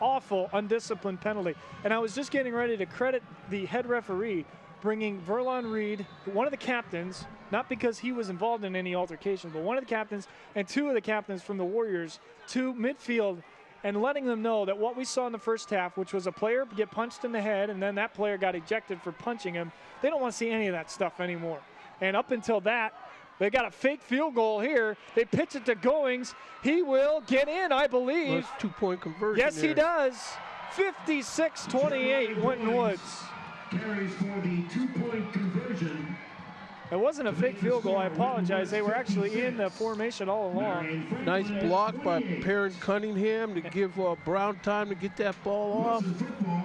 awful undisciplined penalty. And I was just getting ready to credit the head referee bringing Verlon Reed, one of the captains, not because he was involved in any altercation, but one of the captains and 2 of the captains from the Warriors to midfield and letting them know that what we saw in the first half, which was a player get punched in the head and then that player got ejected for punching him, they don't want to see any of that stuff anymore. And up until that, They got a fake field goal here. They pitch it to Goings. He will get in, I believe. Well, it's 2-point conversion. Yes, there. he does. 56-28, Winton Woods. Carries for the 2-point conversion. It wasn't a fake field goal. I apologize. They were actually in the formation all along. Nice block by Perrin Cunningham to give Brown time to get that ball off.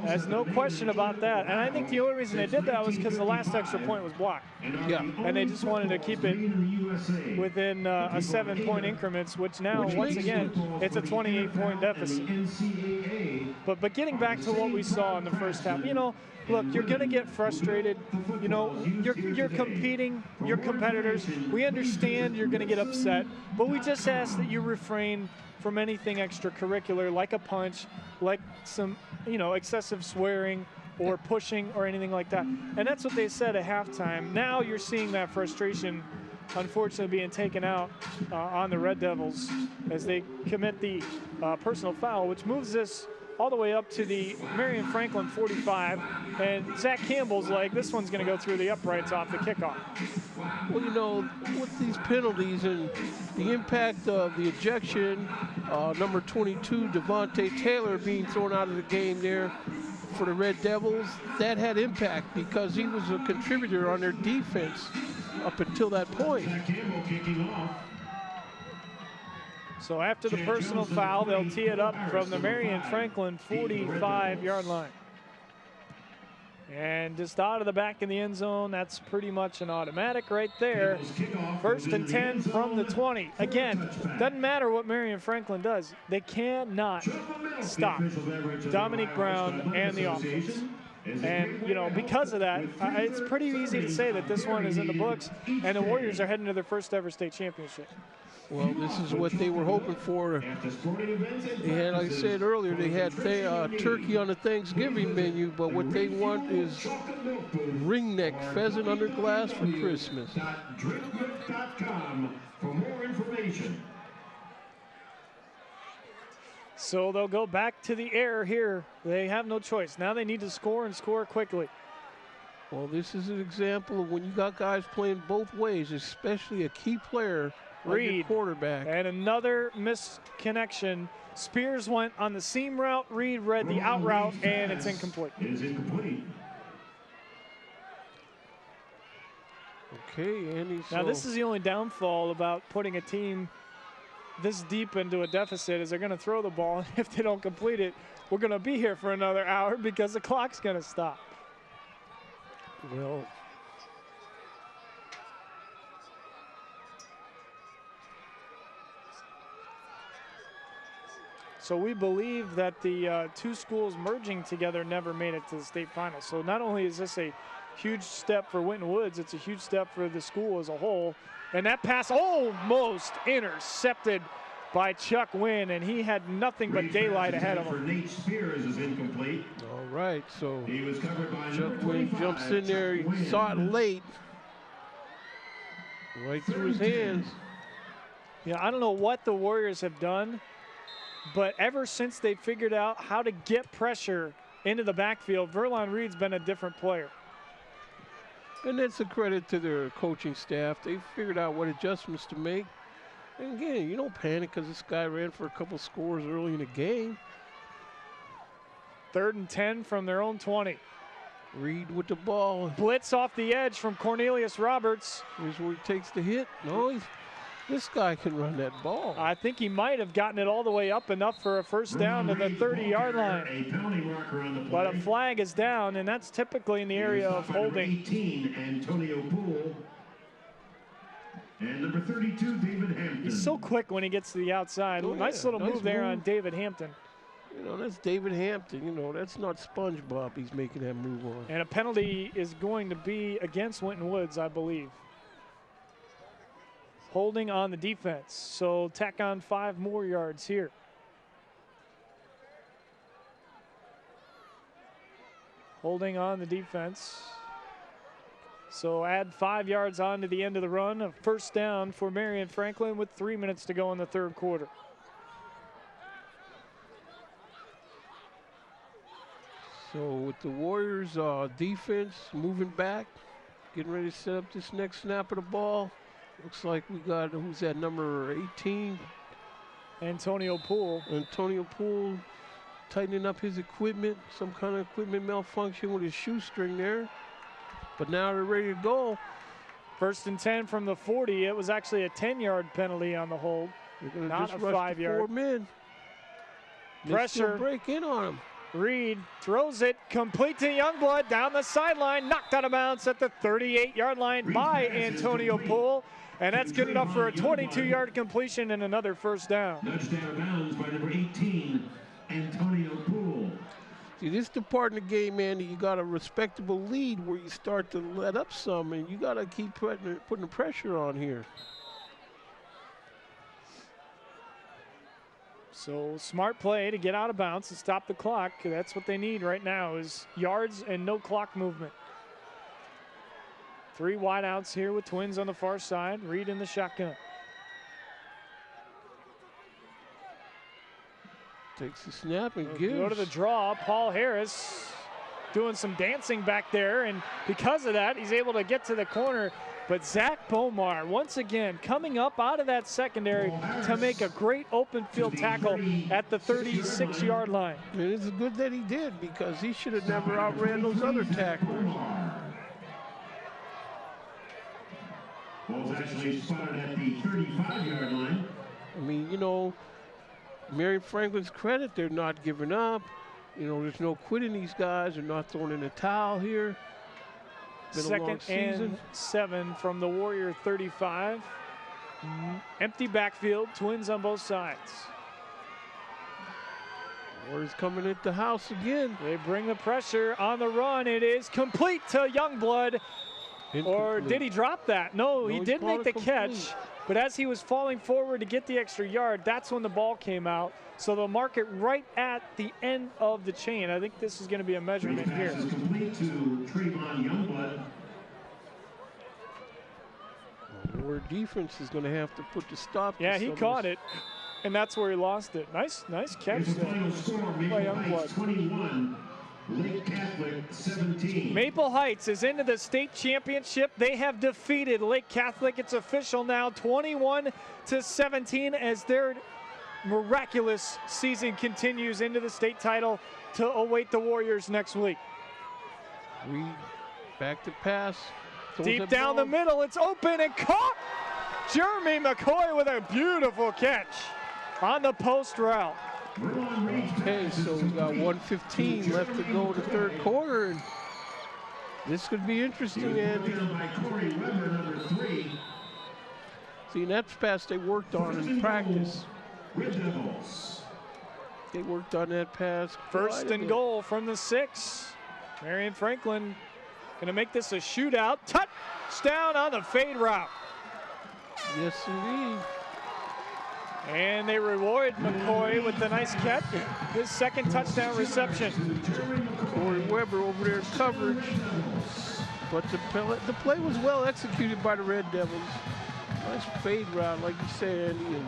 There's no question about that. And I think the only reason they did that was because the last extra point was blocked. Yeah. And they just wanted to keep it within a 7-point increments, which now, once again, it's a 28-point deficit. But getting back to what we saw in the first half, you know, look, you're going to get frustrated. You know, you're competing, you're competitors. We understand you're going to get upset, but we just ask that you refrain from anything extracurricular, like a punch, like some, you know, excessive swearing or pushing or anything like that. And that's what they said at halftime. Now you're seeing that frustration, unfortunately, being taken out on the Red Devils as they commit the personal foul, which moves this all the way up to the Marion Franklin 45. And Zach Campbell's like, this one's going to go through the uprights off the kickoff. Well, you know, with these penalties and the impact of the ejection, number 22, Devontae Taylor, being thrown out of the game there for the Red Devils, that had impact because he was a contributor on their defense up until that point. Zach Campbell kicking off. So after the personal foul, they'll tee it up from the Marion Franklin 45-yard line. And just out of the back in the end zone, that's pretty much an automatic right there. 1st and 10 from the 20. Again, doesn't matter what Marion Franklin does. They cannot stop Dominique Brown and the offense. And, you know, because of that, it's pretty easy to say that this one is in the books, and the Warriors are heading to their first ever state championship. Well, this is what they were hoping for. They had, like I said earlier, they had turkey on the Thanksgiving menu, but what they want is ringneck pheasant under glass for Christmas. Drinkbook.com for more information. So they'll go back to the air here. They have no choice. Now they need to score and score quickly. Well, this is an example of when you got guys playing both ways, especially a key player Reed, quarterback. And another misconnection. Spears went on the seam route. Reed read the out route, and it's incomplete. It is incomplete. Okay, Andy. Now, this is the only downfall about putting a team this deep into a deficit is they're going to throw the ball, and if they don't complete it, we're going to be here for another hour because the clock's going to stop. Well, so we believe that the two schools merging together never made it to the state final. So not only is this a huge step for Winton Woods, it's a huge step for the school as a whole. And that pass almost intercepted by Chuck Wynn, and he had nothing but daylight ahead of him. For Nate Spears is incomplete. all right, so He was covered by Chuck number Wynn 25, jumps in there, Chuck he saw it Wynn. late. Right through his hands. Yeah, I don't know what the Warriors have done, but ever since they figured out how to get pressure into the backfield, Verlon Reed's been a different player. And that's a credit to their coaching staff. They figured out what adjustments to make. And again, you don't panic because this guy ran for a couple scores early in the game. 3rd and 10 from their own 20. Reed with the ball. Blitz off the edge from Cornelius Roberts. Here's where he takes the hit. No, this guy can run that ball. I think he might have gotten it all the way up enough for a first down to the 30-yard line. A penalty marker on the play. But a flag is down, and that's typically in the area of holding. 18, Antonio Poole. And number 32, David Hampton. He's so quick when he gets to the outside. Oh, Nice yeah. little Nice move there move. on David Hampton. You know, that's David Hampton. You know, that's not SpongeBob he's making that move on. And a penalty is going to be against Winton Woods, I believe. Holding on the defense. So tack on 5 more yards here. Holding on the defense. So add 5 yards on to the end of the run. A first down for Marion Franklin with 3 minutes to go in the 3rd quarter. So with the Warriors defense moving back, getting ready to set up this next snap of the ball. Looks like we got, who's that, number 18? Antonio Poole. Antonio Poole tightening up his equipment, some kind of equipment malfunction with his shoestring there. But now they're ready to go. 1st and 10 from the 40. It was actually a 10-yard penalty on the hold, not a 5-yard. 4 men. Pressure. Break in on him. Reed throws it complete to Youngblood down the sideline, knocked out of bounds at the 38-yard line by Antonio Poole, and that's good enough for a 22-yard completion and another first down. Nudged out of bounds by number 18, Antonio Poole. See, this is the part in the game, Andy, you got a respectable lead where you start to let up some, and you got to keep putting the pressure on here. So smart play to get out of bounds and stop the clock. That's what they need right now is yards and no clock movement. 3 wideouts here with Twins on the far side. Reed in the shotgun. Takes the snap and Go to gives. the draw. Paul Harris doing some dancing back there, and because of that, he's able to get to the corner. But Zach Bomar, once again, coming up out of that secondary to make a great open field tackle at the 36-yard line. And it's good that he did, because he should have never outran those other tacklers. Ball's actually spotted at the 35-yard line. I mean, you know, Marion Franklin's credit, they're not giving up. You know, there's no quitting these guys. They're not throwing in the towel here. Been a long 2nd season. and 7 from the Warrior 35. Empty backfield, Twins on both sides. Warriors coming at the house again. They bring the pressure on the run. It is complete to Youngblood. Or did he drop that? No, he did make the catch. But as he was falling forward to get the extra yard, that's when the ball came out. So they'll mark it right at the end of the chain. I think this is going to be a measurement here. Pass is complete to Trayvon Youngblood. Warrior defense is going to have to put the stop. Yeah, he caught it, and that's where he lost it. Nice catch Here's the there final score, by Maple Heights Youngblood. 21, Lake Catholic 17. Maple Heights is into the state championship. They have defeated Lake Catholic. It's official now, 21-17, as their miraculous season continues into the state title to await the Warriors next week. Reed back to pass. Deep down the middle, it's open and caught. Jeremy McCoy with a beautiful catch on the post route. Okay, so we got 1:15 left to go in the third quarter. And this could be interesting, Andy. See, that's pass they worked on in practice. They worked on that pass. First and goal from the 6. Marion Franklin gonna make this a shootout. Touchdown on the fade route. Yes, indeed. And they reward McCoy with the nice catch. His 2nd touchdown reception. Corey Weber over there in coverage. But the play was well executed by the Red Devils. Nice fade route, like you said, Andy. And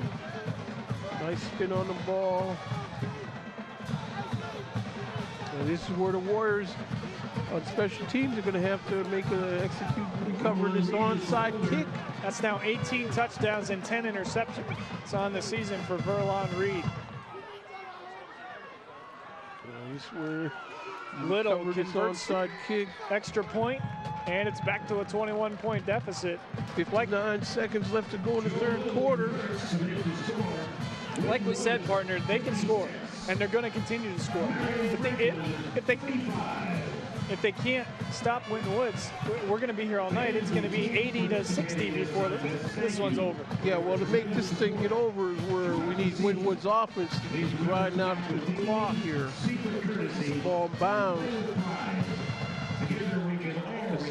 nice spin on the ball. And this is where the Warriors on special teams are going to have to recover this onside kick. That's now 18 touchdowns and 10 interceptions. It's on the season for Verlon Reed. This is where Little converts onside kick. Extra point, and it's back to a 21-point deficit. 59 seconds left to go in the third quarter. Like we said, partner, they can score, and they're going to continue to score. If they can't stop Winton Woods, we're going to be here all night. It's going to be 80-60 before this one's over. Yeah, well, to make this thing get over is where we need Winton Woods' offense to be grinding out through the clock here. The ball bounds.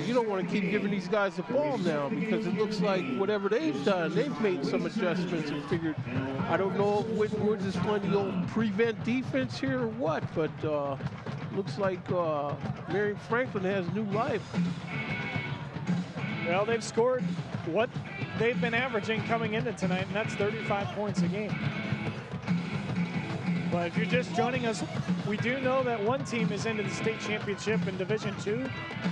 You don't want to keep giving these guys the ball now, because it looks like whatever they've done, they've made some adjustments and figured, I don't know if Winton Woods is playing the old prevent defense here or what, but looks like Marion Franklin has new life. Well, they've scored what they've been averaging coming into tonight, and that's 35 points a game. But if you're just joining us, we do know that one team is into the state championship in Division II.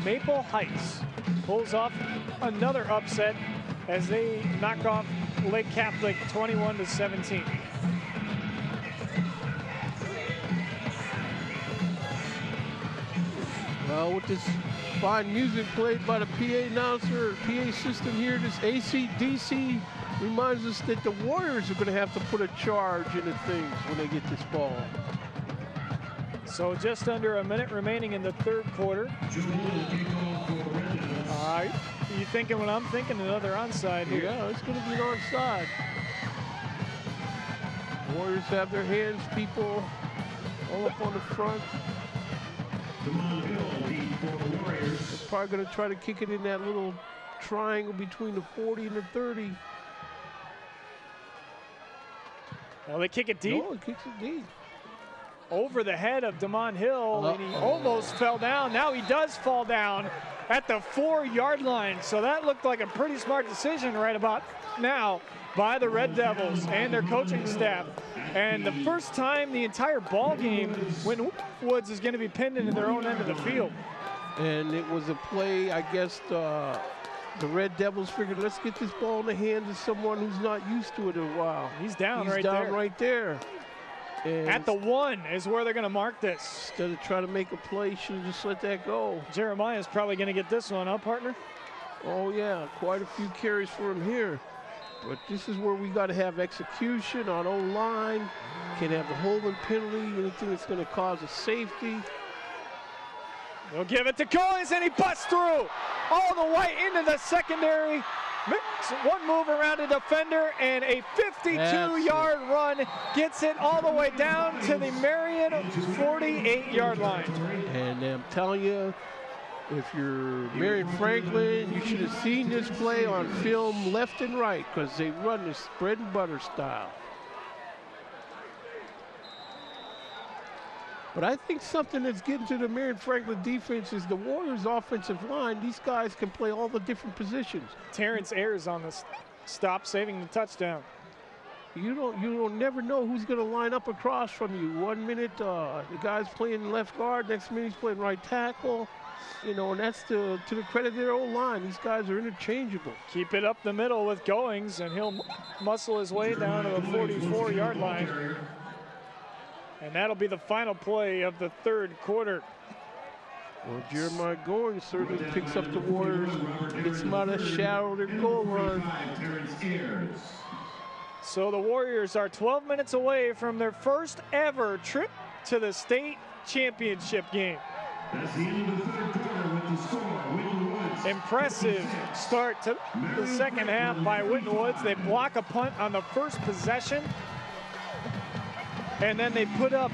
Maple Heights pulls off another upset as they knock off Lake Catholic 21-17. Well, with this fine music played by the PA announcer, PA system here, this AC/DC reminds us that the Warriors are going to have to put a charge into things when they get this ball. So just under a minute remaining in the third quarter. You thinking what I'm thinking? Another onside here. Yeah, it's going to be an onside. Warriors have their hands, people, all up on the front. They're probably going to try to kick it in that little triangle between the 40 and the 30. Well, they kick it deep. No, it kicks it deep. Over the head of Damon Hill, and he almost fell down. Now he does fall down at the 4-yard line. So that looked like a pretty smart decision right about now by the Red Devils and their coaching staff. And the first time the entire ball game when Woods is going to be pinned into their own end of the field. And it was a play, I guess, the Red Devils figured, let's get this ball in the hands of someone who's not used to it in a while. He's down right there. And at the 1 is where they're going to mark this. Instead of trying to make a play, should have just let that go. Jeremiah's probably going to get this one, huh, partner? Oh, yeah, quite a few carries for him here. But this is where we got to have execution on O-line. Can't have the holding penalty, anything that's going to cause a safety. They'll give it to Coins, and he busts through all the way into the secondary. One move around a defender, and a 52-yard run gets it all the way down to the Marion 48-yard line. And I'm telling you, if you're Marion Franklin, you should have seen this play on film left and right, because they run this bread and butter style. But I think something that's getting to the Marion Franklin defense is the Warriors' offensive line. These guys can play all the different positions. Terrence Ayers on the stop, saving the touchdown. You never know who's going to line up across from you. 1 minute, the guy's playing left guard. Next minute, he's playing right tackle. You know, and that's to the credit of their old line. These guys are interchangeable. Keep it up the middle with Goings, and he'll muscle his way down to the 44-yard line. And that'll be the final play of the third quarter. Well, Jeremiah Goings certainly picks up the Warriors, gets them out of the shadow of their goal line. So the Warriors are 12 minutes away from their first ever trip to the state championship game. That's the end of the third quarter with the score, Winton Woods. Impressive start to the second half by Winton Woods. They block a punt on the first possession, and then they put up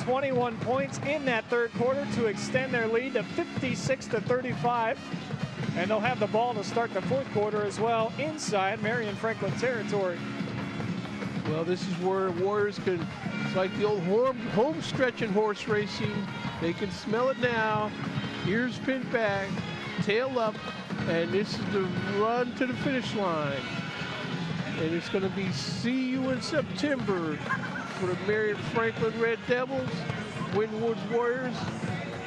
21 points in that third quarter to extend their lead to 56-35. And they'll have the ball to start the fourth quarter as well inside Marion Franklin territory. Well, this is where Warriors can, it's like the old home stretch in horse racing. They can smell it now. Ears pinned back, tail up, and this is the run to the finish line. And it's going to be see you in September for the Marion Franklin Red Devils. Winton Woods Warriors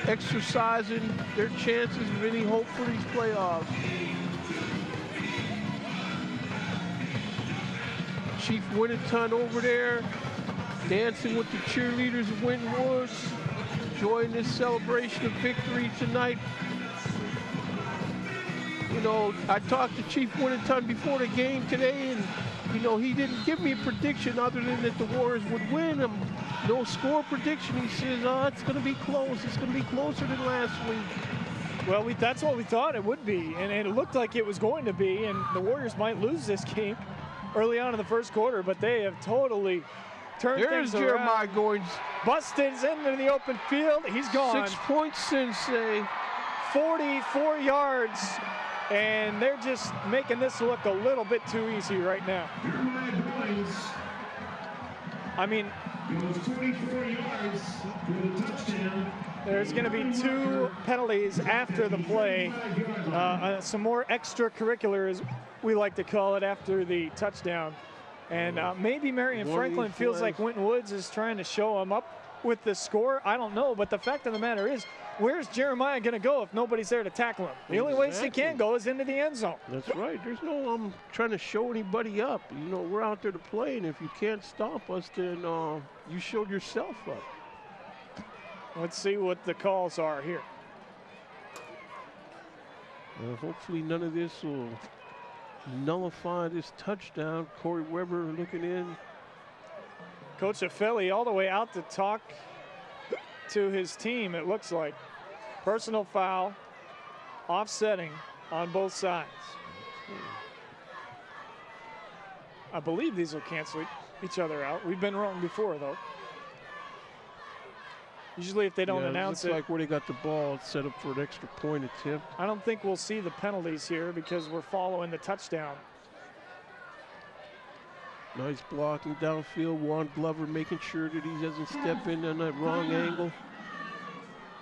exercising their chances of any hope for these playoffs. Chief Winton over there, dancing with the cheerleaders of Winton Woods, enjoying this celebration of victory tonight. You know, I talked to Chief Winton before the game today, and you know, he didn't give me a prediction other than that the Warriors would win. No score prediction. He says, it's going to be close. It's going to be closer than last week. Well, that's what we thought it would be, and it looked like it was going to be, and the Warriors might lose this game early on in the first quarter, but they have totally turned things around. There's Jeremiah Goins. Busted into the open field. He's gone. 6 points, Sensei. 44 yards. And they're just making this look a little bit too easy right now. I mean, goes 24 yards for the touchdown. There's going to be 2 penalties after the play. Some more extracurricular, as we like to call it, after the touchdown. And maybe Marion Franklin feels like Winton Woods is trying to show them up with the score? I don't know, but the fact of the matter is, where's Jeremiah going to go if nobody's there to tackle him? The only place he can go is into the end zone. That's right. There's no trying to show anybody up. You know, we're out there to play, and if you can't stop us, then you showed yourself up. Let's see what the calls are here. Hopefully none of this will nullify this touchdown. Corey Weber looking in. Coach Affelli all the way out to talk to his team, it looks like. Personal foul, offsetting on both sides. I believe these will cancel each other out. We've been wrong before, though. Usually if they don't announce it. Looks like where they got the ball, it's set up for an extra point attempt. I don't think we'll see the penalties here because we're following the touchdown. Nice blocking downfield. Juan Glover making sure that he doesn't step in on that wrong angle.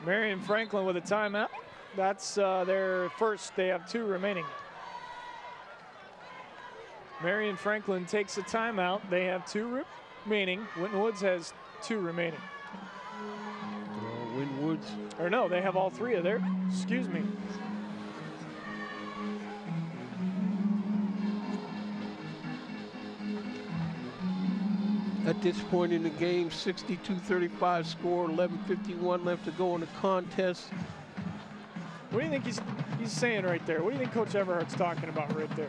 Marion Franklin with a timeout. That's their first. They have 2 remaining. Marion Franklin takes a timeout. They have 2 remaining. Winton Woods has 2 remaining. Winton Woods. Or no, they have all 3 of their. Excuse me. At this point in the game, 62-35 score, 11:51 left to go in the contest. What do you think he's saying right there? What do you think Coach Everhart's talking about right there?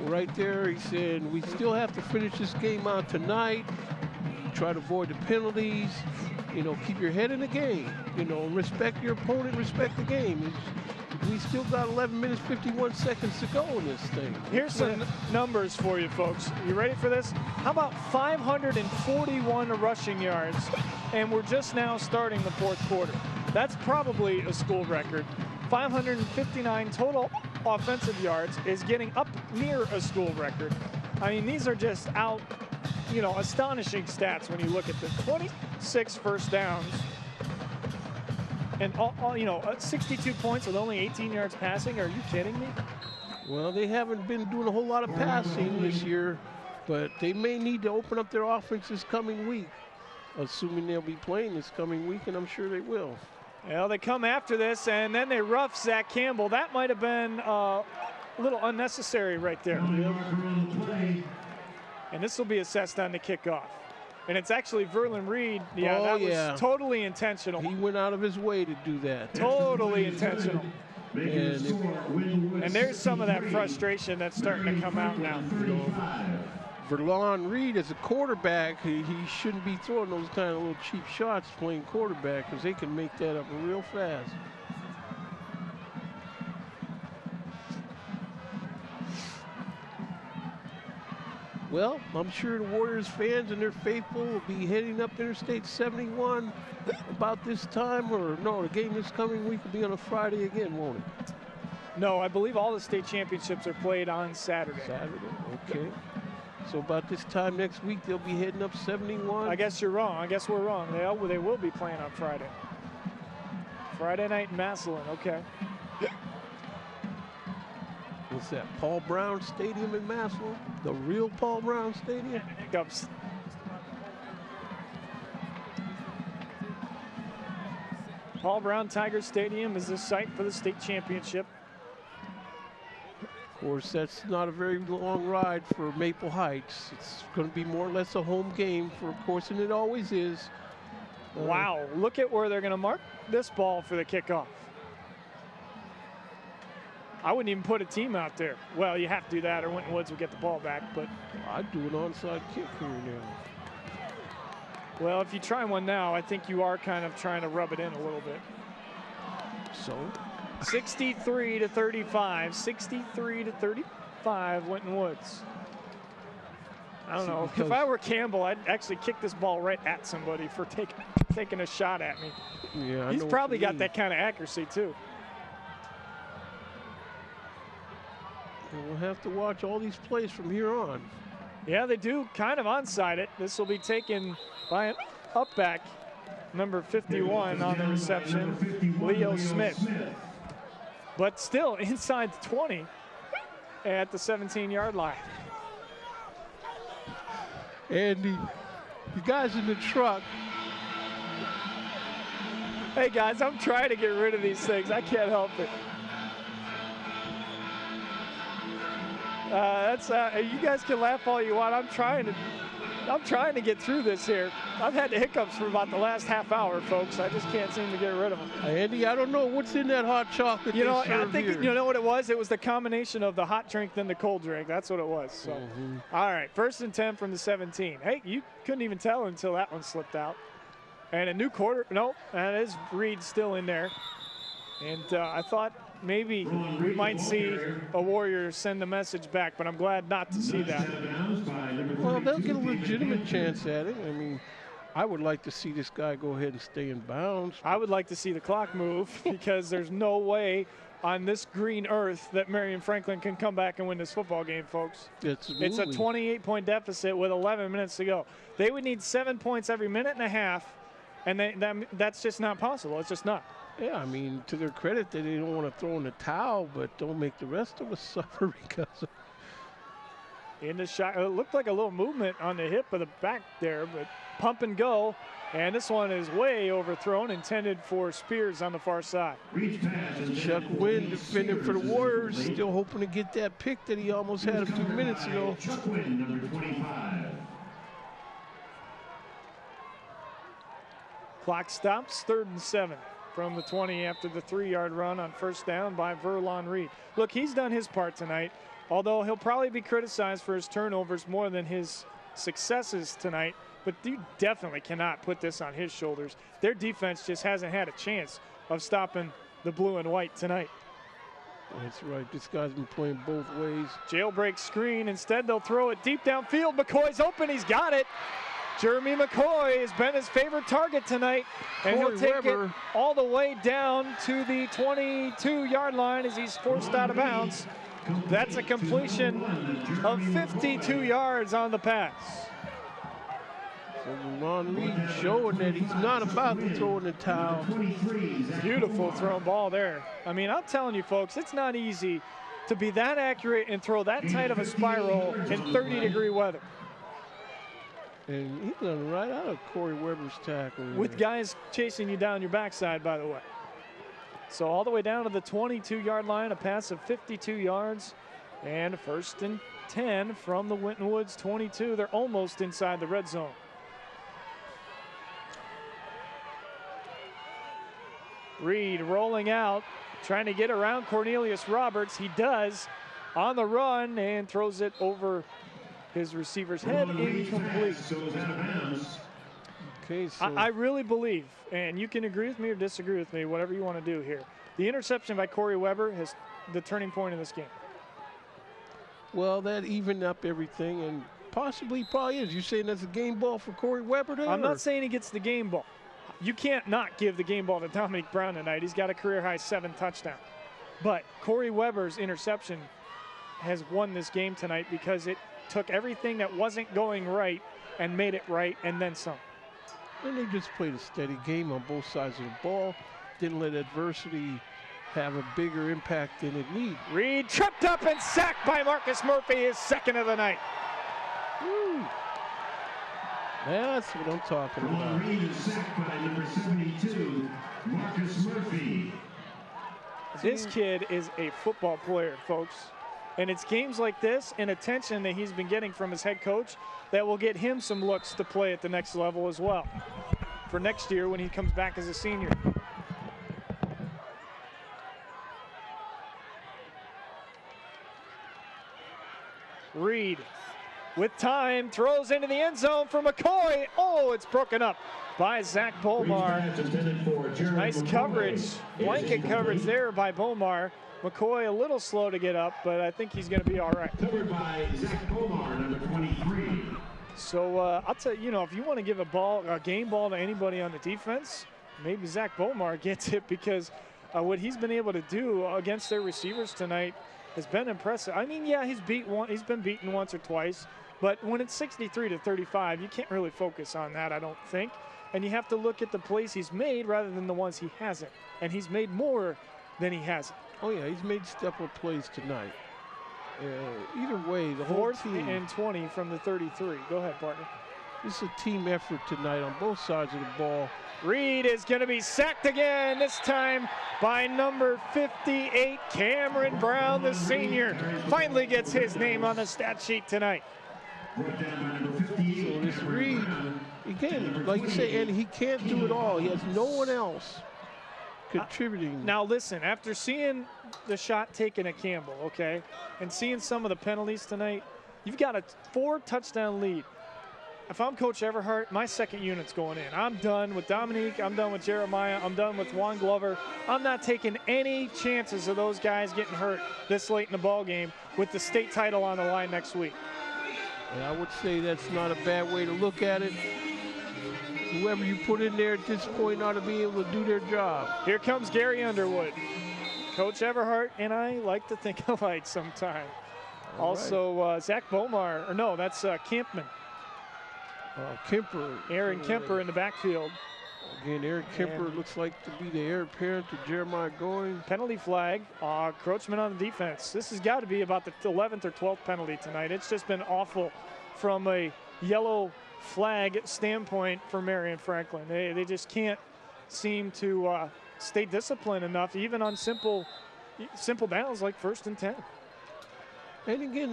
Right there, he said, we still have to finish this game out tonight, try to avoid the penalties, you know, keep your head in the game, you know, respect your opponent, respect the game. We still got 11 minutes, 51 seconds to go in this thing. Here's some numbers for you folks. You ready for this? How about 541 rushing yards, and we're just now starting the 4th quarter. That's probably a school record. 559 total offensive yards is getting up near a school record. I mean, these are just astonishing stats when you look at the 26 first downs. And, 62 points with only 18 yards passing. Are you kidding me? Well, they haven't been doing a whole lot of passing this year, but they may need to open up their offense this coming week, assuming they'll be playing this coming week, and I'm sure they will. Well, they come after this, and then they rough Zach Campbell. That might have been a little unnecessary right there. And this will be assessed on the kickoff. And it's actually Verlin Reed. Yeah, that was totally intentional. He went out of his way to do that. Totally intentional. And there's some of that frustration that's starting to come out now. Verlin Reed, as a quarterback, he shouldn't be throwing those kind of little cheap shots playing quarterback, because they can make that up real fast. Well, I'm sure the Warriors fans and their faithful will be heading up Interstate 71 about this time, or no, the game this coming week will be on a Friday again, won't it? No, I believe all the state championships are played on Saturday. Saturday, okay. So about this time next week, they'll be heading up 71. I guess you're wrong. I guess we're wrong. They will be playing on Friday. Friday night in Massillon, okay. What's that, Paul Brown Stadium in Massillon? The real Paul Brown Stadium? Hiccups. Paul Brown Tiger Stadium is the site for the state championship. Of course, that's not a very long ride for Maple Heights. It's going to be more or less a home game, for, of course, and it always is. Wow, look at where they're going to mark this ball for the kickoff. I wouldn't even put a team out there. Well, you have to do that or Winton Woods will get the ball back, but I'd do an onside kick here now. Well, if you try one now, I think you are kind of trying to rub it in a little bit. So? 63-35, 63-35, Winton Woods. I don't know. If I were Campbell, I'd actually kick this ball right at somebody for taking a shot at me. Yeah, he's probably got that kind of accuracy too. We'll have to watch all these plays from here on. Yeah, they do kind of onside it. This will be taken by an up back, number 51 on the reception, Leo Smith. But still inside the 20 at the 17-yard line. And the guys in the truck, Hey, guys, I'm trying to get rid of these things. I can't help it. You guys can laugh all you want. I'm trying to get through this here. I've had the hiccups for about the last half hour, folks. I just can't seem to get rid of them. Andy, I don't know what's in that hot chocolate. You know, they serve I think here. you know what it was. It was the combination of the hot drink then the cold drink. That's what it was. So, all right, 1st and 10 from the 17. Hey, you couldn't even tell until that one slipped out. And a new quarter. Nope, that is Reed still in there. And I thought maybe we might see a Warrior send the message back, but I'm glad not to see that. Well, they'll get a legitimate chance at it. I mean, I would like to see this guy go ahead and stay in bounds. I would like to see the clock move because there's no way on this green earth that Marion Franklin can come back and win this football game, folks. It's a 28-point deficit with 11 minutes to go. They would need 7 points every minute and a half, and that's just not possible. It's just not. Yeah, I mean, to their credit, they don't want to throw in the towel, but don't make the rest of us suffer because of. In the shot, it looked like a little movement on the hip of the back there, but pump and go. And this one is way overthrown, intended for Spears on the far side. Chuck Wynn defending for the Warriors, still hoping to get that pick that he almost had a few minutes ago. Chuck Wynn, number 25. Clock stops, 3rd and 7 from the 20 after the 3-yard run on 1st down by Verlon Reed. Look, he's done his part tonight, although he'll probably be criticized for his turnovers more than his successes tonight, but you definitely cannot put this on his shoulders. Their defense just hasn't had a chance of stopping the blue and white tonight. That's right, this guy's been playing both ways. Jailbreak screen, instead they'll throw it deep downfield. McCoy's open, he's got it. Jeremy McCoy has been his favorite target tonight, and he'll take it all the way down to the 22-yard line as he's forced out of bounds. That's a completion of 52 yards on the pass. So Ron Reed showing that he's not about to throw in the towel. Beautiful thrown ball there. I mean, I'm telling you, folks, it's not easy to be that accurate and throw that tight of a spiral in 30-degree weather. And he's done right out of Corey Weber's tackle. With guys chasing you down your backside, by the way. So all the way down to the 22-yard line, a pass of 52 yards. And 1st and 10 from the Winton Woods 22. They're almost inside the red zone. Reed rolling out, trying to get around Cornelius Roberts. He does on the run and throws it over his receiver's head, incomplete. Okay, so I really believe, and you can agree with me or disagree with me, whatever you want to do here. The interception by Corey Weber has the turning point in this game. Well, that evened up everything, and possibly probably is. You saying that's a game ball for Corey Weber there? I'm not saying he gets the game ball. You can't not give the game ball to Dominique Brown tonight. He's got a career-high 7 touchdowns. But Corey Weber's interception has won this game tonight because it took everything that wasn't going right and made it right, and then some. And they just played a steady game on both sides of the ball. Didn't let adversity have a bigger impact than it needed. Reed tripped up and sacked by Marcus Murphy, his 2nd of the night. Woo. That's what I'm talking about. Reed is sacked by number 72, Marcus Murphy. This kid is a football player, folks. And it's games like this and attention that he's been getting from his head coach that will get him some looks to play at the next level as well for next year when he comes back as a senior. Reed with time throws into the end zone for McCoy. Oh, it's broken up by Zach Bomar. Nice coverage, blanket coverage there by Bomar. McCoy a little slow to get up, but I think he's going to be all right. Covered by Zach Bomar, number 23. So I'll tell you, if you want to give a game ball to anybody on the defense, maybe Zach Bomar gets it because what he's been able to do against their receivers tonight has been impressive. I mean, yeah, he's been beaten once or twice, but when it's 63-35, you can't really focus on that, I don't think. And you have to look at the plays he's made rather than the ones he hasn't. And he's made more than he hasn't. Oh, yeah, he's made step-up plays tonight. Either way, the whole team. 4th and 20 from the 33. Go ahead, partner. This is a team effort tonight on both sides of the ball. Reed is going to be sacked again, this time by number 58, Cameron Brown, the senior. Finally gets his name on the stat sheet tonight. So this Reed, again, like you say, and he can't do it all. He has no one else contributing. Now listen, after seeing the shot taken at Campbell, okay, and seeing some of the penalties tonight, you've got a 4-touchdown lead. If I'm Coach Everhart, my second unit's going in. I'm done with Dominique. I'm done with Jeremiah. I'm done with Juan Glover. I'm not taking any chances of those guys getting hurt this late in the ball game with the state title on the line next week. And I would say that's not a bad way to look at it. Whoever you put in there at this point ought to be able to do their job. Here comes Gary Underwood. Coach Everhart and I like to think alike sometime. Also, Zach Bomar, or no, that's Campman. Kemper. Aaron Kemper in the backfield. Again, Aaron Kemper looks like to be the heir apparent to Jeremiah Going. Penalty flag, encroachment on the defense. This has got to be about the 11th or 12th penalty tonight. It's just been awful from a yellow flag standpoint for Marion Franklin. They just can't seem to stay disciplined enough, even on simple downs like 1st and 10. And again,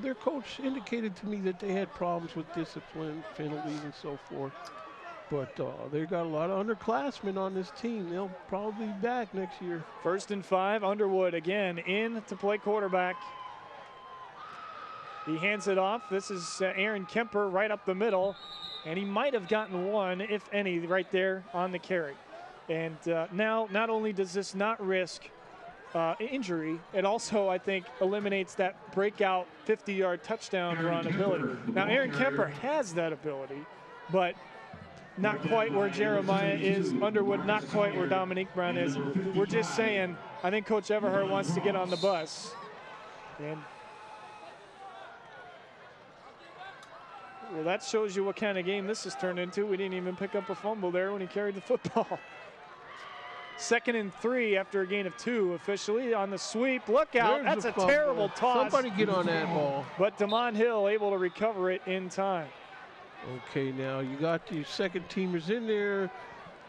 their coach indicated to me that they had problems with discipline, penalties, and so forth. But they got a lot of underclassmen on this team. They'll probably be back next year. 1st and 5, Underwood again in to play quarterback. He hands it off. This is Aaron Kemper right up the middle. And he might have gotten one, if any, right there on the carry. And now not only does this not risk injury, it also, I think, eliminates that breakout 50-yard touchdown run ability. Now, Aaron Kemper has that ability, but not quite where Jeremiah is. Underwood not quite where Dominique Brown is. We're just saying, I think Coach Everhart wants to get on the bus. And well, that shows you what kind of game this has turned into. We didn't even pick up a fumble there when he carried the football. 2nd and 3 after a gain of 2 officially on the sweep. Look out, that's a terrible toss. Somebody get on that ball. But DeMond Hill able to recover it in time. Okay, now you got your second teamers in there.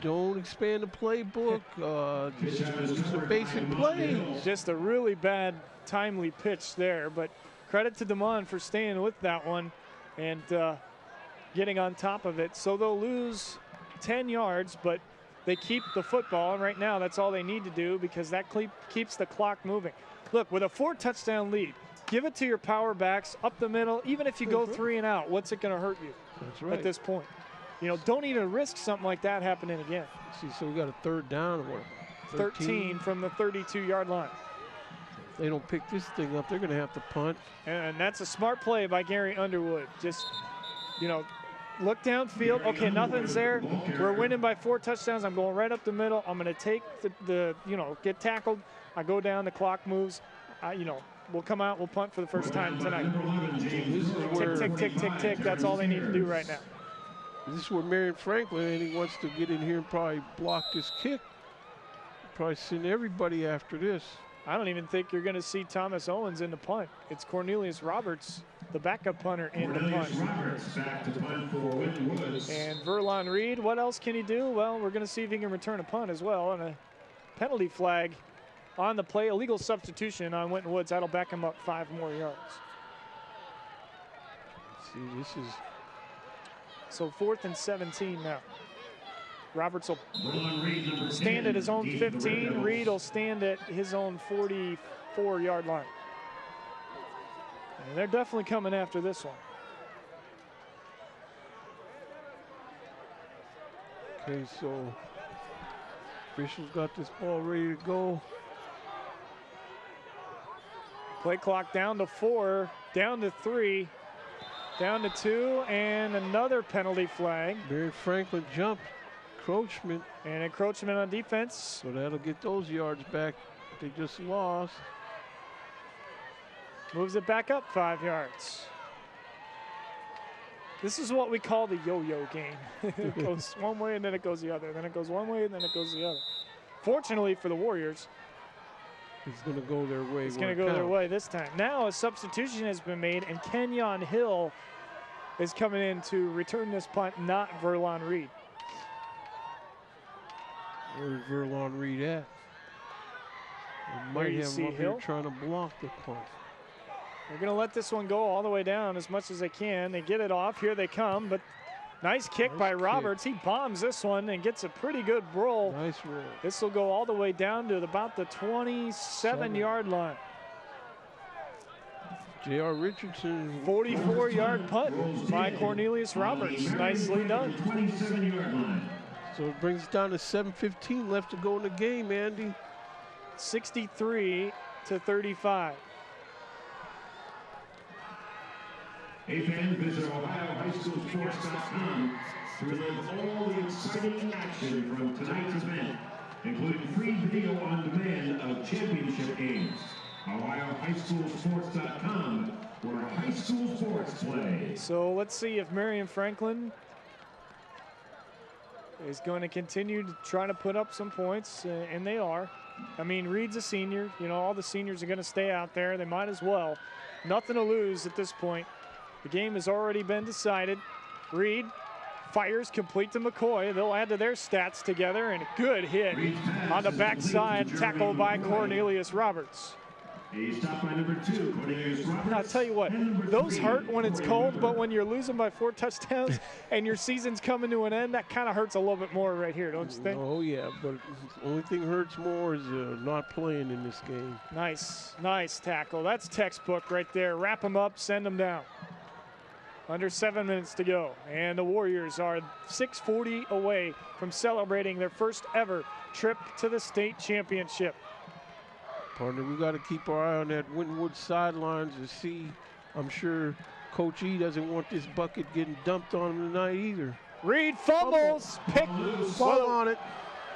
Don't expand the playbook. Just a basic play. Just a really bad, timely pitch there. But credit to DeMond for staying with that one and getting on top of it. So they'll lose 10 yards, but they keep the football, and right now that's all they need to do because that keeps the clock moving. Look, with a 4-touchdown lead, give it to your power backs up the middle. Even if you go 3 and out, what's it going to hurt you at this point? You know, don't even risk something like that happening again. See, so we got a 3rd down, or what? 13 from the 32-yard line. If they don't pick this thing up, they're going to have to punt. And that's a smart play by Gary Underwood. Just, you know, look downfield. Okay, nothing's there. We're winning by 4 touchdowns. I'm going right up the middle. I'm going to take the get tackled. I go down. The clock moves. We'll come out. We'll punt for the first time tonight. This is where tick, tick, tick, tick, tick. That's all they need to do right now. This is where Marion Franklin, and he wants to get in here and probably block this kick. Probably send everybody after this. I don't even think you're going to see Thomas Owens in the punt. It's Cornelius Roberts, the backup punter, in the punt. And Verlon Reed, what else can he do? Well, we're going to see if he can return a punt as well. And a penalty flag on the play, illegal substitution on Winton Woods. That'll back him up 5 more yards. See, this is... So 4th and 17 now. Roberts will stand at his own 15. Reed will stand at his own 44-yard line. And they're definitely coming after this one. Okay, so officials got this ball ready to go. Play clock down to 4, down to 3, down to 2, and another penalty flag. Marion Franklin jumped. Encroachment. And encroachment on defense. So that'll get those yards back they just lost. Moves it back up 5 yards. This is what we call the yo-yo game. It goes one way and then it goes the other. Then it goes one way and then it goes the other. Fortunately for the Warriors, it's going to go their way. It's going to go their way this time. Now a substitution has been made, and Kenyon Hill is coming in to return this punt, not Verlon Reed. Where's Verlon Reed at? Might have him up here trying to block the punt. They're going to let this one go all the way down as much as they can. They get it off. Here they come, but nice kick by Roberts. He bombs this one and gets a pretty good roll. Nice roll. This will go all the way down to about the 27-yard line. J.R. Richardson. 44-yard punt by Cornelius Roberts. Nicely done. 27-yard line. So it brings it down to 7:15 left to go in the game, Andy. 63 to 35. Hey fans, visit OhioHighSchoolSports.com to relive all the exciting action from tonight's event, including free video on demand of championship games. OhioHighSchoolSports.com, where high school sports play. So let's see if Marion Franklin is going to continue to try to put up some points, and they are. I mean, Reed's a senior. You know, all the seniors are going to stay out there. They might as well. Nothing to lose at this point. The game has already been decided. Reed fires complete to McCoy. They'll add to their stats together, and a good hit on the backside, tackled by Cornelius Roberts. He's stopped by number 2, Cornelius Roberts. I'll tell you what, those hurt when it's cold, but when you're losing by 4 touchdowns and your season's coming to an end, that kind of hurts a little bit more right here, don't you think? Oh, yeah, but the only thing hurts more is not playing in this game. Nice, nice tackle. That's textbook right there. Wrap them up, send them down. Under 7 minutes to go, and the Warriors are 6:40 away from celebrating their first ever trip to the state championship. Partner, we got to keep our eye on that Winton sidelines to see. I'm sure Coach E doesn't want this bucket getting dumped on him tonight either. Reed fumbles, picked on it.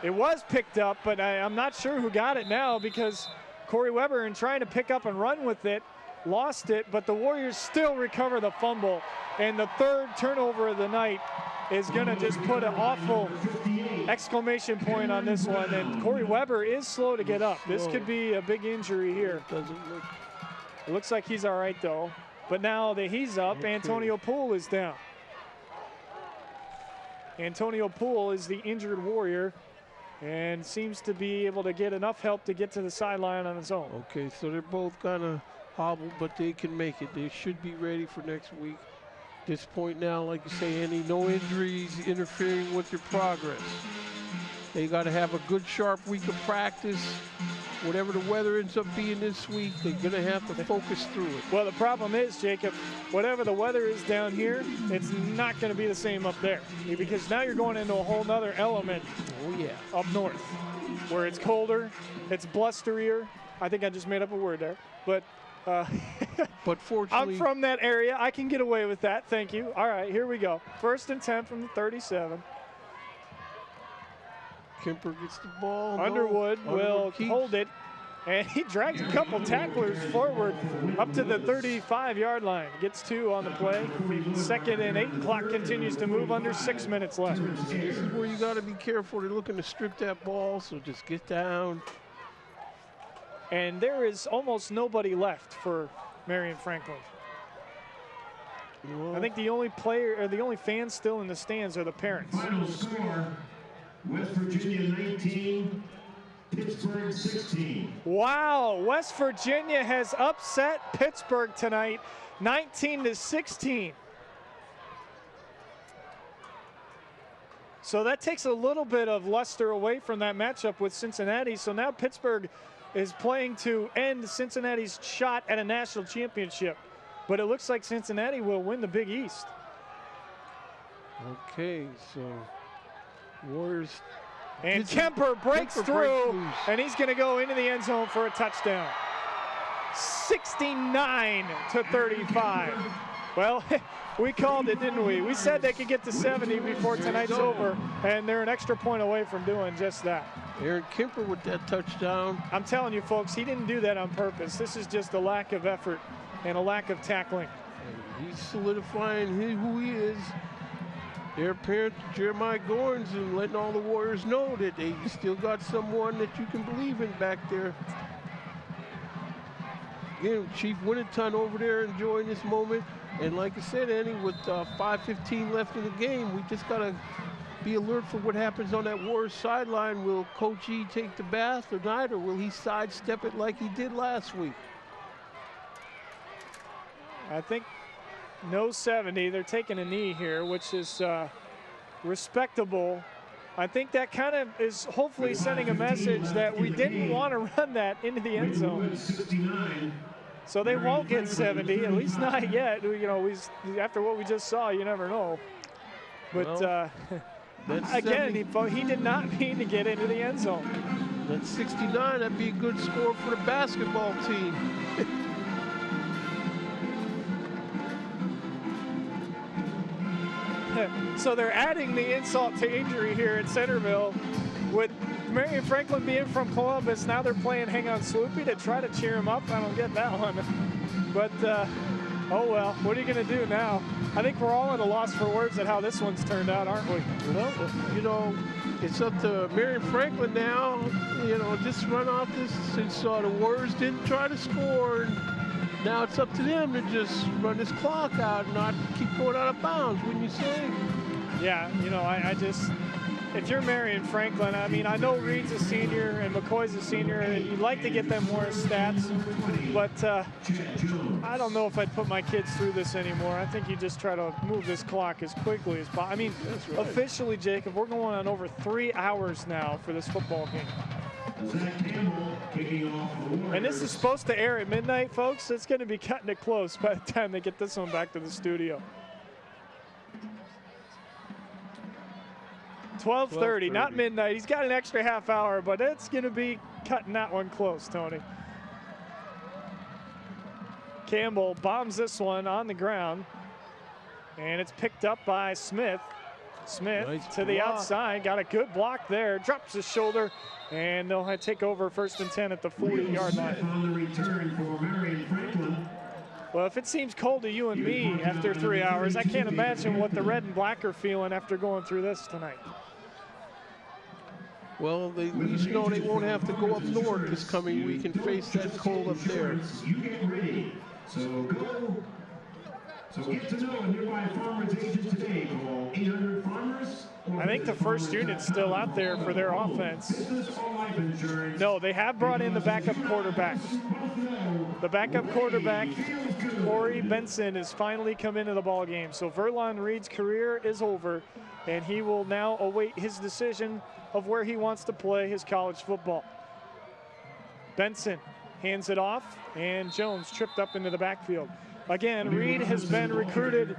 It was picked up, but I'm not sure who got it now because Corey Weber, in trying to pick up and run with it, lost it, but the Warriors still recover the fumble. And the third turnover of the night is going to just put an awful exclamation point on this one. And Corey Weber is slow to get up. This could be a big injury here. It looks like he's all right, though. But now that he's up, Antonio Poole is down. Antonio Poole is the injured Warrior and seems to be able to get enough help to get to the sideline on his own. Okay, so they're both kind of hobbled, but they can make it. They should be ready for next week. This point now, like you say, Andy, no injuries interfering with your progress. They got to have a good, sharp week of practice. Whatever the weather ends up being this week, they're going to have to focus through it. Well, the problem is, Jacob, whatever the weather is down here, it's not going to be the same up there because now you're going into a whole nother element up north where it's colder, it's blusterier. I think I just made up a word there, but but fortunately, I'm from that area. I can get away with that. Thank you. All right, here we go. 1st and 10 from the 37. Kemper gets the ball. Underwood will hold it, and he drags a couple tacklers forward up to the 35-yard line. Gets 2 on the play. 2nd and 8. Clock continues to move under 6 minutes left. This is where you got to be careful. They're looking to strip that ball, so just get down. And there is almost nobody left for Marion Franklin. I think the only player or the only fans still in the stands are the parents. Final score, West Virginia 19, Pittsburgh 16. Wow, West Virginia has upset Pittsburgh tonight, 19-16. So that takes a little bit of luster away from that matchup with Cincinnati. So now Pittsburgh is playing to end Cincinnati's shot at a national championship. But it looks like Cincinnati will win the Big East. Okay, so Warriors. And Kemper breaks through, and he's going to go into the end zone for a touchdown. 69-35. Well, we called it, didn't we? We said they could get to 70 before tonight's over, and they're an extra point away from doing just that. Aaron Kemper with that touchdown. I'm telling you, folks, he didn't do that on purpose. This is just a lack of effort and a lack of tackling. And he's solidifying who he is. Their parent, Jeremiah Gorns, and letting all the Warriors know that they still got someone that you can believe in back there. Again, Chief Winton over there enjoying this moment. And like I said, Andy, with 5:15 left in the game, we just got to be alert for what happens on that Warriors sideline. Will Coach E take the bath or not, or will he sidestep it like he did last week? I think no 70. They're taking a knee here, which is respectable. I think that kind of is hopefully sending a message that we didn't want to run that into the end zone. So they won't get 70, at least not yet. You know, after what we just saw, you never know. But well, again, he did not mean to get into the end zone. That's 69. That'd be a good score for the basketball team. So they're adding the insult to injury here at Centerville. With Marion Franklin being from Columbus, now they're playing Hang On Swoopy to try to cheer him up. I don't get that one. But, oh well, what are you going to do now? I think we're all at a loss for words at how this one's turned out, aren't we? Well, you know, it's up to Marion Franklin now. You know, just run off this since the Warriors didn't try to score. And now it's up to them to just run this clock out and not keep going out of bounds, wouldn't you say? Yeah, you know, I just, if you're Marion Franklin, I mean, I know Reed's a senior and McCoy's a senior, and you'd like to get them more stats, but I don't know if I'd put my kids through this anymore. I think you just try to move this clock as quickly as possible. I mean, officially, Jacob, we're going on over 3 hours now for this football game. And this is supposed to air at midnight, folks. It's going to be cutting it close by the time they get this one back to the studio. 12:30, not midnight. He's got an extra half hour, but it's going to be cutting that one close, Tony. Campbell bombs this one on the ground, and it's picked up by Smith. Smith nice to the outside, got a good block there, drops his shoulder, and they'll take over 1st and 10 at the 40-yard line. On the return for Marion Franklin. Well, if it seems cold to you and me after 3 hours, I can't imagine what the red and black are feeling after going through this tonight. Well, they at least know they won't have to go up north this coming week and face that cold up there. You get ready. So get to know a nearby farmer's agent today. Call 800 Farmers. I think the first unit's still out there for their offense. No, they have brought in the backup quarterback. The backup quarterback, Corey Benson, has finally come into the ball game. So Verlon Reed's career is over, and he will now await his decision of where he wants to play his college football. Benson hands it off, and Jones tripped up into the backfield. Again, Reed has been recruited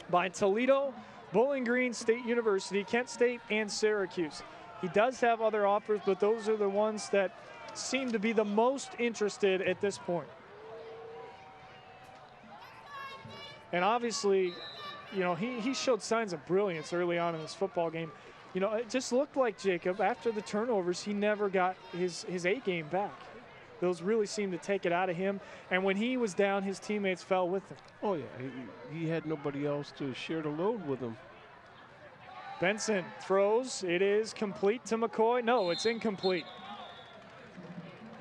by Toledo, Bowling Green State University, Kent State, and Syracuse. He does have other offers, but those are the ones that seem to be the most interested at this point. And obviously, you know, he showed signs of brilliance early on in this football game. You know, it just looked like, Jacob, after the turnovers, he never got his A game back. Those really seemed to take it out of him. And when he was down, his teammates fell with him. Oh, yeah. He had nobody else to share the load with him. Benson throws. It is complete to McCoy. No, it's incomplete.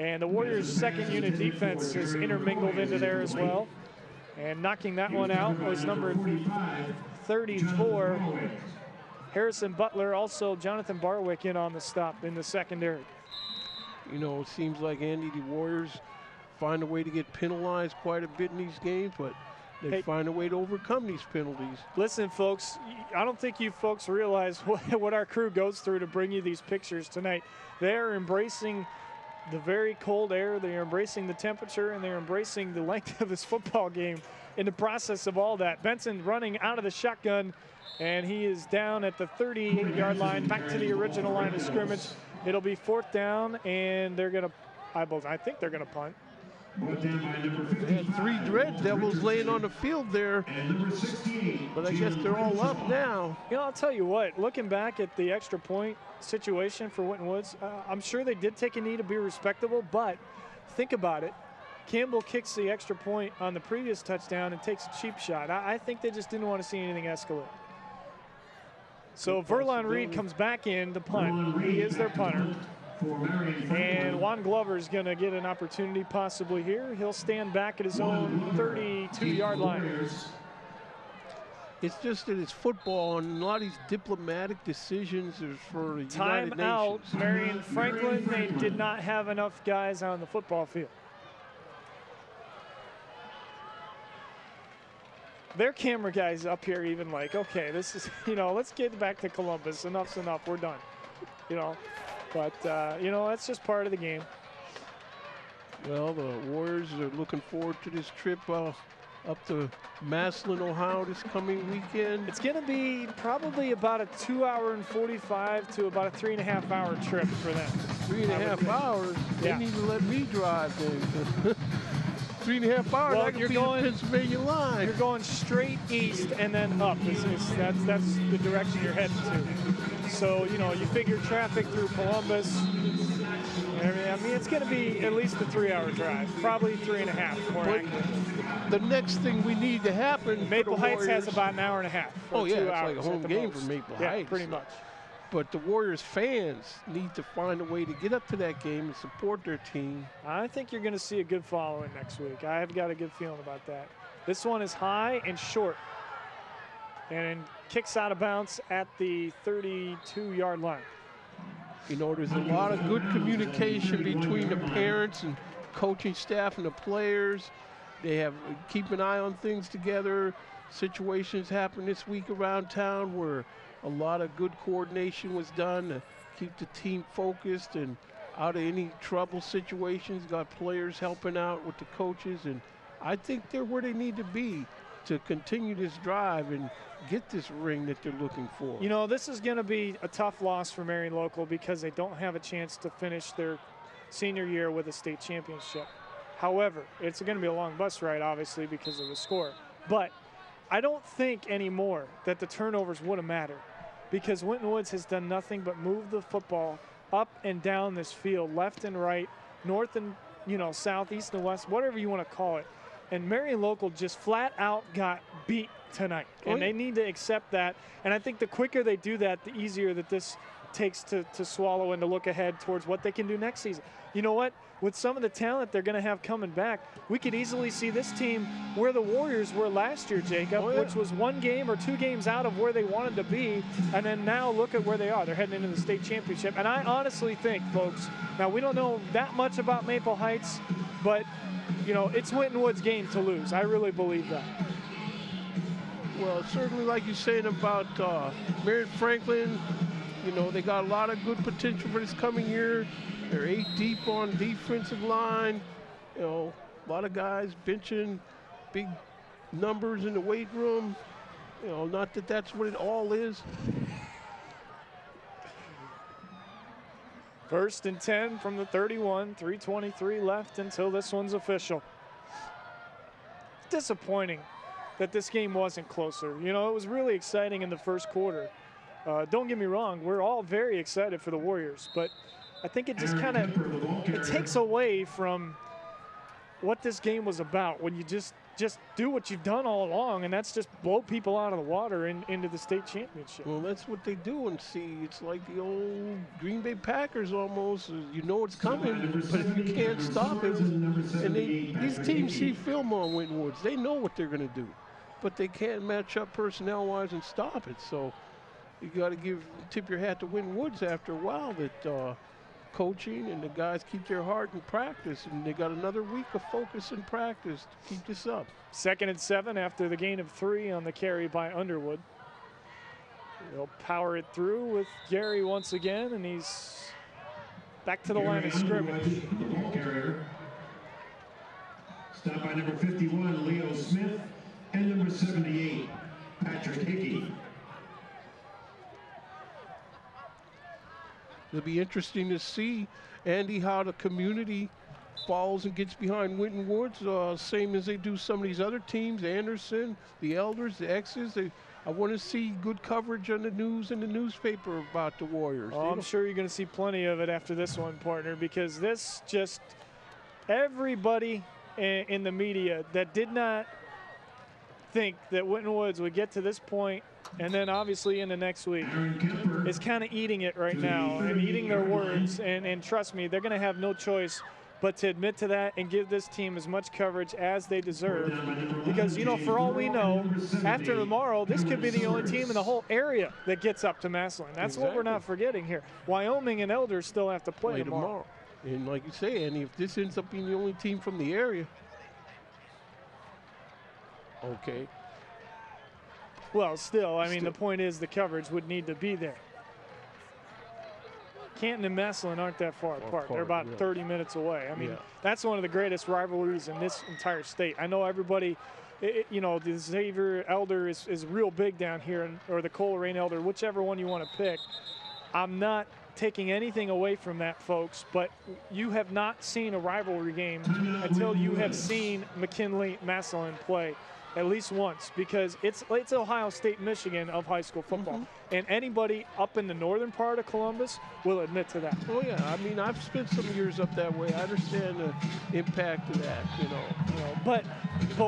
And the Warriors' second unit defense is intermingled into there as well. And knocking that one out was number 34, Harrison Butler. Also, Jonathan Barwick in on the stop in the secondary. You know, it seems like, Andy, the Warriors find a way to get penalized quite a bit in these games, but they find a way to overcome these penalties. Listen, folks, I don't think you folks realize what our crew goes through to bring you these pictures tonight. They're embracing the very cold air, they're embracing the temperature, and they're embracing the length of this football game in the process of all that. Benson running out of the shotgun, and he is down at the 38-yard line, back to the original line of scrimmage. It'll be 4th down, and they're going to, I think they're going to punt. They had 3 Red Devils laying on the field there, but I guess they're all up now. You know, I'll tell you what, looking back at the extra point situation for Winton Woods, I'm sure they did take a knee to be respectable, but think about it. Campbell kicks the extra point on the previous touchdown and takes a cheap shot. I think they just didn't want to see anything escalate. So Verlon Reed comes back in to punt. He is their punter. for Marion And Franklin. Juan Glover is going to get an opportunity possibly here. He'll stand back at his own 32-yard line. It's just that it's football, and a lot of these diplomatic decisions are for the Time United out, Nations. Marion Franklin. They did not have enough guys on the football field. Their camera guys up here even like, okay, this is, let's get back to Columbus. Enough's enough. We're done. But, that's just part of the game. Well, the Warriors are looking forward to this trip up to Massillon, Ohio this coming weekend. It's going to be probably about a 2-hour and 45 to about a 3.5-hour trip for them. 3.5 hours? Yeah. They need to let me drive then. 3.5 hours, Well, I can be the Pennsylvania line. You're going straight east and then up. That's the direction you're heading to. So, you figure traffic through Columbus. I mean, it's going to be at least a 3-hour drive, probably 3.5 more accurate. The next thing we need to happen. Maple Heights Warriors, has about an hour and a half. Oh, yeah, 2 it's hours like a home at the game most. for Maple Yeah, Heights. pretty much. But the Warriors fans need to find a way to get up to that game and support their team. I think you're going to see a good following next week. I've got a good feeling about that. This one is high and short and kicks out of bounds at the 32-yard line. There's a lot of good communication between the parents and coaching staff and the players. They have keep an eye on things together. Situations happen this week around town where a lot of good coordination was done to keep the team focused and out of any trouble situations. Got players helping out with the coaches, and I think they're where they need to be to continue this drive and get this ring that they're looking for. This is going to be a tough loss for Marion Local because they don't have a chance to finish their senior year with a state championship. However, it's going to be a long bus ride, obviously, because of the score. But I don't think anymore that the turnovers would have mattered because Winton Woods has done nothing but move the football up and down this field, left and right, north and, south, east and west, whatever you want to call it. And Marion Local just flat out got beat tonight. And they need to accept that. And I think the quicker they do that, the easier that this takes to swallow and to look ahead towards what they can do next season. You know what? With some of the talent they're going to have coming back, we could easily see this team where the Warriors were last year, Jacob, which was 1 game or 2 games out of where they wanted to be. And then now look at where they are. They're heading into the state championship. And I honestly think, folks, now we don't know that much about Maple Heights, but, it's Winton Woods' game to lose. I really believe that. Well, certainly like you're saying about Marion Franklin, they got a lot of good potential for this coming year. They're 8 deep on defensive line. A lot of guys benching big numbers in the weight room. Not that that's what it all is. 1st and 10 from the 31, 3:23 left until this one's official. Disappointing that this game wasn't closer. It was really exciting in the first quarter. Don't get me wrong, we're all very excited for the Warriors, but I think it just kind of it takes away from what this game was about when you just do what you've done all along, and that's just blow people out of the water into the state championship. Well, that's what they do, and see, it's like the old Green Bay Packers almost. You know it's coming, but if you can't stop it, and these teams see film on Winton Woods, they know what they're going to do, but they can't match up personnel-wise and stop it. So you got to tip your hat to Winton Woods after a while that coaching and the guys keep their heart in practice, and they got another week of focus and practice to keep this up. 2nd and 7 after the gain of 3 on the carry by Underwood. They'll power it through with Gary once again, and he's back to the line of scrimmage. The ball carrier. Stopped by number 51, Leo Smith, and number 78, Patrick Hickey. It'll be interesting to see, Andy, how the community falls and gets behind Winton Woods, same as they do some of these other teams, Anderson, the Elders, the X's. I want to see good coverage on the news and the newspaper about the Warriors. Oh, I'm sure you're going to see plenty of it after this one, partner, because this everybody in the media that did not think that Winton Woods would get to this point, and then obviously into next week, is kind of eating it right now and eating their words. And trust me, they're going to have no choice but to admit to that and give this team as much coverage as they deserve. Because, you know, for all we know, after tomorrow, this could be the only team in the whole area that gets up to Massillon. That's what we're not forgetting here. Wyoming and Elders still have to play tomorrow. And like you say, Andy, if this ends up being the only team from the area, okay. Well, still, I mean, the point is the coverage would need to be there. Canton and Massillon aren't that far apart. They're about 30 minutes away. I mean, that's one of the greatest rivalries in this entire state. I know everybody, you know, the Xavier Elder is real big down here, or the Coleraine Elder, whichever one you want to pick. I'm not taking anything away from that, folks, but you have not seen a rivalry game until you have seen McKinley-Massillon play at least once, because it's Ohio State, Michigan of high school football. And anybody up in the northern part of Columbus will admit to that. Oh yeah, I mean, I've spent some years up that way. I understand the impact of that, you know. But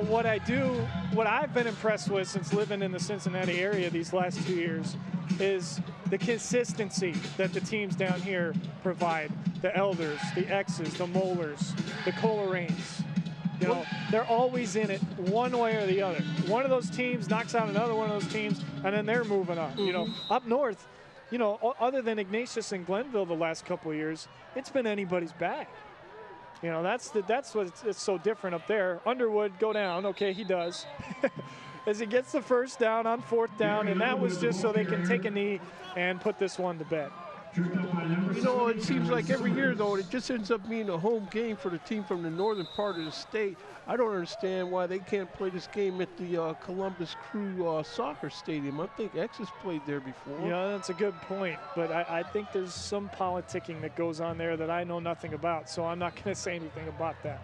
what I've been impressed with since living in the Cincinnati area these last 2 years is the consistency that the teams down here provide. The Elders, the X's, the Molars, the Coleraines. You know, they're always in it one way or the other. One of those teams knocks out another one of those teams, and then they're moving on. You know, up north, you know, other than Ignatius and Glenville the last couple of years, it's been anybody's bag. You know, that's what's so different up there. Underwood go down. Okay, he does. As he gets the first down on 4th down, and that was just so they can take a knee and put this one to bed. You know, it seems like every year, though, it just ends up being a home game for the team from the northern part of the state. I don't understand why they can't play this game at the Columbus Crew soccer stadium. I think X has played there before. Yeah, that's a good point, but I think there's some politicking that goes on there that I know nothing about, so I'm not going to say anything about that.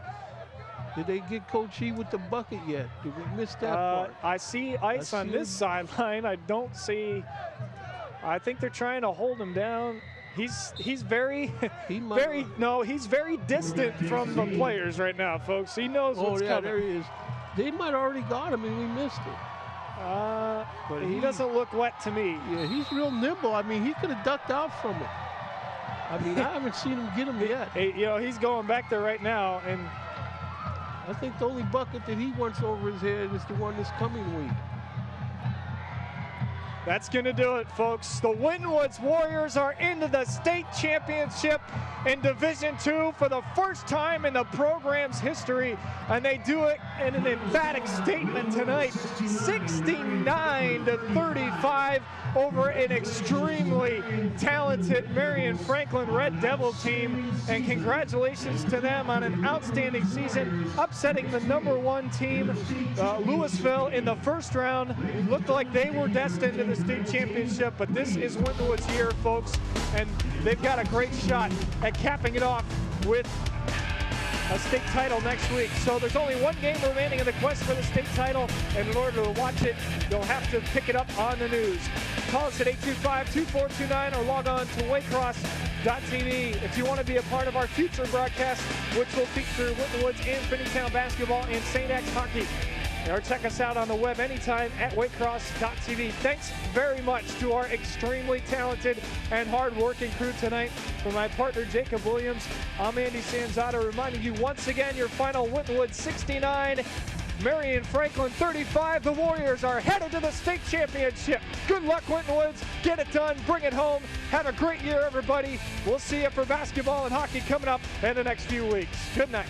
Did they get Coach E with the bucket yet? Did we miss that part? I see ice on this sideline. I don't see. I think they're trying to hold him down. He's very distant from the players right now, folks. He knows what's coming. There he is. They might already got him and we missed it. But he doesn't look wet to me. Yeah, he's real nimble. I mean, he could have ducked out from it. I mean, I haven't seen him get him yet. Hey, you know, he's going back there right now, and I think the only bucket that he wants over his head is the one this coming week. That's going to do it, folks. The Winton Woods Warriors are into the state championship in Division II for the first time in the program's history, and they do it in an emphatic statement tonight, 69-35 over an extremely talented Marion Franklin Red Devil team, and congratulations to them on an outstanding season, upsetting the #1 team, Louisville, in the first round. Looked like they were destined to the state championship, but this is Winton Woods' year, folks, and they've got a great shot at capping it off with a state title next week. So there's only one game remaining in the quest for the state title, and in order to watch it, you'll have to pick it up on the news. Call us at 825-2429 or log on to waycross.tv if you want to be a part of our future broadcast, which will feature Winton Woods and Finneytown basketball and St. X hockey. Or check us out on the web anytime at waycross.tv. Thanks very much to our extremely talented and hard-working crew tonight. For my partner, Jacob Williams, I'm Andy Sanzata, reminding you once again your final Winton Woods 69, Marion Franklin 35. The Warriors are headed to the state championship. Good luck, Winton Woods. Get it done. Bring it home. Have a great year, everybody. We'll see you for basketball and hockey coming up in the next few weeks. Good night.